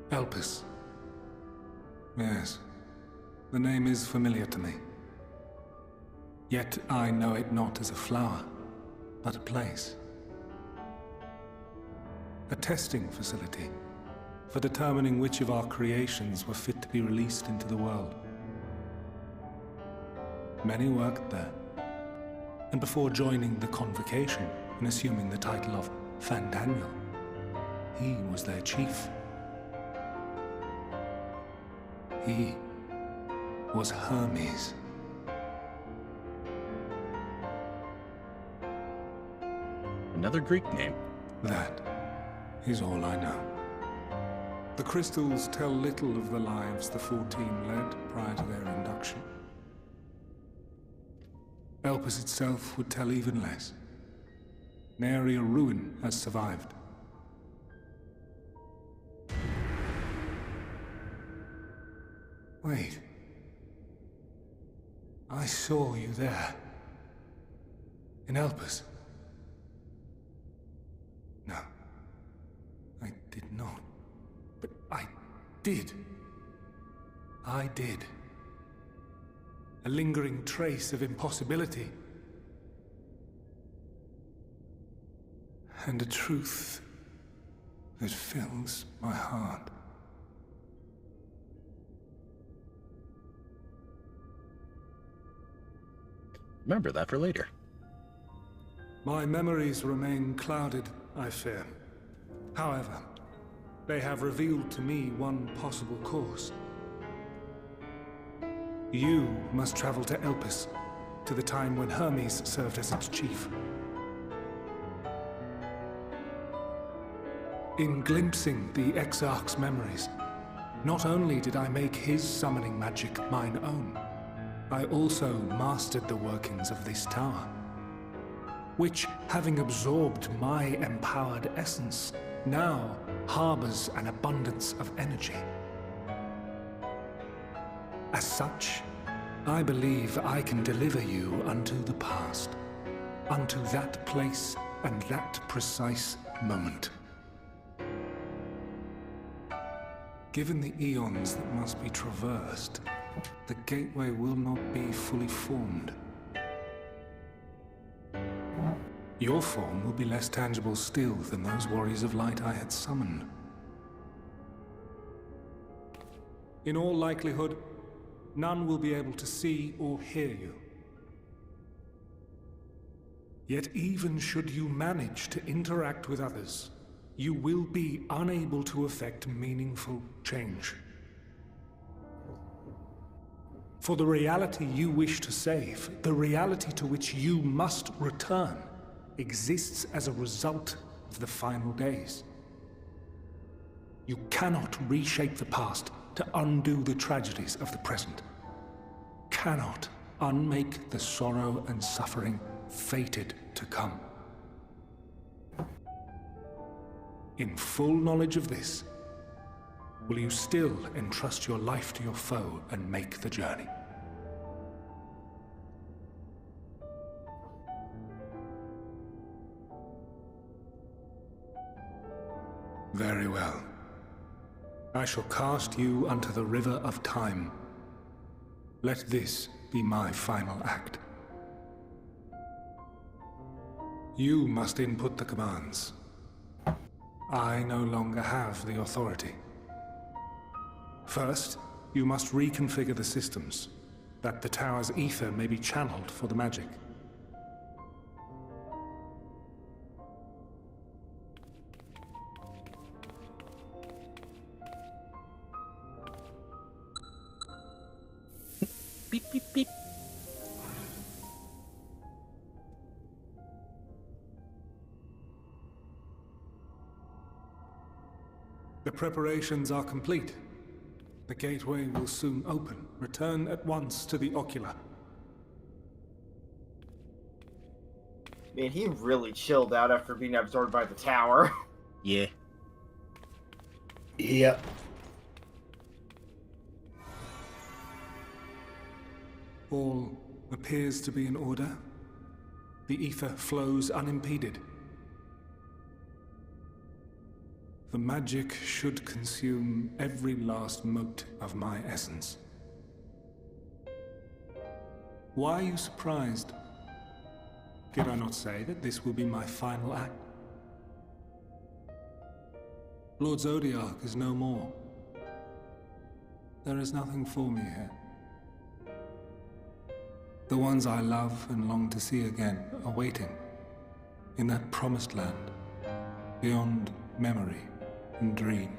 Elpis. Yes, the name is familiar to me. Yet I know it not as a flower, but a place. A testing facility for determining which of our creations were fit to be released into the world. Many worked there, and before joining the convocation and assuming the title of Fandaniel, he was their chief. He was Hermes. Another Greek name. That is all I know. The crystals tell little of the lives the 14 led prior to their induction. Elpis itself would tell even less. Nary a ruin has survived. Wait. I saw you there. In Elpis. No. I did not. But I did. I did. A lingering trace of impossibility. And a truth that fills my heart. Remember that for later. My memories remain clouded, I fear. However, they have revealed to me one possible course. You must travel to Elpis, to the time when Hermes served as its chief. In glimpsing the Exarch's memories, not only did I make his summoning magic mine own, I also mastered the workings of this tower, which, having absorbed my empowered essence, now harbors an abundance of energy. As such, I believe I can deliver you unto the past, unto that place and that precise moment. Given the eons that must be traversed, the gateway will not be fully formed. Your form will be less tangible still than those warriors of light I had summoned. In all likelihood, none will be able to see or hear you. Yet even should you manage to interact with others, you will be unable to effect meaningful change. For the reality you wish to save, the reality to which you must return, exists as a result of the final days. You cannot reshape the past to undo the tragedies of the present. Cannot unmake the sorrow and suffering fated to come. In full knowledge of this, will you still entrust your life to your foe and make the journey? Very well. I shall cast you unto the river of time. Let this be my final act. You must input the commands. I no longer have the authority. First, you must reconfigure the systems, that the tower's ether may be channeled for the magic. Beep, beep, beep. preparations are complete. The gateway will soon open. Return at once to the ocular. Man, he really chilled out after being absorbed by the tower. Yeah. Yep. All appears to be in order. The ether flows unimpeded. The magic should consume every last mote of my essence. Why are you surprised? Did I not say that this will be my final act? Lord Zodiac is no more. There is nothing for me here. The ones I love and long to see again are waiting in that promised land, beyond memory and dream.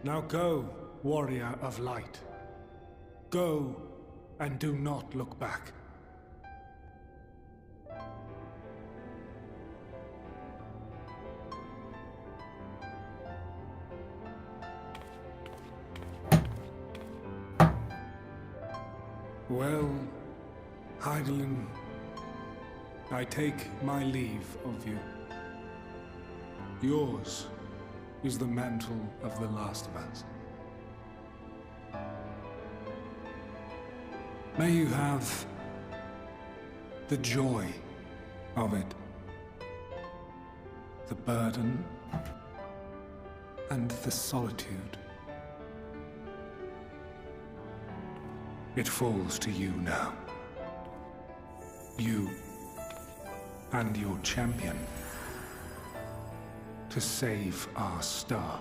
Now go, warrior of light. Go and do not look back. Well, Heidelin, I take my leave of you. Yours is the mantle of the last of us. May you have the joy of it, the burden, and the solitude. It falls to you now. You and your champion to save our star.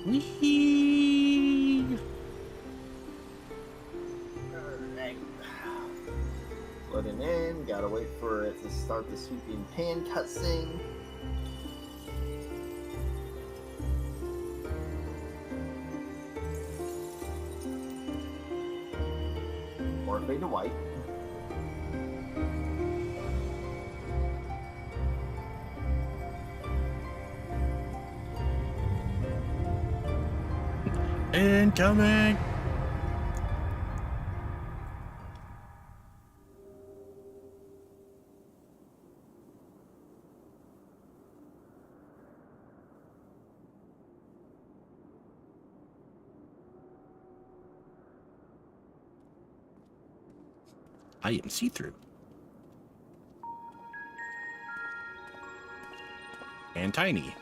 Whee! Alright. Flooding in, gotta wait for it to start the sweeping pan cutscene. Or fade to white. Incoming! I am see-through. And tiny.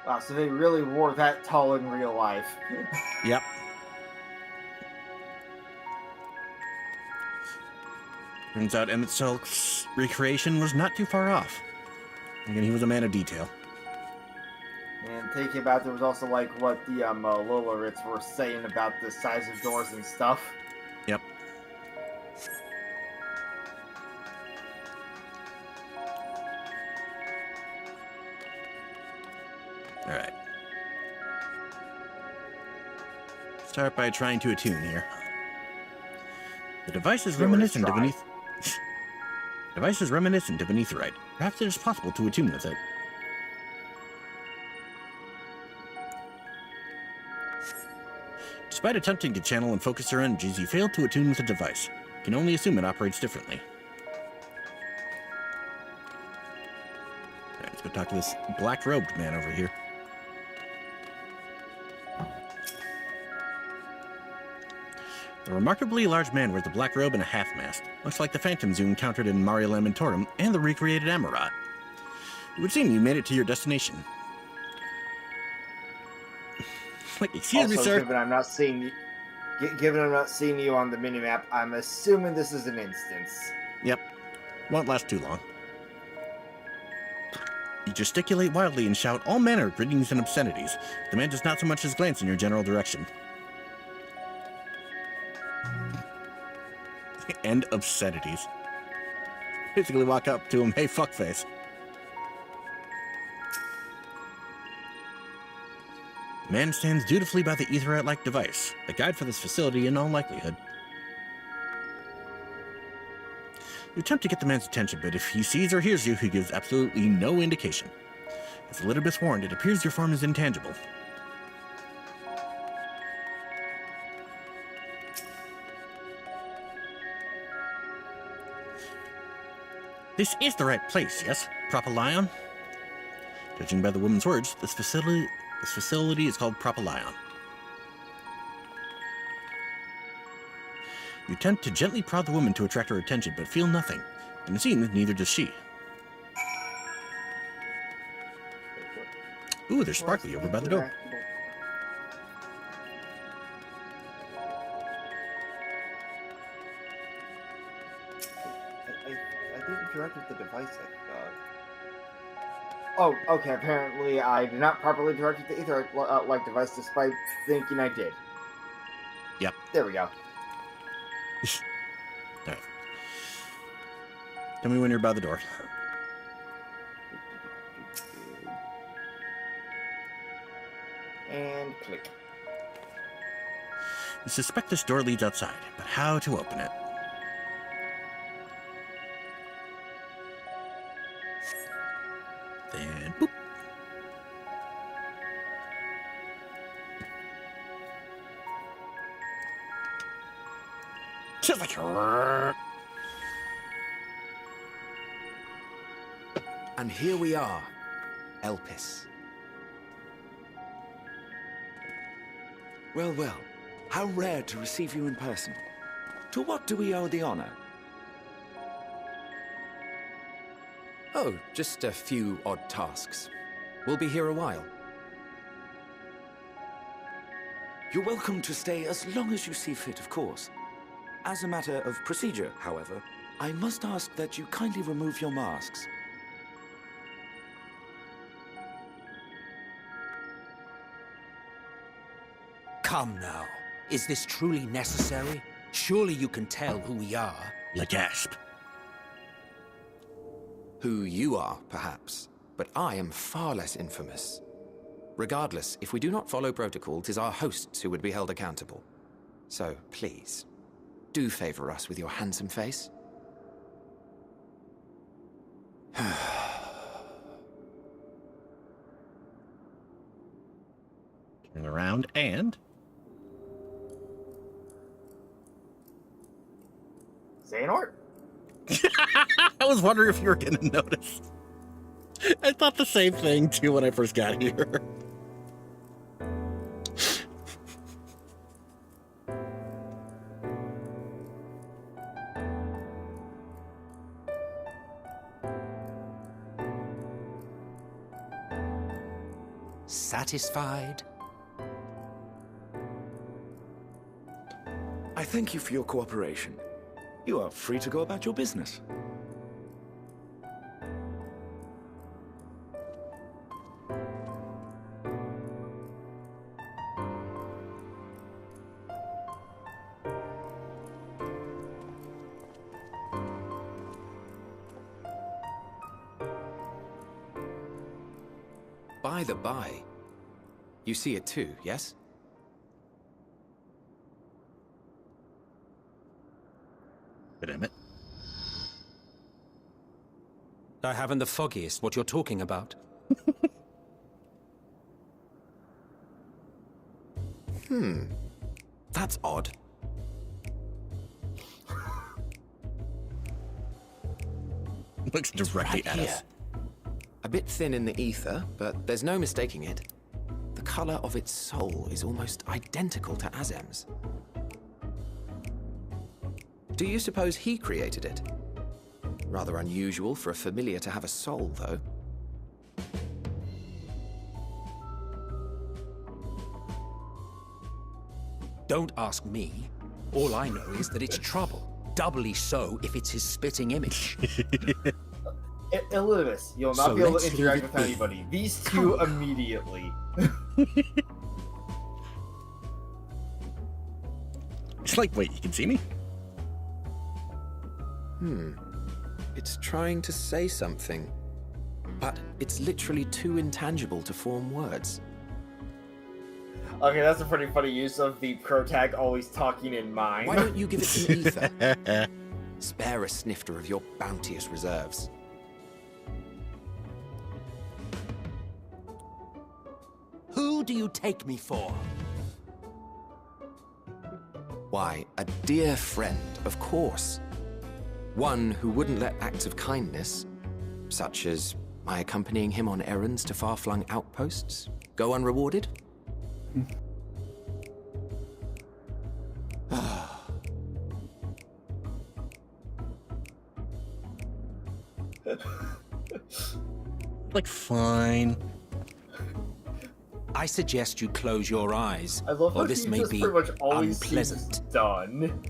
Wow, so they really wore that tall in real life. Yep. Turns out Emmett Silk's recreation was not too far off. Again, he was a man of detail. And thinking about, there was also like what the Lolorits were saying about the size of doors and stuff. Yep. Alright. Start by trying to attune here. The device is reminiscent of an etherite. Perhaps it is possible to attune with it. Despite attempting to channel and focus their energies, you failed to attune with the device. You can only assume it operates differently. Alright, let's go talk to this black-robed man over here. The remarkably large man wears a black robe and a half-mast, much like the phantoms you encountered in Maria Lamentorum and the recreated Amarat. It would seem you made it to your destination. Like, excuse me, Also, sir. given I'm not seeing you on the minimap, I'm assuming this is an instance. Yep. Won't last too long. You gesticulate wildly and shout all manner of greetings and obscenities. The man does not so much as glance in your general direction. And obscenities. Basically walk up to him, hey, fuckface. The man stands dutifully by the etherite-like device, a guide for this facility in all likelihood. You attempt to get the man's attention, but if he sees or hears you, he gives absolutely no indication. As Elizabeth warned, it appears your form is intangible. This is the right place, yes, Propylion? Judging by the woman's words, this facility is called Propylion. You attempt to gently prod the woman to attract her attention, but feel nothing. And it seems neither does she. Ooh, there's Sparkly over by the door. I did interact with the device, I thought. Oh, okay, apparently I did not properly interact with the ether-like device despite thinking I did. Yep. There we go. Alright. Tell me when you're by the door. And click. You suspect this door leads outside, but how to open it? Then, boop. Just like And here we are, Elpis. Well, well, how rare to receive you in person. To what do we owe the honor? Oh, just a few odd tasks. We'll be here a while. You're welcome to stay as long as you see fit, of course. As a matter of procedure, however, I must ask that you kindly remove your masks. Come now. Is this truly necessary? Surely you can tell who we are. La gasp. Who you are, perhaps, but I am far less infamous. Regardless, if we do not follow protocol, 'tis our hosts who would be held accountable. So, please, do favor us with your handsome face. Turn around and... Xehanort? I was wondering if you were going to notice. I thought the same thing, too, when I first got here. Satisfied? I thank you for your cooperation. You are free to go about your business. By the by, you see it too, yes? Damn it. I haven't the foggiest what you're talking about. That's odd. Looks directly right at here. us. A bit thin in the ether, but there's no mistaking it. The color of its soul is almost identical to Azem's. Do you suppose he created it? Rather unusual for a familiar to have a soul, though. Don't ask me. All I know is that it's trouble. Doubly so if it's his spitting image. Elizabeth, you'll not be able to interact with anybody. These two immediately. It's like, wait, you can see me? It's trying to say something, but it's literally too intangible to form words. Okay, that's a pretty funny use of the protag always talking in mind. Why don't you give it some ether? Spare a snifter of your bounteous reserves. Who do you take me for? Why, a dear friend, of course. One who wouldn't let acts of kindness, such as my accompanying him on errands to far-flung outposts, go unrewarded. Like, fine. I suggest you close your eyes, I love or how this he may just be pretty much always unpleasant. seems done.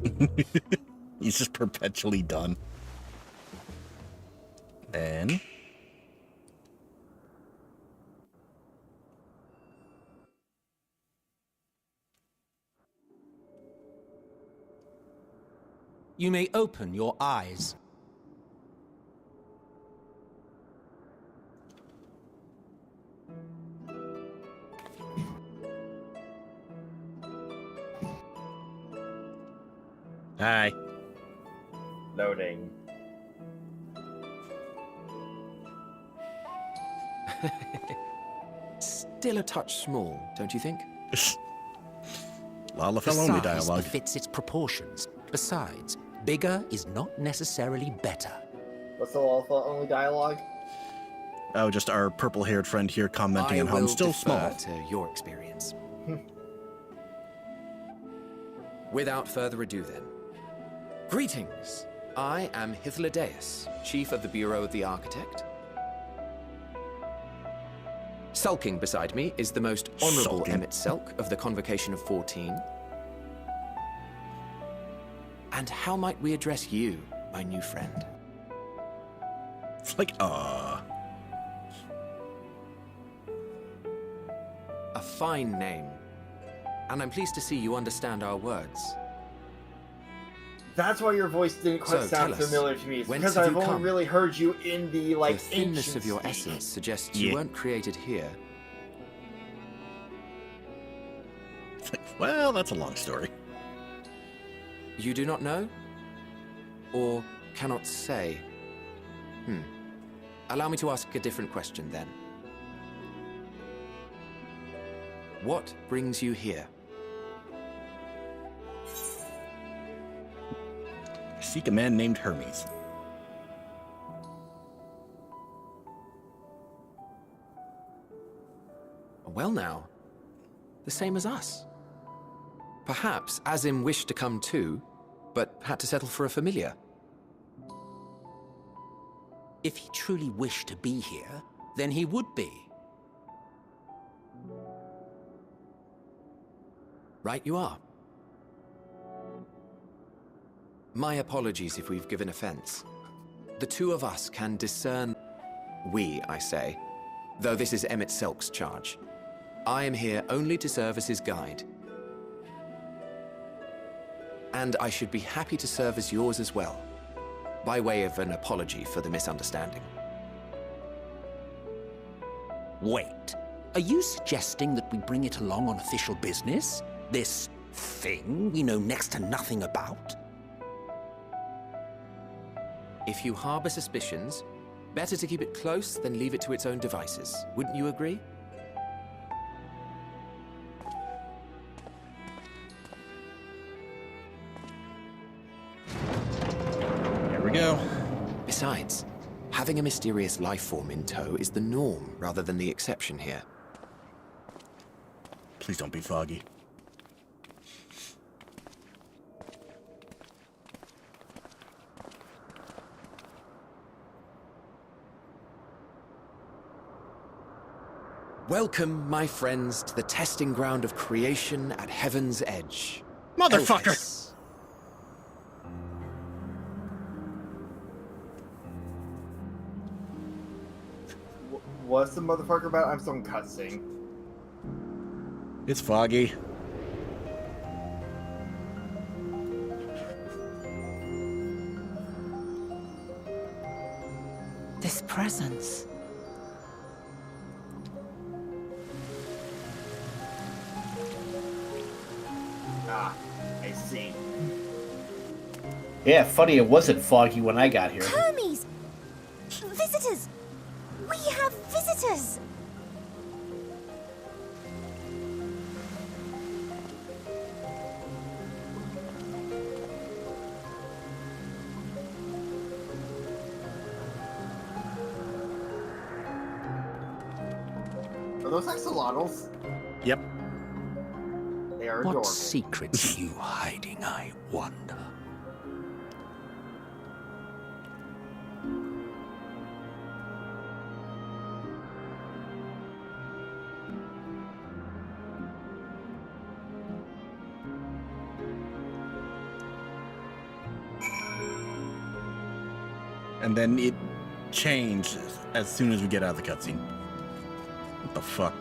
He's just perpetually done. Then... You may open your eyes. Hi. Loading. Still a touch small, don't you think? Lalafell only dialogue. Befits its proportions. Besides, bigger is not necessarily better. What's the Lalafell only dialogue? Oh, just our purple-haired friend here commenting on how I'm still small. To your experience. Without further ado, then. Greetings. I am Hythlodaeus, Chief of the Bureau of the Architect. Sulking beside me is the most honorable Emmett Selk of the Convocation of 14. And how might we address you, my new friend? It's like, A fine name. And I'm pleased to see you understand our words. That's why your voice didn't quite So, sound tell us, familiar to me. It's whence because have I've you only come? really heard you in the, like, The thinness ancient of your speak. essence suggests you weren't created here. It's like, well, that's a long story. You do not know? Or cannot say? Allow me to ask a different question, then. What brings you here? Seek a man named Hermes. Well now, the same as us. Perhaps Azim wished to come too, but had to settle for a familiar. If he truly wished to be here, then he would be. Right you are. My apologies if we've given offense. The two of us can discern... We, I say, though this is Emmett Selk's charge. I am here only to serve as his guide. And I should be happy to serve as yours as well, by way of an apology for the misunderstanding. Wait, are you suggesting that we bring it along on official business? This thing we know next to nothing about? If you harbor suspicions, better to keep it close than leave it to its own devices. Wouldn't you agree? There we go. Besides, having a mysterious life form in tow is the norm rather than the exception here. Please don't be foggy. Welcome, my friends, to the testing ground of creation at Heaven's Edge. Motherfucker! What's the motherfucker about? I'm still in cutscene. It's foggy. This presence. Ah, I see. Yeah, funny it wasn't foggy when I got here. Hermes! Visitors! We have visitors! Are those axolotls? Yep. They are What adorable. secrets are you hiding, I wonder? And then it changed as soon as we get out of the cutscene. What the fuck?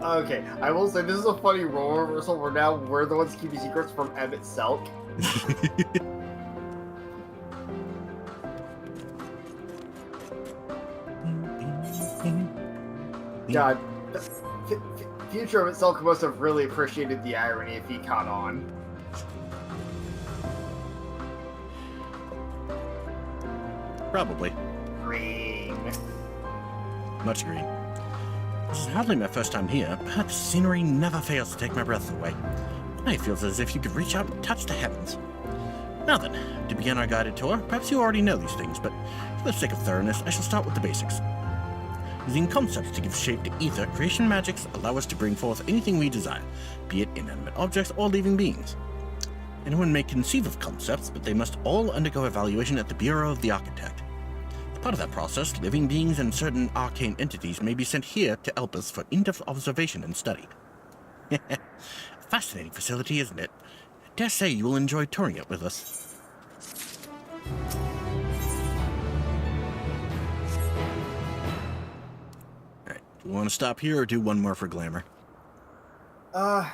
Okay, I will say this is a funny role reversal where now we're the ones keeping secrets from Emmett Selk. God, future Emmett Selk must have really appreciated the irony if he caught on. Probably. Green. Much green. This is hardly my first time here, but the scenery never fails to take my breath away. It feels as if you could reach out and touch the heavens. Now then, to begin our guided tour, perhaps you already know these things, but for the sake of thoroughness, I shall start with the basics. Using concepts to give shape to ether, creation magics allow us to bring forth anything we desire, be it inanimate objects or living beings. Anyone may conceive of concepts, but they must all undergo evaluation at the Bureau of the Architect. As part of that process, living beings and certain arcane entities may be sent here to Elpis for in-depth observation and study. Fascinating facility, isn't it? I dare say you will enjoy touring it with us. Alright, do we want to stop here or do one more for glamour? I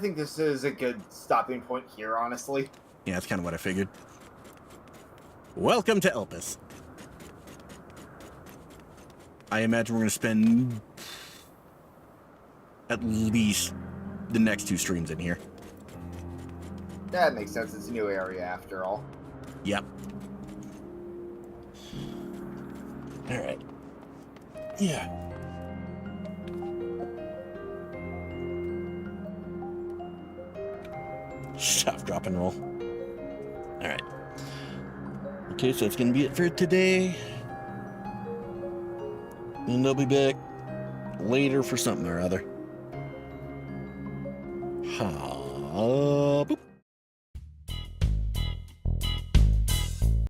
think this is a good stopping point here, honestly. Yeah, that's kind of what I figured. Welcome to Elpis. I imagine we're going to spend at least the next 2 streams in here. That makes sense. It's a new area after all. Yep. Alright. Yeah. Stop, drop, and roll. Alright. Okay, so it's gonna be it for today. And I'll be back later for something or other.